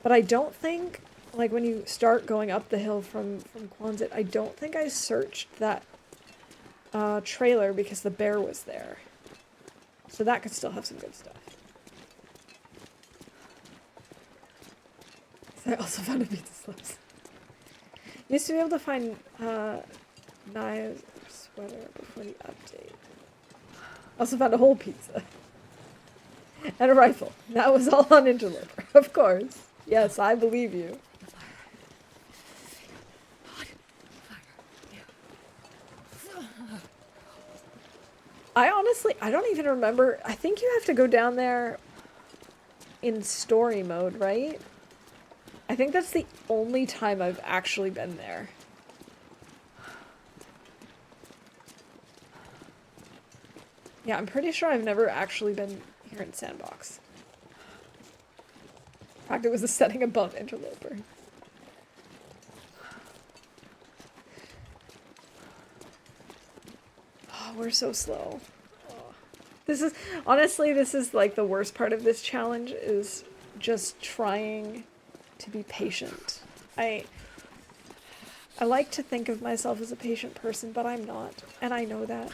but I don't think, like when you start going up the hill from Quonset, I don't think I searched that trailer because the bear was there. So that could still have some good stuff. I also found a pizza slips. Used to be able to find knives or sweater before the update. Also found a whole pizza. And a rifle. That was all on Interloper, of course. Yes, I believe you. I don't even remember. I think you have to go down there in story mode, right? I think that's the only time I've actually been there. Yeah, I'm pretty sure I've never actually been here in Sandbox. In fact, it was the setting above Interloper. Oh, we're so slow. This is, honestly, this is like the worst part of this challenge, is just trying to be patient. I like to think of myself as a patient person, but I'm not, and I know that.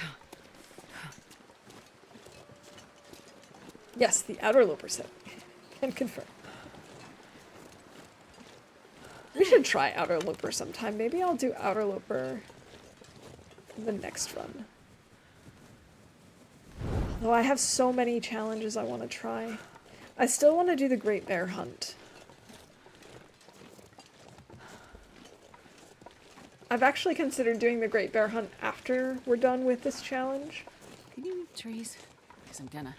Yes, the outer Loper set. Can confirm. We should try outer Loper sometime. Maybe I'll do outer Loper in the next run. Although I have so many challenges I want to try. I still want to do the Great Bear Hunt. I've actually considered doing the Great Bear Hunt after we're done with this challenge. Can you eat trees? Because I'm gonna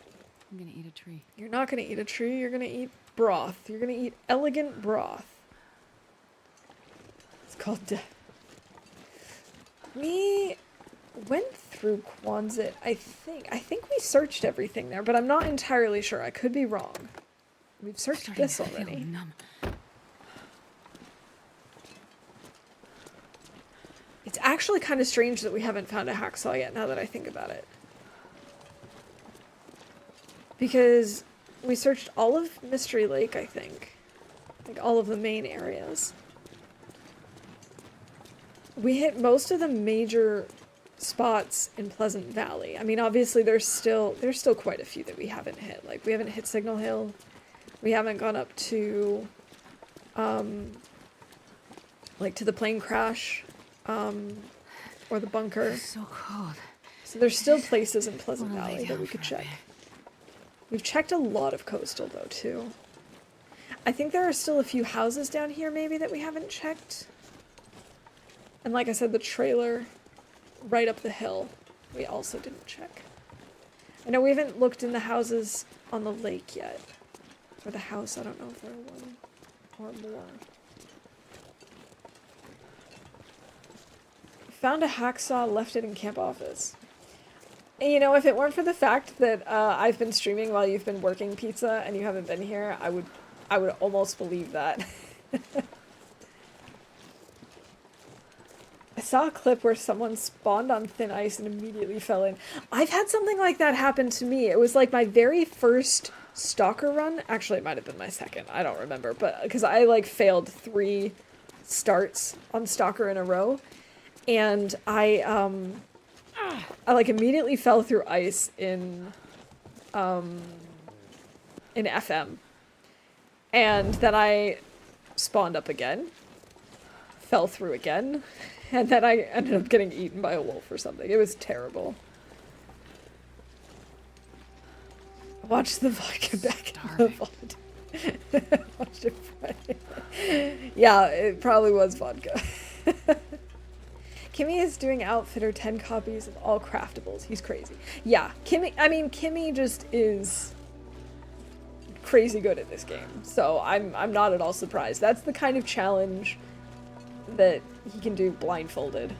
eat a tree. You're not gonna eat a tree, you're gonna eat broth. You're gonna eat elegant broth. It's called death. We went through Quonset, I think we searched everything there, but I'm not entirely sure. I could be wrong. We've searched this already. It's actually kind of strange that we haven't found a hacksaw yet, now that I think about it. Because we searched all of Mystery Lake, I think. Like, all of the main areas. We hit most of the major spots in Pleasant Valley. I mean, obviously there's still quite a few that we haven't hit. Like, we haven't hit Signal Hill. We haven't gone up to, like, to the plane crash, or the bunker. It's so cold. So there's still places in Pleasant Valley that we could check. We've checked a lot of coastal, though, too. I think there are still a few houses down here, maybe, that we haven't checked. And like I said, the trailer right up the hill, we also didn't check. I know we haven't looked in the houses on the lake yet. For the house, I don't know if there are one or more. Found a hacksaw, left it in camp office. You know, if it weren't for the fact that I've been streaming while you've been working pizza and you haven't been here, I would almost believe that. I saw a clip where someone spawned on thin ice and immediately fell in. I've had something like that happen to me. It was like my very first Stalker run. Actually, it might have been my second. I don't remember. But because I like failed 3 starts on Stalker in a row. And I like immediately fell through ice in FM. And then I spawned up again. Fell through again. And then I ended up getting eaten by a wolf or something. It was terrible. Watch the vodka back in the vault. Watch it fry. Yeah, it probably was vodka. Kimmy is doing Outfitter 10 copies of all craftables. He's crazy. Yeah, Kimmy just is crazy good at this game. So I'm not at all surprised. That's the kind of challenge that he can do blindfolded.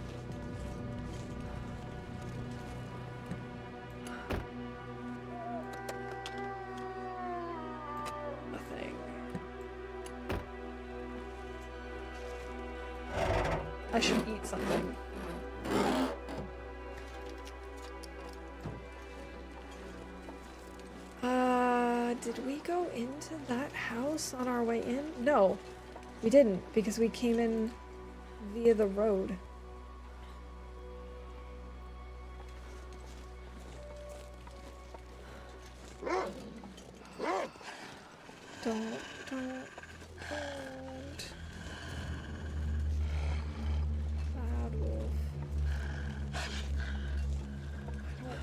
Nothing. I should eat something. Did we go into that house on our way in? No, we didn't, because we came in via the road. Don't. Bad wolf.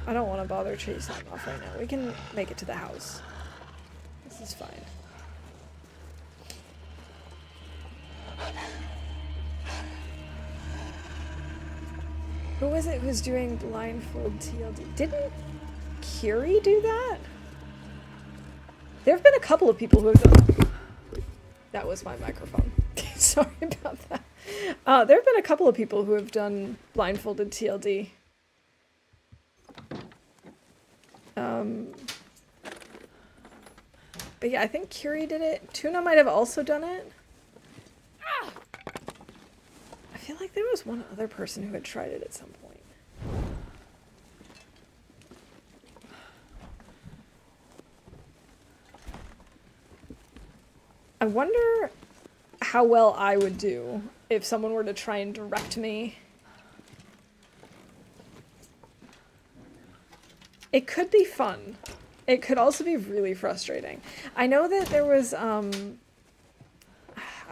I don't want to bother chasing him off right now. We can make it to the house. This is fine. Who was it who's doing blindfold TLD? Didn't Curie do that? There have been a couple of people who have done... That was my microphone. Sorry about that. There have been a couple of people who have done blindfolded TLD. But yeah, I think Curie did it. Tuna might have also done it. I feel like there was one other person who had tried it at some point. I wonder how well I would do if someone were to try and direct me. It could be fun. It could also be really frustrating. I know that there was, I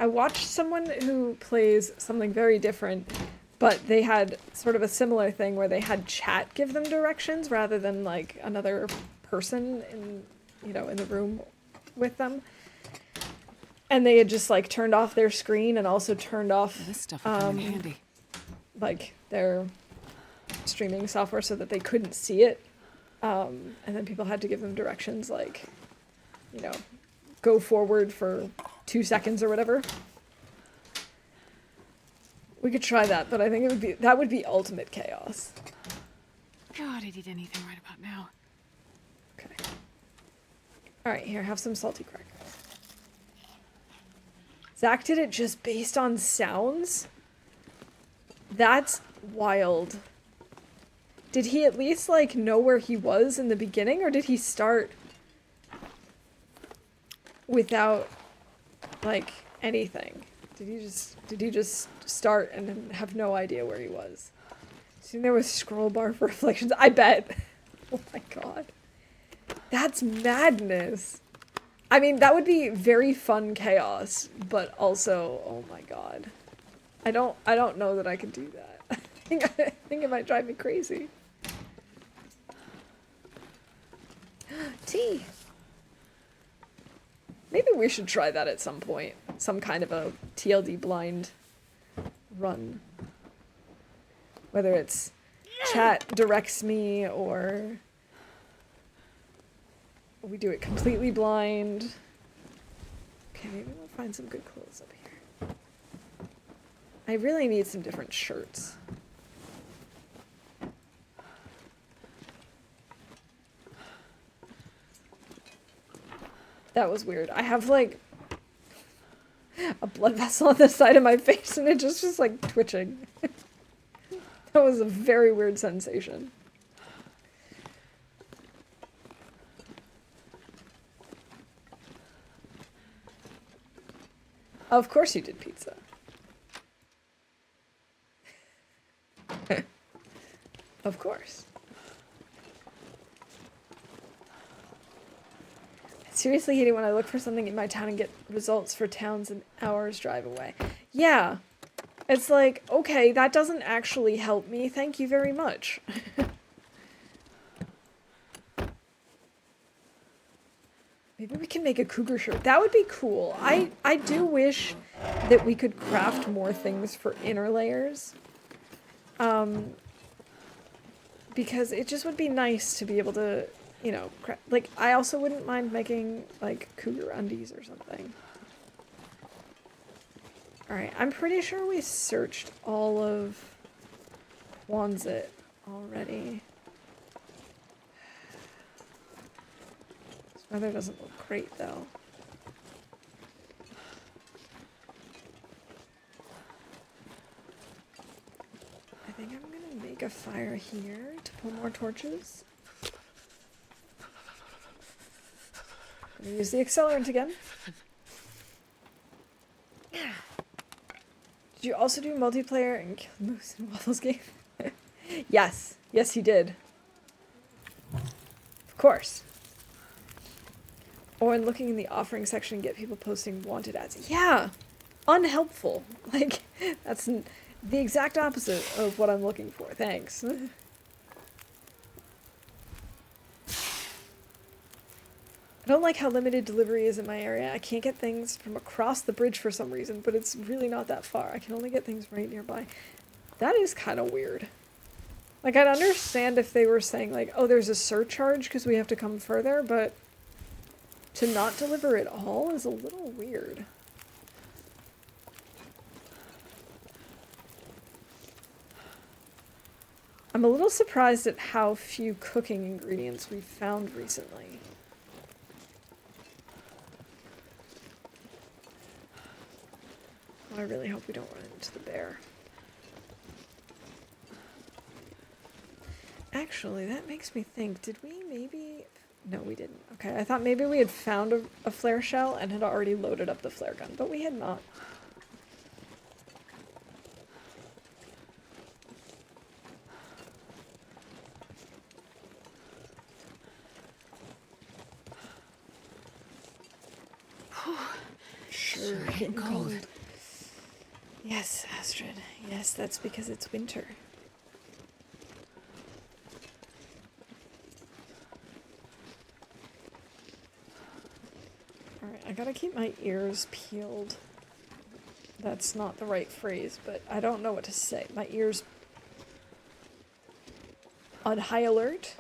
watched someone who plays something very different, but they had sort of a similar thing where they had chat give them directions rather than like another person in, you know, in the room with them. And they had just like turned off their screen and also turned off this stuff would come in handy. Like their streaming software so that they couldn't see it. And then people had to give them directions like, you know, go forward for 2 seconds or whatever. We could try that, but I think that would be ultimate chaos. God, I'd eat anything right about now. Okay. All right, here, have some salty crackers. Zach did it just based on sounds? That's wild. Did he at least, like, know where he was in the beginning, or did he start without, like, anything? Did he just start and then have no idea where he was? See, there was scroll bar for reflections. I bet. Oh my god. That's madness. I mean, that would be very fun chaos, but also, oh my god. I don't know that I could do that. I think it might drive me crazy. Tea. Maybe we should try that at some point. Some kind of a TLD blind run. Whether it's chat directs me or we do it completely blind. Okay, maybe we'll find some good clothes up here. I really need some different shirts. That was weird. I have like a blood vessel on the side of my face and it just like twitching. That was a very weird sensation. Of course you did pizza. Of course. I seriously hate it when I look for something in my town and get results for towns an hour's drive away. Yeah. It's like, okay, that doesn't actually help me. Thank you very much. Maybe we can make a cougar shirt. That would be cool. I do wish that we could craft more things for inner layers. Because it just would be nice to be able to, you know, like, I also wouldn't mind making, like, cougar undies or something. Alright, I'm pretty sure we searched all of Quonset already. This weather doesn't look great, though. I think I'm gonna make a fire here to pull more torches. I'm gonna use the accelerant again. Did you also do multiplayer and kill the moose in Waffles game? Yes. Yes, he did. Of course. Or in looking in the offering section, get people posting wanted ads. Yeah! Unhelpful. Like, that's the exact opposite of what I'm looking for. Thanks. I don't like how limited delivery is in my area. I can't get things from across the bridge for some reason, but it's really not that far. I can only get things right nearby. That is kind of weird. Like, I'd understand if they were saying, like, oh, there's a surcharge because we have to come further, but to not deliver at all is a little weird. I'm a little surprised at how few cooking ingredients we've found recently. I really hope we don't run into the bear. Actually, that makes me think, did we maybe... No, we didn't. Okay, I thought maybe we had found a flare shell and had already loaded up the flare gun, but we had not. Sure, getting cold. Yes, Astrid. Yes, that's because it's winter. Alright, I gotta keep my ears peeled. That's not the right phrase, but I don't know what to say. My ears... on high alert?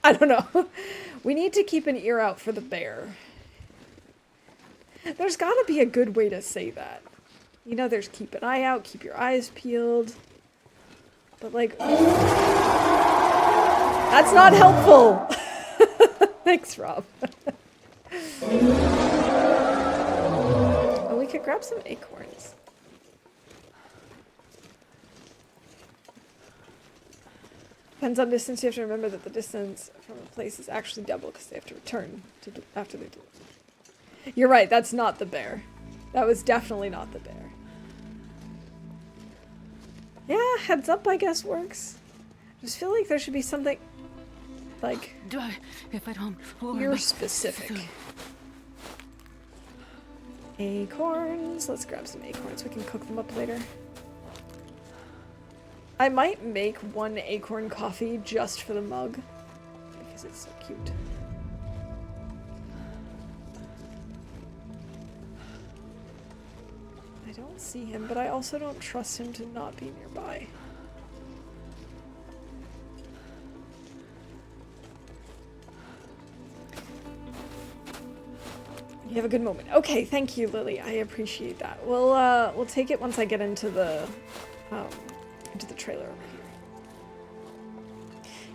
I don't know. We need to keep an ear out for the bear. There's gotta be a good way to say that. You know, there's keep an eye out, keep your eyes peeled. But like... That's not helpful! Thanks, Rob. Oh, we could grab some acorns. Depends on distance. You have to remember that the distance from a place is actually double because they have to return to after they do. You're right, that's not the bear. That was definitely not the bear. Yeah, heads up, I guess, works. I just feel like there should be something, like, if I don't you're specific. Acorns. Let's grab some acorns. We can cook them up later. I might make one acorn coffee just for the mug because it's so cute. I don't see him, but I also don't trust him to not be nearby. have a good moment. Okay, thank you, Lily. I appreciate that. We'll take it once I get into the trailer over here.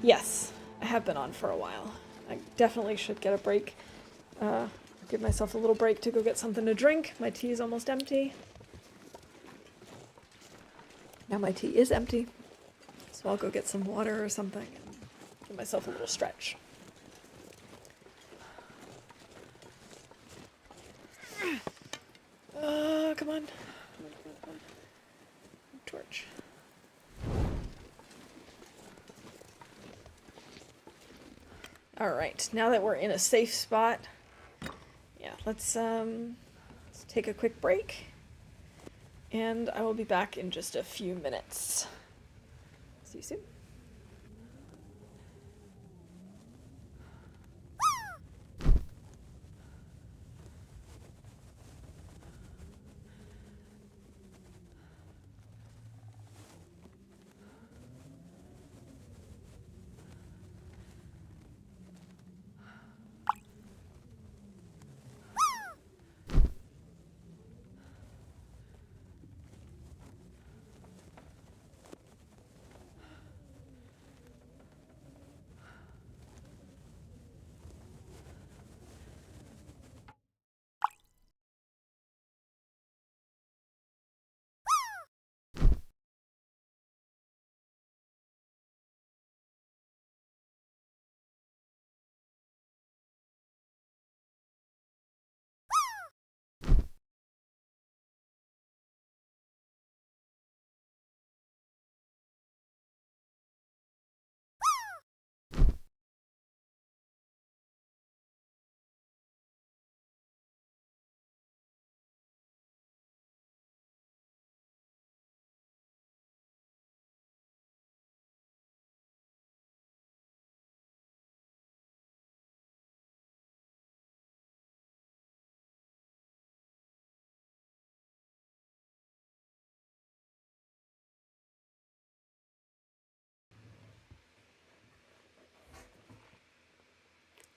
Yes, I have been on for a while. I definitely should get a break. Give myself a little break to go get something to drink. My tea is almost empty. Now my tea is empty, so I'll go get some water or something and give myself a little stretch. Come on. Torch. Alright, now that we're in a safe spot, yeah, let's take a quick break, and I will be back in just a few minutes. See you soon.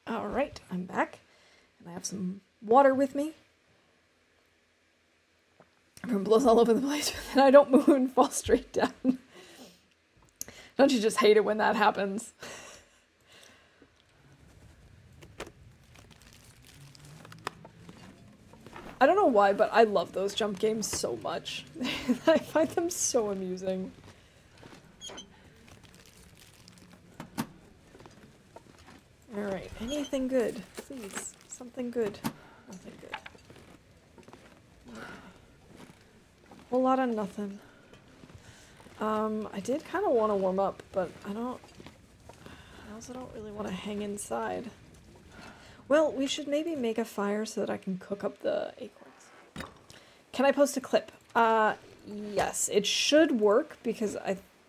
Alright, I'm back, and I have some water with me. Everyone blows all over the place, but then I don't move and fall straight down. Don't you just hate it when that happens? I don't know why, but I love those jump games so much. I find them so amusing. Alright, anything good? Please. Something good. Nothing good. Okay. Whole lot of nothing. I did kind of want to warm up, but I also don't really want to hang inside. Well, we should maybe make a fire so that I can cook up the acorns. Can I post a clip? Yes. It should work because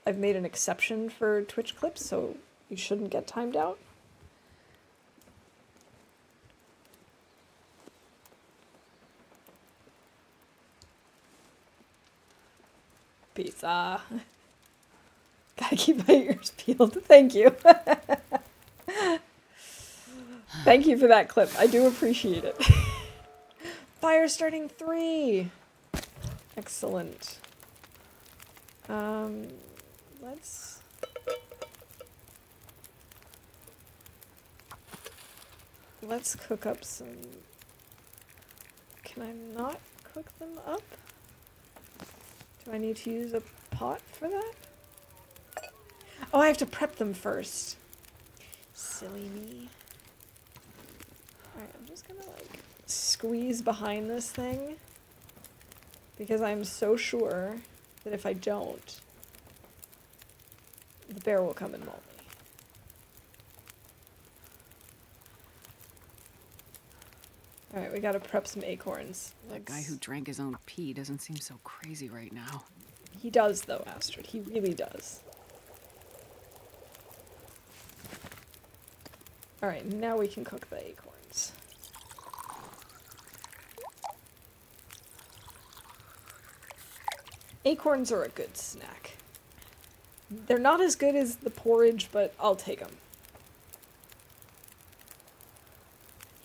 I've made an exception for Twitch clips, so you shouldn't get timed out. Pizza. Gotta keep my ears peeled. Thank you. Thank you for that clip. I do appreciate it. Fire starting 3. Excellent. Let's cook up some. Can I not cook them up? Do I need to use a pot for that? Oh, I have to prep them first. Silly me. Alright, I'm just gonna like squeeze behind this thing because I'm so sure that if I don't, the bear will come and maul me. Alright, we gotta prep some acorns. That guy who drank his own pee doesn't seem so crazy right now. He does, though, Astrid. He really does. Alright, now we can cook the acorns. Acorns are a good snack. They're not as good as the porridge, but I'll take them.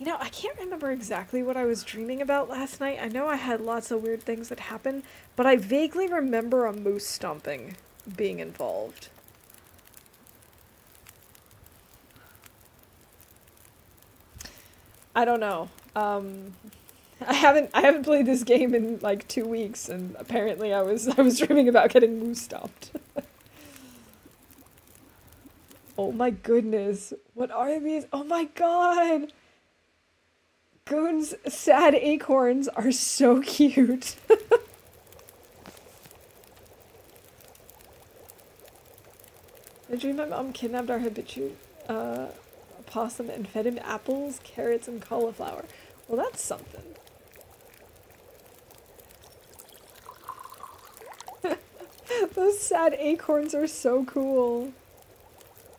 You know, I can't remember exactly what I was dreaming about last night. I know I had lots of weird things that happened, but I vaguely remember a moose stomping being involved. I don't know. I haven't played this game in like 2 weeks, and apparently I was dreaming about getting moose stomped. Oh my goodness. What are these? Oh my god. Goon's sad acorns are so cute. I dream my mom kidnapped our habitual possum and fed him apples, carrots, and cauliflower. Well, that's something. Those sad acorns are so cool.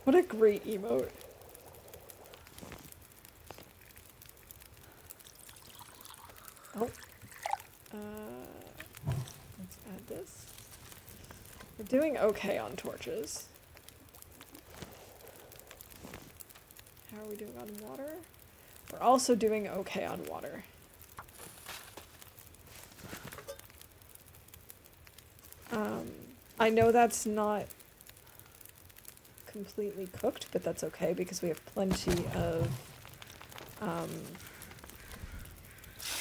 What a great emote. Oh. Let's add this. We're doing okay on torches. How are we doing on water? We're also doing okay on water. I know that's not completely cooked, but that's okay because we have plenty of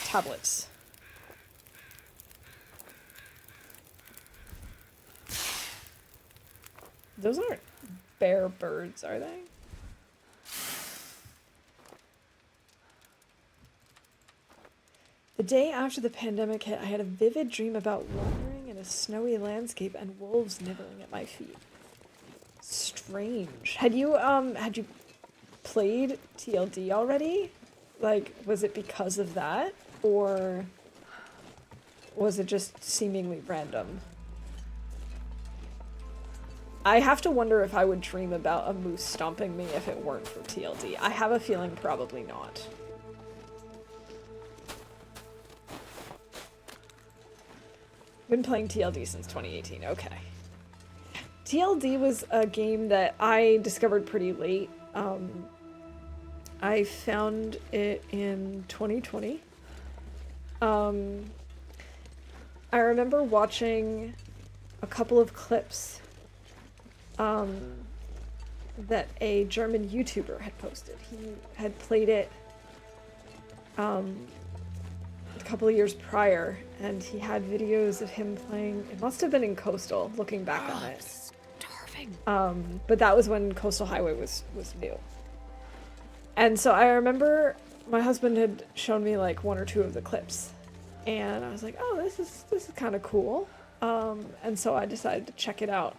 tablets. Those aren't bear birds, are they? The day after the pandemic hit, I had a vivid dream about wandering in a snowy landscape and wolves nibbling at my feet. Strange. Had you played TLD already? Like, was it because of that? Or was it just seemingly random? I have to wonder if I would dream about a moose stomping me if it weren't for TLD. I have a feeling probably not. Been playing TLD since 2018, okay. TLD was a game that I discovered pretty late. I found it in 2020. I remember watching a couple of clips that a German YouTuber had posted. He had played it a couple of years prior, and he had videos of him playing. It must have been in Coastal, looking back on it. Starving. But that was when Coastal Highway was new. And so I remember my husband had shown me like one or two of the clips, and I was like, oh, this is kind of cool. And so I decided to check it out.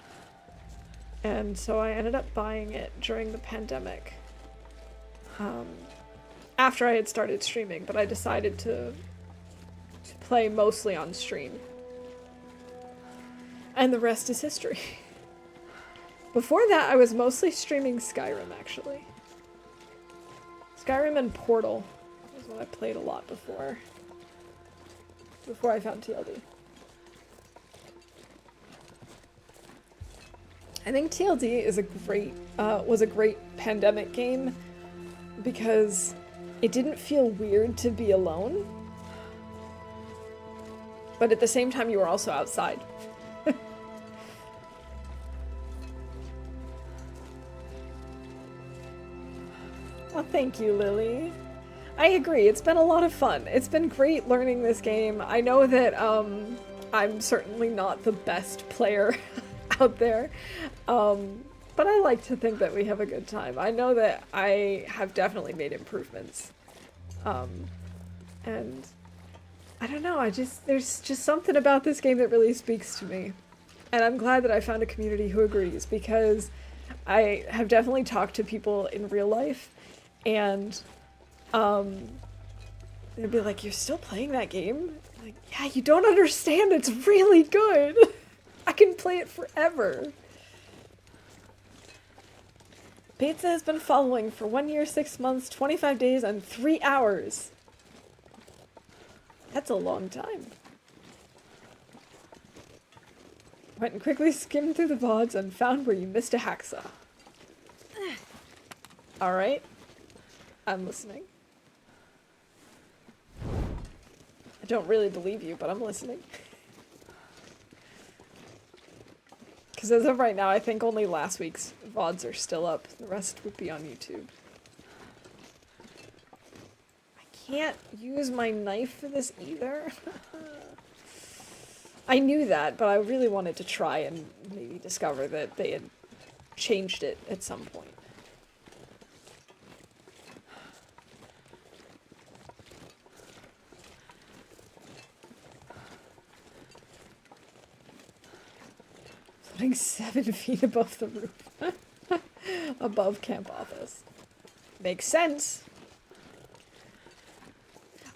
And so I ended up buying it during the pandemic. After I had started streaming, but I decided to play mostly on stream. And the rest is history. Before that, I was mostly streaming Skyrim, actually. Skyrim and Portal was what I played a lot before I found TLD. I think TLD is was a great pandemic game because it didn't feel weird to be alone, but at the same time you were also outside. Well, thank you, Lily. I agree, it's been a lot of fun. It's been great learning this game. I know that I'm certainly not the best player out there, but I like to think that we have a good time. I know that I have definitely made improvements, and I don't know, there's just something about this game that really speaks to me, and I'm glad that I found a community who agrees, because I have definitely talked to people in real life, and they'd be like, you're still playing that game? I'm like, yeah, you don't understand, it's really good. I can play it forever. Pizza has been following for 1 year, 6 months, 25 days, and 3 hours. That's a long time. Went and quickly skimmed through the VODs and found where you missed a hacksaw. Alright. I'm listening. I don't really believe you, but I'm listening. Because as of right now, I think only last week's VODs are still up. The rest would be on YouTube. I can't use my knife for this either. I knew that, but I really wanted to try and maybe discover that they had changed it at some point. Putting 7 feet above the roof. Above camp office. Makes sense.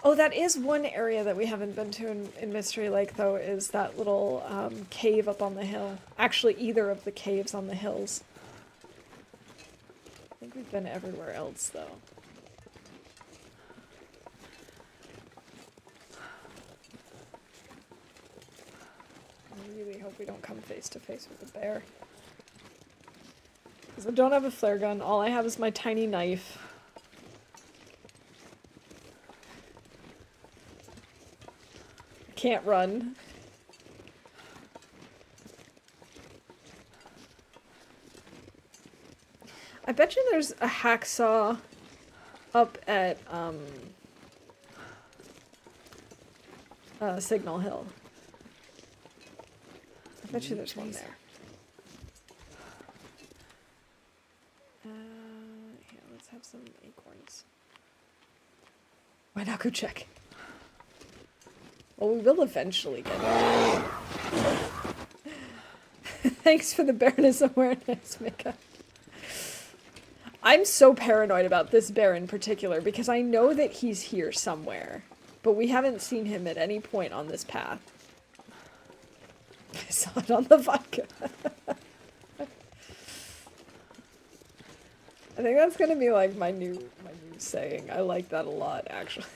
Oh, that is one area that we haven't been to in Mystery Lake, though, is that little cave up on the hill. Actually, either of the caves on the hills. I think we've been everywhere else, though. I really hope we don't come face to face with a bear. Because I don't have a flare gun. All I have is my tiny knife. Can't run. I bet you there's a hacksaw up at Signal Hill. I bet you there's one there. Yeah, let's have some acorns. Why not go check? Well, we will eventually get it. Thanks for the Baroness awareness, Mika. I'm so paranoid about this bear in particular because I know that he's here somewhere, but we haven't seen him at any point on this path. I saw it on the vodka. I think that's gonna be like my new saying. I like that a lot, actually.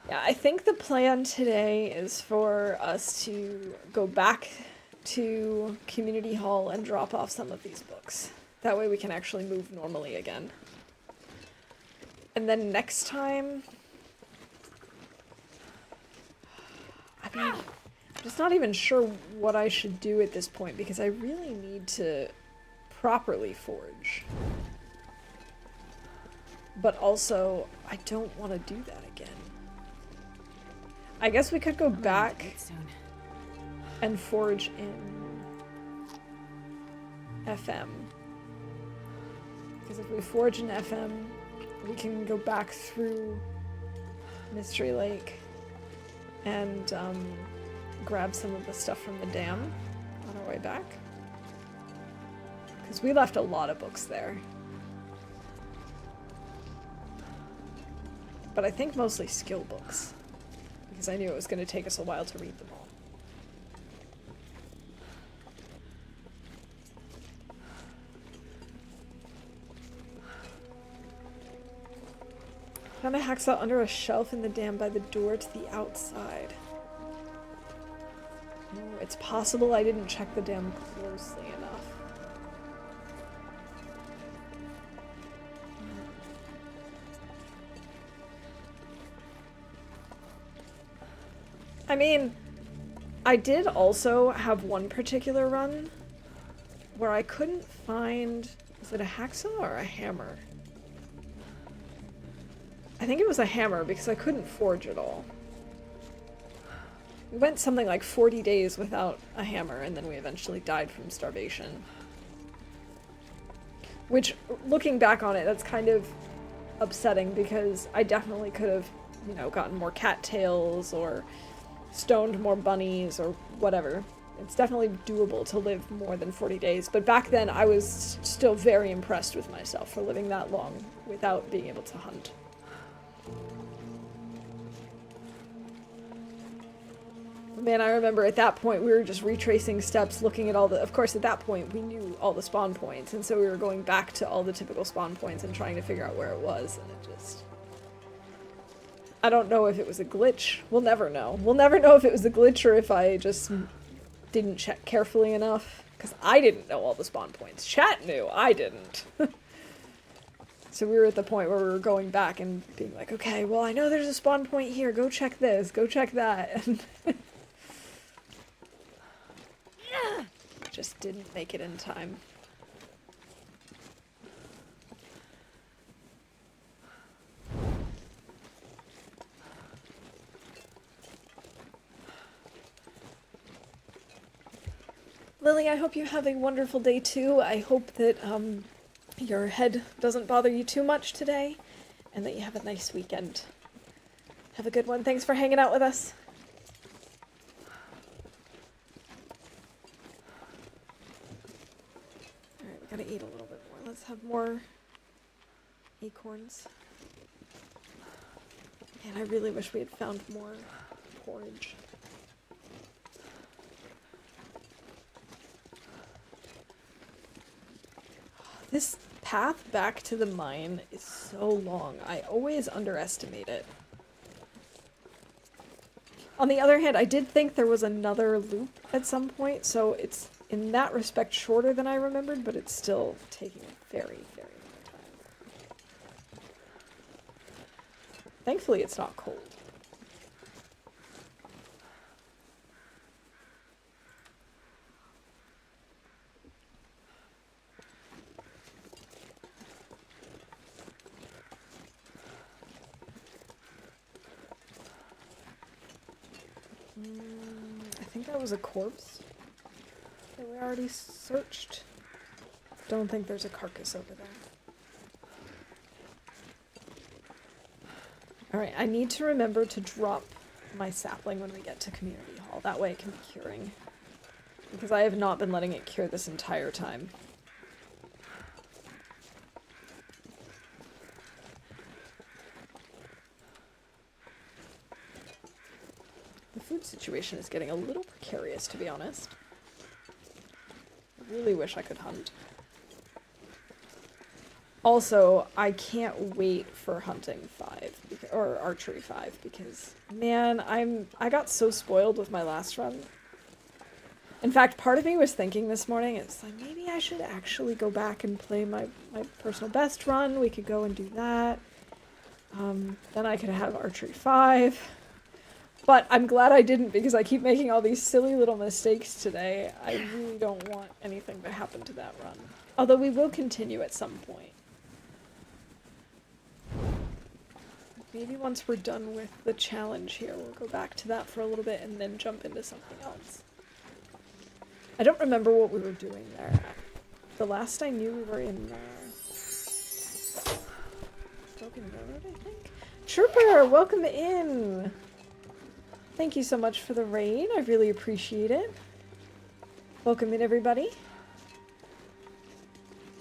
Yeah, I think the plan today is for us to go back to Community Hall and drop off some of these books. That way we can actually move normally again. And then next time... I mean, I'm just not even sure what I should do at this point because I really need to properly forge. But also, I don't want to do that again. I guess we could go back and forge in FM. Because if we forge in FM, we can go back through Mystery Lake and grab some of the stuff from the dam on our way back. Because we left a lot of books there. But I think mostly skill books. Because I knew it was going to take us a while to read them all. Found a hacksaw under a shelf in the dam by the door to the outside. Oh, it's possible I didn't check the dam closely enough. I mean, I did also have one particular run where I couldn't find... Is it a hacksaw or a hammer? I think it was a hammer because I couldn't forge at all. We went something like 40 days without a hammer and then we eventually died from starvation. Which, looking back on it, that's kind of upsetting because I definitely could have, you know, gotten more cattails or stoned more bunnies or whatever. It's definitely doable to live more than 40 days, but back then I was still very impressed with myself for living that long without being able to hunt. Man, I remember at that point we were just retracing steps, looking at all the... Of course, at that point we knew all the spawn points, and so we were going back to all the typical spawn points and trying to figure out where it was, and it just... I don't know if it was a glitch. We'll never know. We'll never know if it was a glitch or if I just didn't check carefully enough. Because I didn't know all the spawn points. Chat knew. I didn't. So we were at the point where we were going back and being like, okay, well, I know there's a spawn point here. Go check this. Go check that. And just didn't make it in time. Lily, I hope you have a wonderful day too. I hope that your head doesn't bother you too much today, and that you have a nice weekend. Have a good one. Thanks for hanging out with us. Alright, we gotta eat a little bit more. Let's have more acorns. Man, I really wish we had found more porridge. This path back to the mine is so long. I always underestimate it. On the other hand, I did think there was another loop at some point, so it's in that respect shorter than I remembered, but it's still taking a very, very long time. Thankfully, it's not cold. I think that was a corpse that we already searched. Don't think there's a carcass over there. Alright, I need to remember to drop my sapling when we get to community hall. That way it can be curing. Because I have not been letting it cure this entire time. The food situation is getting a little precarious, to be honest. I really wish I could hunt. Also, I can't wait for hunting 5, or archery 5, because, man, I got so spoiled with my last run. In fact, part of me was thinking this morning, it's like, maybe I should actually go back and play my personal best run. We could go and do that. Then I could have archery 5. But I'm glad I didn't, because I keep making all these silly little mistakes today. I really don't want anything to happen to that run. Although we will continue at some point. Maybe once we're done with the challenge here, we'll go back to that for a little bit and then jump into something else. I don't remember what we were doing there. The last I knew we were in Broken Road, I think? Trooper, welcome in! Thank you so much for the raid. I really appreciate it. Welcome in, everybody.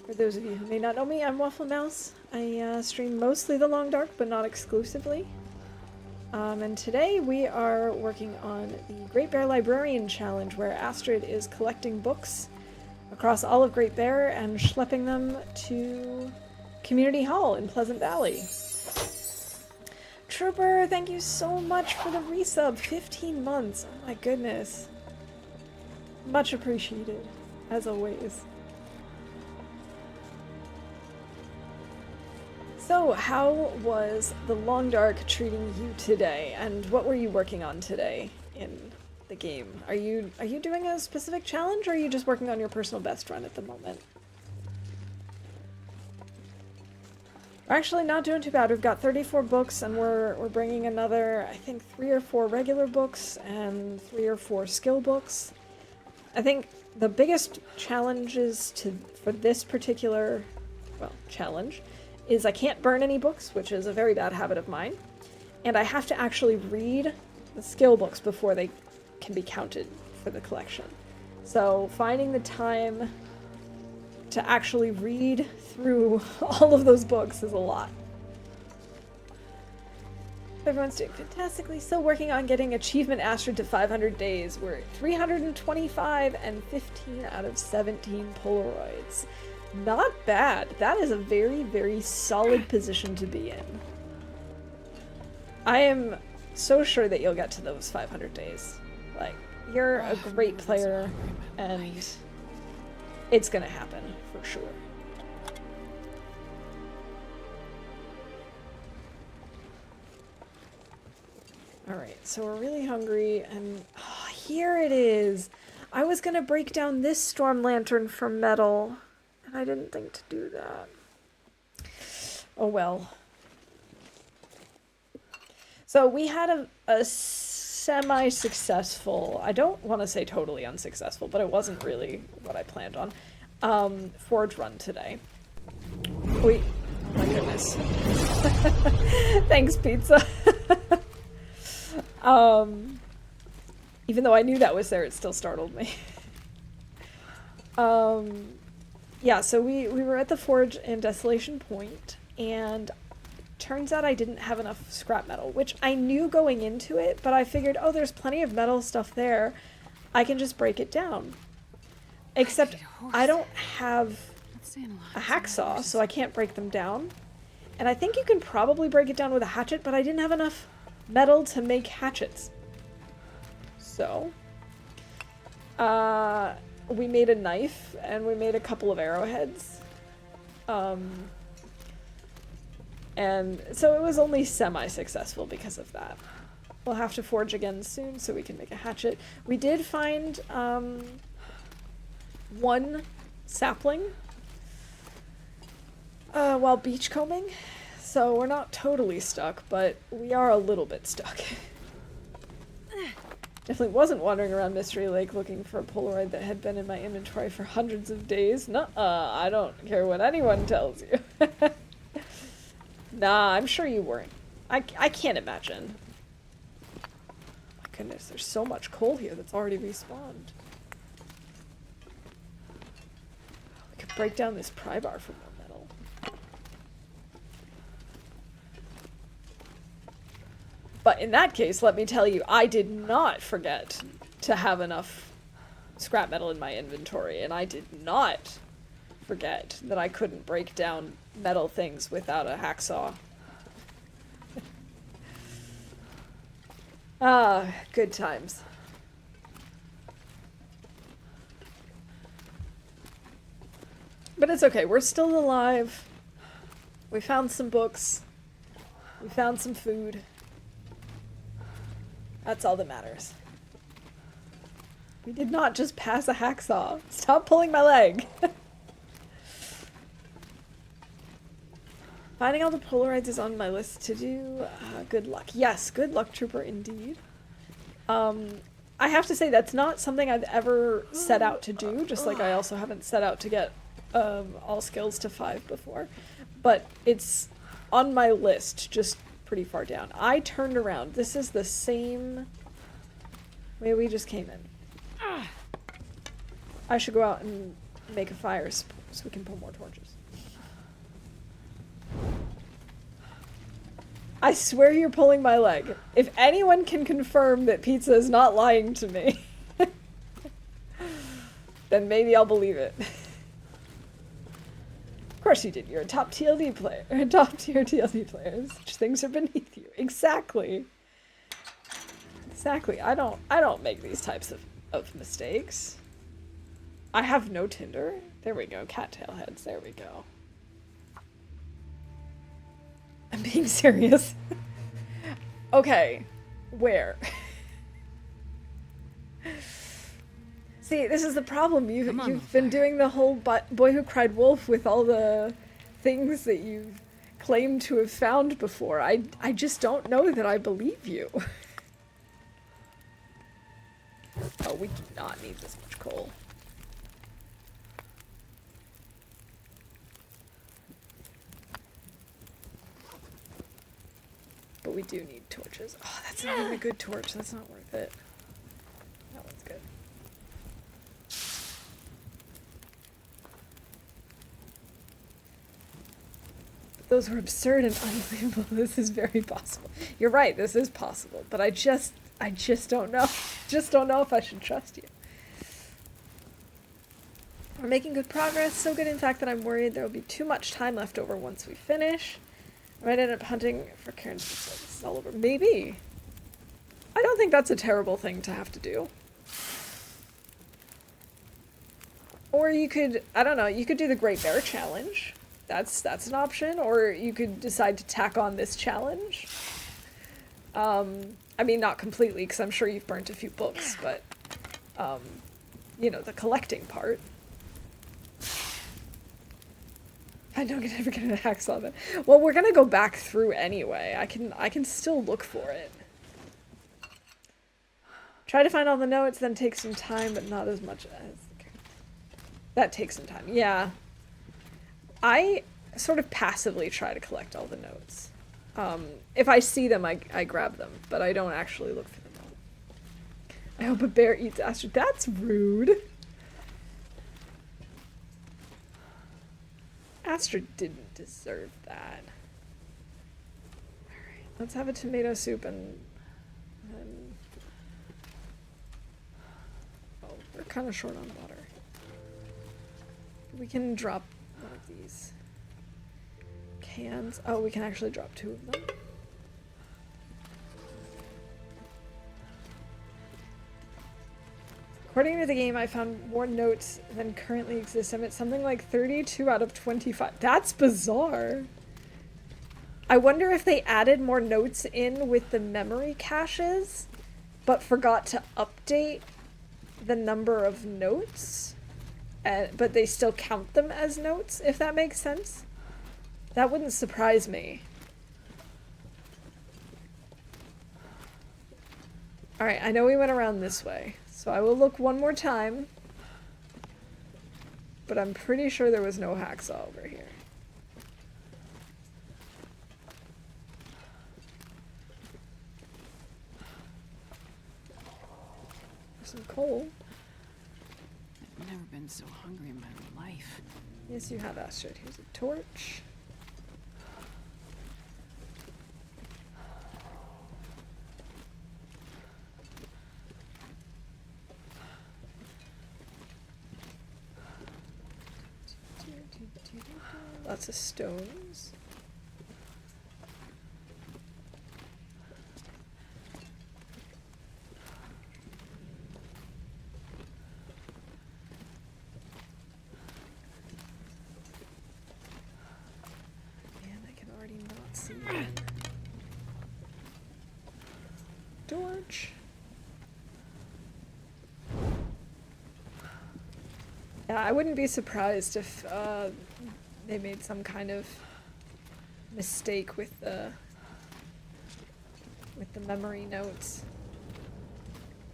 For those of you who may not know me, I'm Waffle Mouse. I stream mostly the Long Dark, but not exclusively. And today we are working on the Great Bear Librarian Challenge, where Astrid is collecting books across all of Great Bear and schlepping them to Community Hall in Pleasant Valley. Trooper, thank you so much for the resub. 15 months. Oh my goodness. Much appreciated, as always. So, how was the Long Dark treating you today, and what were you working on today in the game? Are you doing a specific challenge, or are you just working on your personal best run at the moment? We're actually not doing too bad. We've got 34 books, and we're bringing another, I think, 3 or 4 regular books and 3 or 4 skill books. I think the biggest challenges for this particular, challenge is I can't burn any books, which is a very bad habit of mine, and I have to actually read the skill books before they can be counted for the collection. So finding the time to actually read through all of those books is a lot. Everyone's doing fantastically. Still working on getting Achievement Astrid to 500 days. We're at 325 and 15 out of 17 Polaroids. Not bad. That is a very, very solid position to be in. I am so sure that you'll get to those 500 days. Like, you're a great player, and it's gonna happen, for sure. Alright, so we're really hungry, and here it is! I was gonna break down this storm lantern for metal, and I didn't think to do that. Oh well. So we had a semi-successful, I don't want to say totally unsuccessful, but it wasn't really what I planned on, forge run today. Wait, oh my goodness. Thanks, pizza. Even though I knew that was there, it still startled me. Yeah, so we were at the forge in Desolation Point, and turns out I didn't have enough scrap metal, which I knew going into it, but I figured, oh, there's plenty of metal stuff there. I can just break it down. Except I don't have a hacksaw, so I can't break them down. And I think you can probably break it down with a hatchet, but I didn't have enough metal to make hatchets. So, we made a knife, and we made a couple of arrowheads. And so it was only semi-successful because of that. We'll have to forge again soon so we can make a hatchet. We did find, one sapling, while beachcombing. So we're not totally stuck, but we are a little bit stuck. Definitely wasn't wandering around Mystery Lake looking for a Polaroid that had been in my inventory for hundreds of days. Nuh-uh, I don't care what anyone tells you. Nah, I'm sure you weren't. I can't imagine. My goodness, there's so much coal here that's already respawned. We could break down this pry bar for more metal. But in that case, let me tell you, I did not forget to have enough scrap metal in my inventory, and I did not forget that I couldn't break down metal things without a hacksaw. Ah, good times. But it's okay, we're still alive. We found some books. We found some food. That's all that matters. We did not just pass a hacksaw. Stop pulling my leg. Finding all the Polaroids is on my list to do. Good luck. Yes, good luck, Trooper, indeed. I have to say that's not something I've ever set out to do, just like I also haven't set out to get all skills to 5 before. But it's on my list, just pretty far down. I turned around. This is the same way we just came in. I should go out and make a fire so we can pull more torches. I swear you're pulling my leg. If anyone can confirm that pizza is not lying to me, then maybe I'll believe it. Of course you did. You're a top TLD player. A top tier TLD player. Such things are beneath you. Exactly. Exactly. I don't make these types of mistakes. I have no Tinder. There we go. Cattail heads. There we go. I'm being serious. Okay. Where? See, this is the problem. You've been doing the whole Boy Who Cried Wolf with all the things that you've claimed to have found before. I just don't know that I believe you. Oh, we do not need this much coal. But we do need torches. Oh, that's not even a good torch. That's not worth it. That one's good. But those were absurd and unbelievable. This is very possible. You're right, this is possible. But I just don't know. Just don't know if I should trust you. We're making good progress. So good, in fact, that I'm worried there will be too much time left over once we finish. I might end up hunting for Karen's services all over. Maybe. I don't think that's a terrible thing to have to do. Or you could, I don't know, you could do the Great Bear Challenge. That's an option. Or you could decide to tack on this challenge. I mean, not completely, because I'm sure you've burnt a few books, but, you know, the collecting part. I don't ever get a hacksaw then. Well, we're gonna go back through anyway. I can still look for it. Try to find all the notes, then take some time, but not as much as... That takes some time, yeah. I sort of passively try to collect all the notes. If I see them, I grab them, but I don't actually look for them all. I hope a bear eats Astrid. That's rude. Astrid didn't deserve that. Alright, let's have a tomato soup and oh, we're kind of short on water. We can drop one of these cans. Oh, we can actually drop 2 of them. According to the game, I found more notes than currently exist. I'm at something like 32 out of 25. That's bizarre. I wonder if they added more notes in with the memory caches, but forgot to update the number of notes, but they still count them as notes, if that makes sense. That wouldn't surprise me. Alright, I know we went around this way, so I will look one more time. But I'm pretty sure there was no hacksaw over here. There's some coal. I've never been so hungry in my life. Yes, you have, Astrid. Here's a torch. Lots of stones. Man, I can already not see it. Torch. Yeah, I wouldn't be surprised if they made some kind of mistake with the memory notes.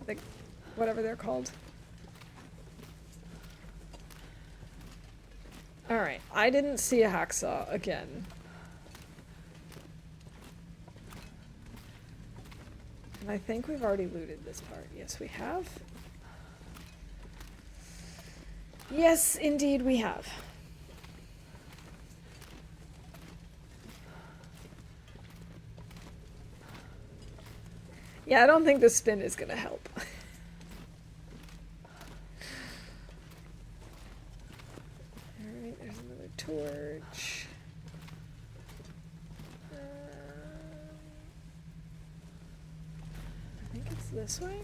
Like, whatever they're called. Alright, I didn't see a hacksaw again. And I think we've already looted this part. Yes, we have. Yes, indeed we have. Yeah, I don't think the spin is gonna help. Alright, there's another torch. I think it's this way?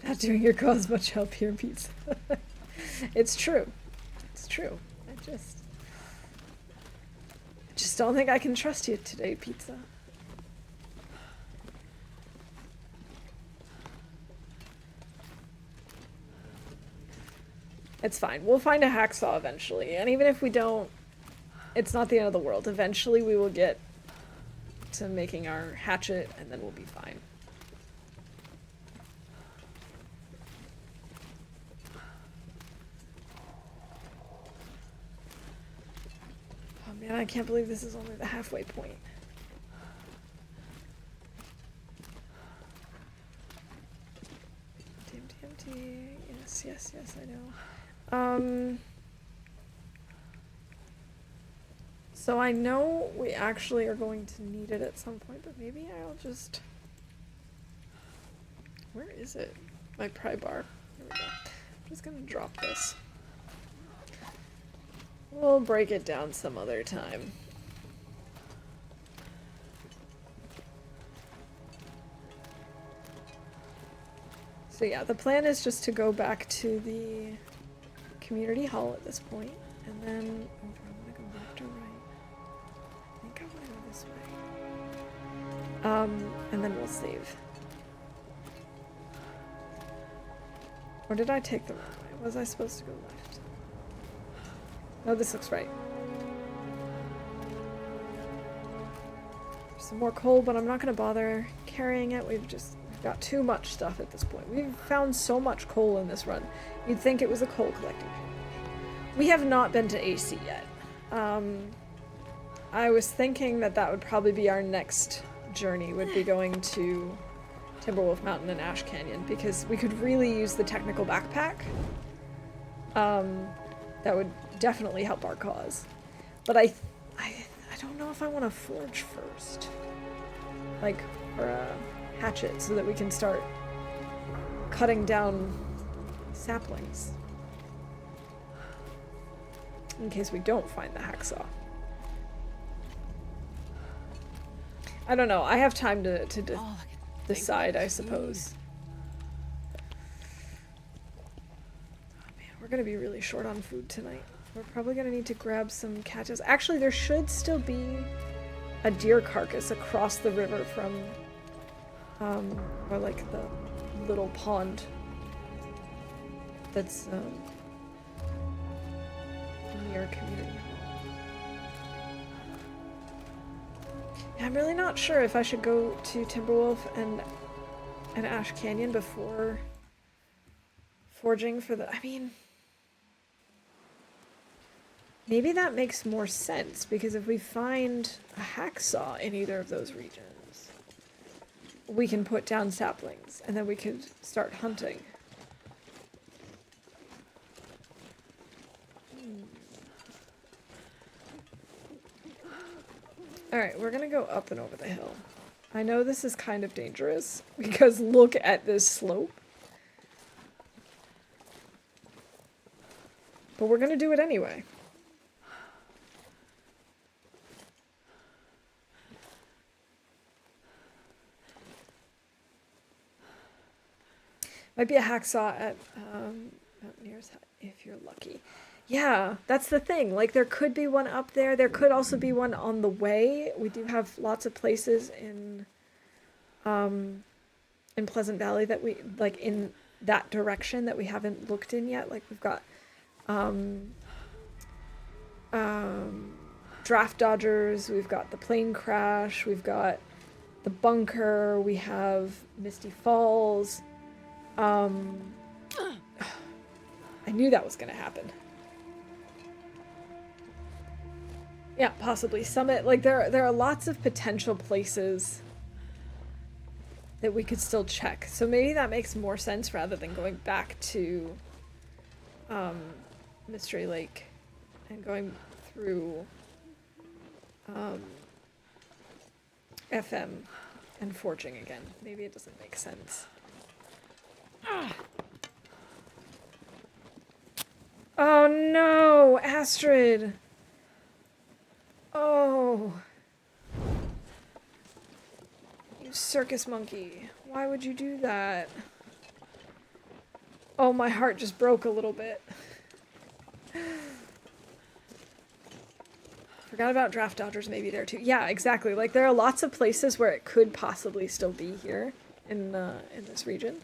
You're not doing your cause much help here, Pizza. It's true. It's true. I just don't think I can trust you today, Pizza. It's fine. We'll find a hacksaw eventually. And even if we don't, it's not the end of the world. Eventually we will get to making our hatchet and then we'll be fine. Man, I can't believe this is only the halfway point. Empty. Yes, I know. So I know we actually are going to need it at some point, but maybe I'll just... Where is it? My pry bar. Here we go. I'm just gonna drop this. We'll break it down some other time. So yeah, the plan is just to go back to the community hall at this point, and then I want to go this way. And then we'll save. Or did I take the wrong way? Was I supposed to go left? No, this looks right. There's some more coal, but I'm not going to bother carrying it. We've got too much stuff at this point. We've found so much coal in this run. You'd think it was a coal collecting journey. We have not been to AC yet. I was thinking that would probably be our next journey, would be going to Timberwolf Mountain and Ash Canyon, because we could really use the technical backpack. That would definitely help our cause. But I don't know if I want to forge first. Like, for a hatchet, so that we can start cutting down saplings. In case we don't find the hacksaw. I don't know. I have time to decide, I suppose. Oh man, we're gonna be really short on food tonight. We're probably gonna need to grab some cattails. Actually, there should still be a deer carcass across the river from, or like the little pond that's near community hall. I'm really not sure if I should go to Timberwolf and Ash Canyon before forging for the... I mean... Maybe that makes more sense, because if we find a hacksaw in either of those regions, we can put down saplings, and then we could start hunting. Alright, we're gonna go up and over the hill. I know this is kind of dangerous, because look at this slope. But we're gonna do it anyway. Might be a hacksaw at Mountaineer's Hut, if you're lucky. Yeah, that's the thing. Like, there could be one up there. There could also be one on the way. We do have lots of places in Pleasant Valley that we, like, in that direction that we haven't looked in yet. Like, we've got Draft Dodgers, we've got the plane crash, we've got the bunker, we have Misty Falls. I knew that was going to happen. Yeah, possibly Summit. Like, there are lots of potential places that we could still check. So maybe that makes more sense rather than going back to Mystery Lake and going through FM and forging again. Maybe it doesn't make sense. Oh no, Astrid! Oh. You circus monkey. Why would you do that? Oh, my heart just broke a little bit. Forgot about Draft Dodgers maybe there too. Yeah, exactly. Like, there are lots of places where it could possibly still be here in this region.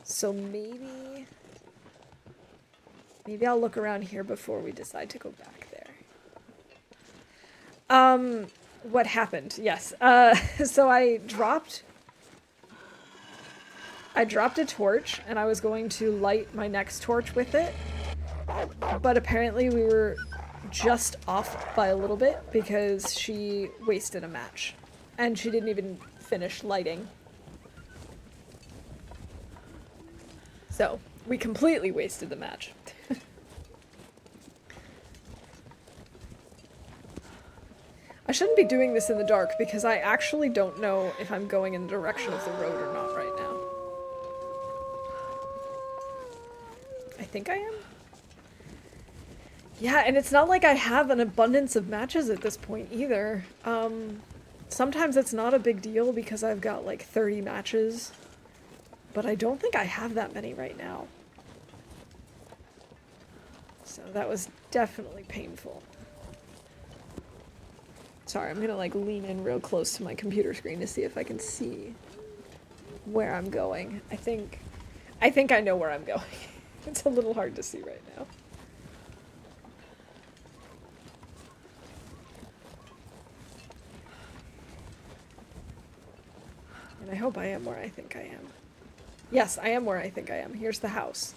So maybe I'll look around here before we decide to go back there. What happened? Yes. So I dropped a torch, and I was going to light my next torch with it, but apparently we were just off by a little bit because she wasted a match, and she didn't even finish lighting. So, we completely wasted the match. I shouldn't be doing this in the dark because I actually don't know if I'm going in the direction of the road or not right now. I think I am. Yeah, and it's not like I have an abundance of matches at this point either. Sometimes it's not a big deal because I've got like 30 matches. But I don't think I have that many right now. So that was definitely painful. Sorry, I'm gonna like lean in real close to my computer screen to see if I can see where I'm going. I think I know where I'm going. It's a little hard to see right now. And I hope I am where I think I am. Yes, I am where I think I am. Here's the house.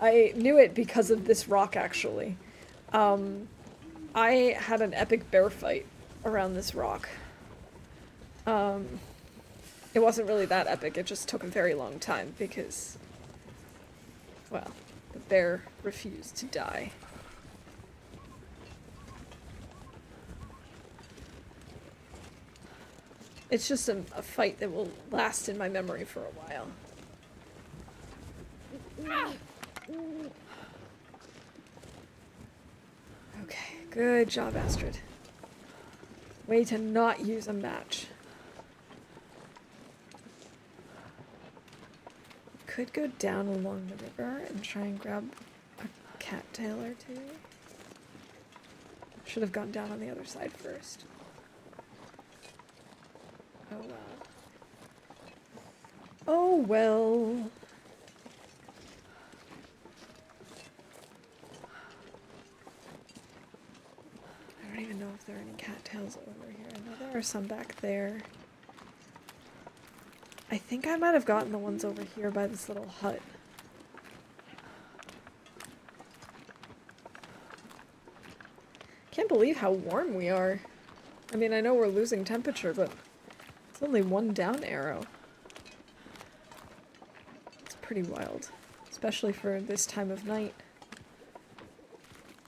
I knew it because of this rock, actually. I had an epic bear fight around this rock. It wasn't really that epic, it just took a very long time because, well, the bear refused to die. It's just a fight that will last in my memory for a while. Okay, good job, Astrid. Way to not use a match. Could go down along the river and try and grab a cattail or two. Should have gone down on the other side first. Oh well. Oh well. I don't even know if there are any cattails over here. I know there are some back there. I think I might have gotten the ones over here by this little hut. Can't believe how warm we are. I mean, I know we're losing temperature, but it's only one down arrow. It's pretty wild, especially for this time of night.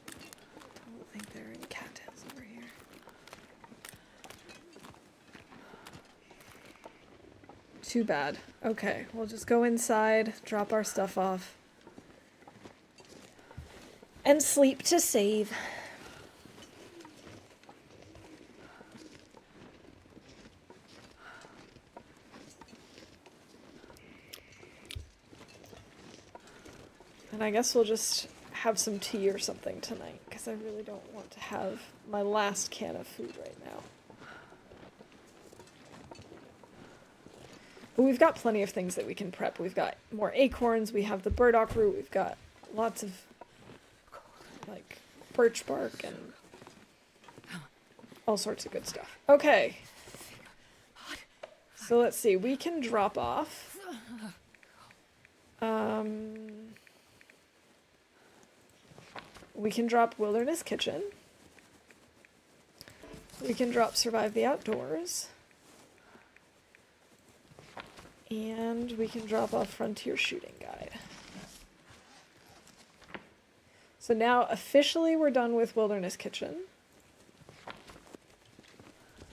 I don't think there are any cattails over here. Too bad. Okay, we'll just go inside, drop our stuff off, and sleep to save. And I guess we'll just have some tea or something tonight, because I really don't want to have my last can of food right now. But we've got plenty of things that we can prep. We've got more acorns, we have the burdock root, we've got lots of, like, birch bark and all sorts of good stuff. Okay. So let's see, we can drop off. We can drop Wilderness Kitchen. We can drop Survive the Outdoors. And we can drop off Frontier Shooting Guide. So now officially we're done with Wilderness Kitchen.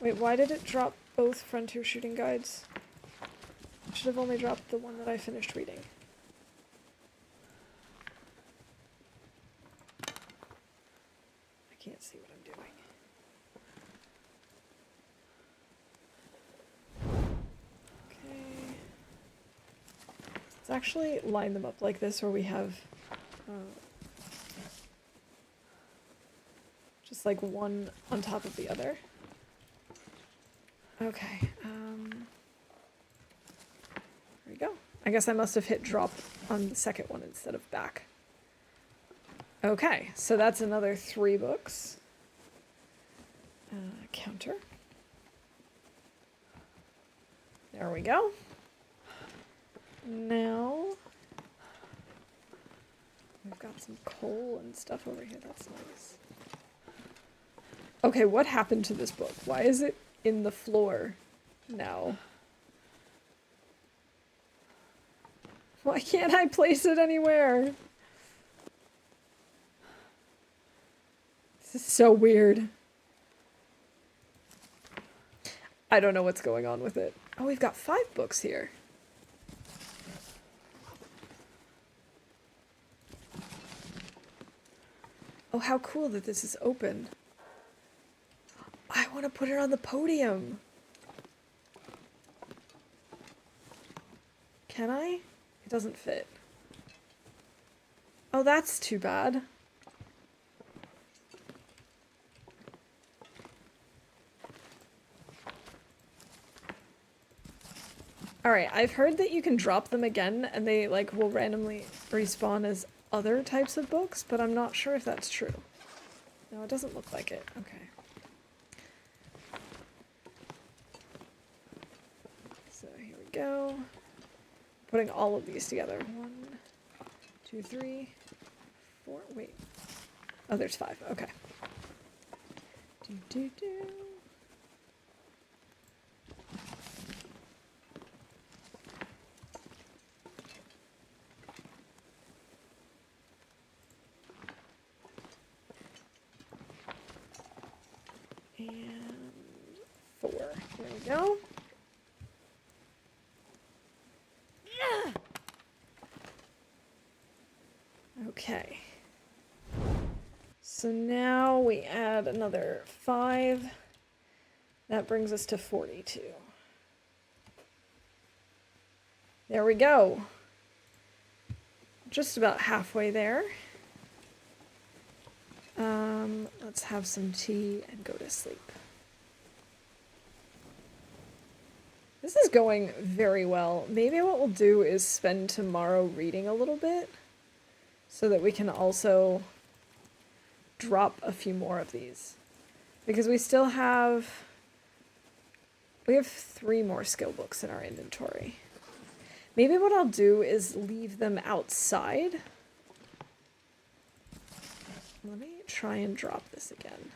Wait, why did it drop both Frontier Shooting Guides? I should have only dropped the one that I finished reading. I can't see what I'm doing. Okay. Let's actually line them up like this where we have just like one on top of the other. Okay, there we go. I guess I must have hit drop on the second one instead of back. Okay, so that's another 3 books. Counter. There we go. Now, we've got some coal and stuff over here. That's nice. Okay, what happened to this book? Why is it in the floor now? Why can't I place it anywhere? This is so weird. I don't know what's going on with it. Oh, we've got 5 books here. Oh, how cool that this is open. I want to put it on the podium. Can I? It doesn't fit. Oh, that's too bad. Alright, I've heard that you can drop them again and they like will randomly respawn as other types of books, but I'm not sure if that's true. No, it doesn't look like it. Okay. So here we go. Putting all of these together. 1, 2, 3, 4. Wait. Oh, there's 5. Okay. Do, do, do. And 4. There we go. Yeah. Okay. So now we add another 5. That brings us to 42. There we go. Just about halfway there. Let's have some tea and go to sleep. This is going very well. Maybe what we'll do is spend tomorrow reading a little bit so that we can also drop a few more of these. Because we have 3 more skill books in our inventory. Maybe what I'll do is leave them outside. Let me try and drop this again.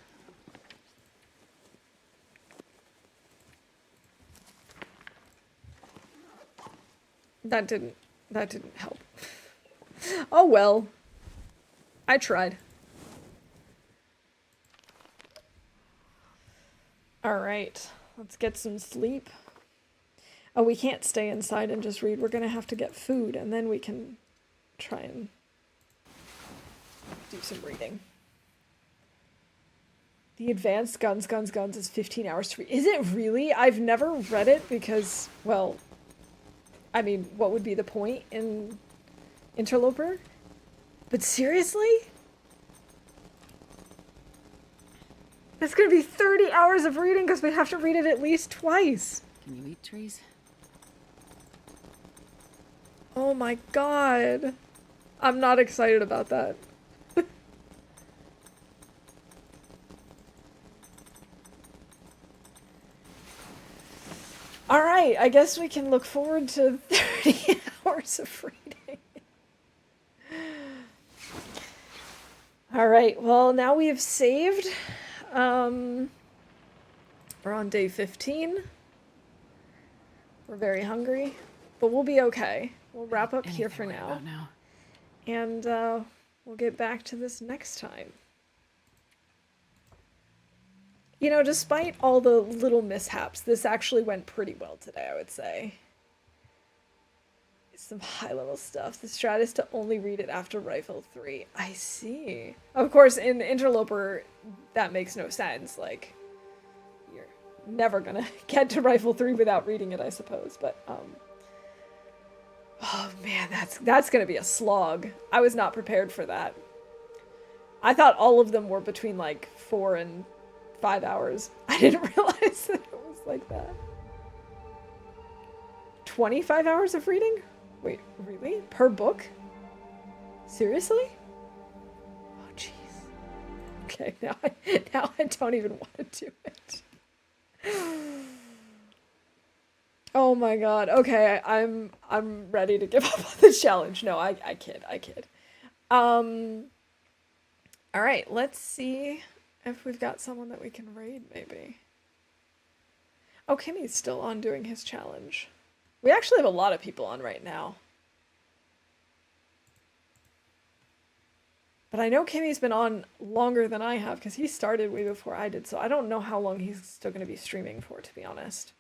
That didn't help. Oh well. I tried. All right, let's get some sleep. Oh, we can't stay inside and just read. We're gonna have to get food and then we can try and do some reading. The Advanced Guns is 15 hours to read. Is it really? I've never read it because, well, I mean, what would be the point in Interloper? But seriously? That's gonna be 30 hours of reading because we have to read it at least twice. Can you eat trees? Oh my god. I'm not excited about that. Alright, I guess we can look forward to 30 hours of reading. Alright, well now we have saved. We're on day 15. We're very hungry, but we'll be okay. We'll wrap up here for now. And we'll get back to this next time. You know, despite all the little mishaps, this actually went pretty well today, I would say. Some high-level stuff. The strat is to only read it after Rifle 3. I see. Of course, in Interloper, that makes no sense. Like, you're never gonna get to Rifle 3 without reading it, I suppose. But, oh man, that's gonna be a slog. I was not prepared for that. I thought all of them were between, like, 4 and 5 hours. I didn't realize that it was like that. 25 hours of reading? Wait, really? Per book? Seriously? Oh, jeez. Okay, now I don't even want to do it. Oh my god. Okay, I'm ready to give up on the challenge. No, I kid. All right, let's see if we've got someone that we can raid, maybe. Oh, Kimmy's still on doing his challenge. We actually have a lot of people on right now. But I know Kimmy's been on longer than I have, because he started way before I did, so I don't know how long he's still going to be streaming for, to be honest.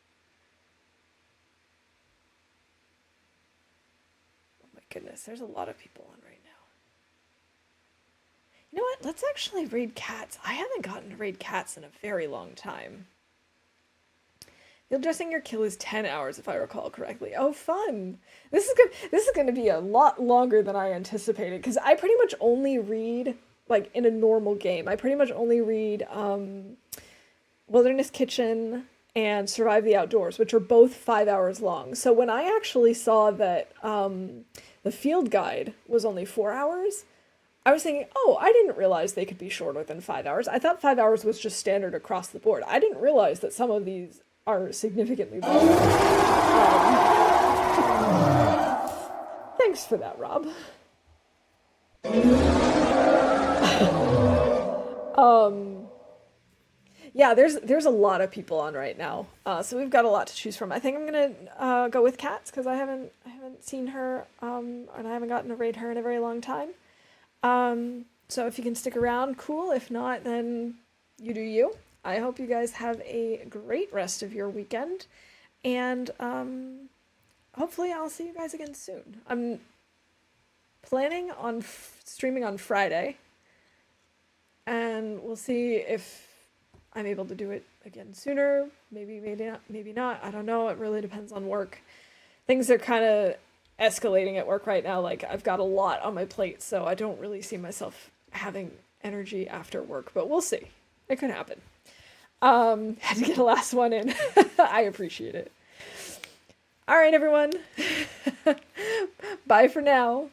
Oh my goodness, there's a lot of people on right now. You know what? Let's actually raid cats. I haven't gotten to raid cats in a very long time. Field dressing your kill is 10 hours if I recall correctly. Oh, fun. This is good. This is going to be a lot longer than I anticipated because I pretty much only read like in a normal game. I pretty much only read Wilderness Kitchen and Survive the Outdoors, which are both 5 hours long. So when I actually saw that the field guide was only 4 hours, I was thinking, oh, I didn't realize they could be shorter than 5 hours. I thought 5 hours was just standard across the board. I didn't realize that some of these are significantly longer. Thanks for that, Rob. Yeah, there's a lot of people on right now, so we've got a lot to choose from. I think I'm gonna go with Cats because I haven't seen her, and I haven't gotten to raid her in a very long time. So if you can stick around, cool. If not, then you do you. I hope you guys have a great rest of your weekend, and hopefully I'll see you guys again soon. I'm planning on streaming on Friday, and we'll see if I'm able to do it again sooner. Maybe not. I don't know. It really depends on work. Things are kind of escalating at work right now. Like, I've got a lot on my plate, so I don't really see myself having energy after work, but we'll see. It could happen. Had to get a last one in. I appreciate it. All right, everyone. Bye for now.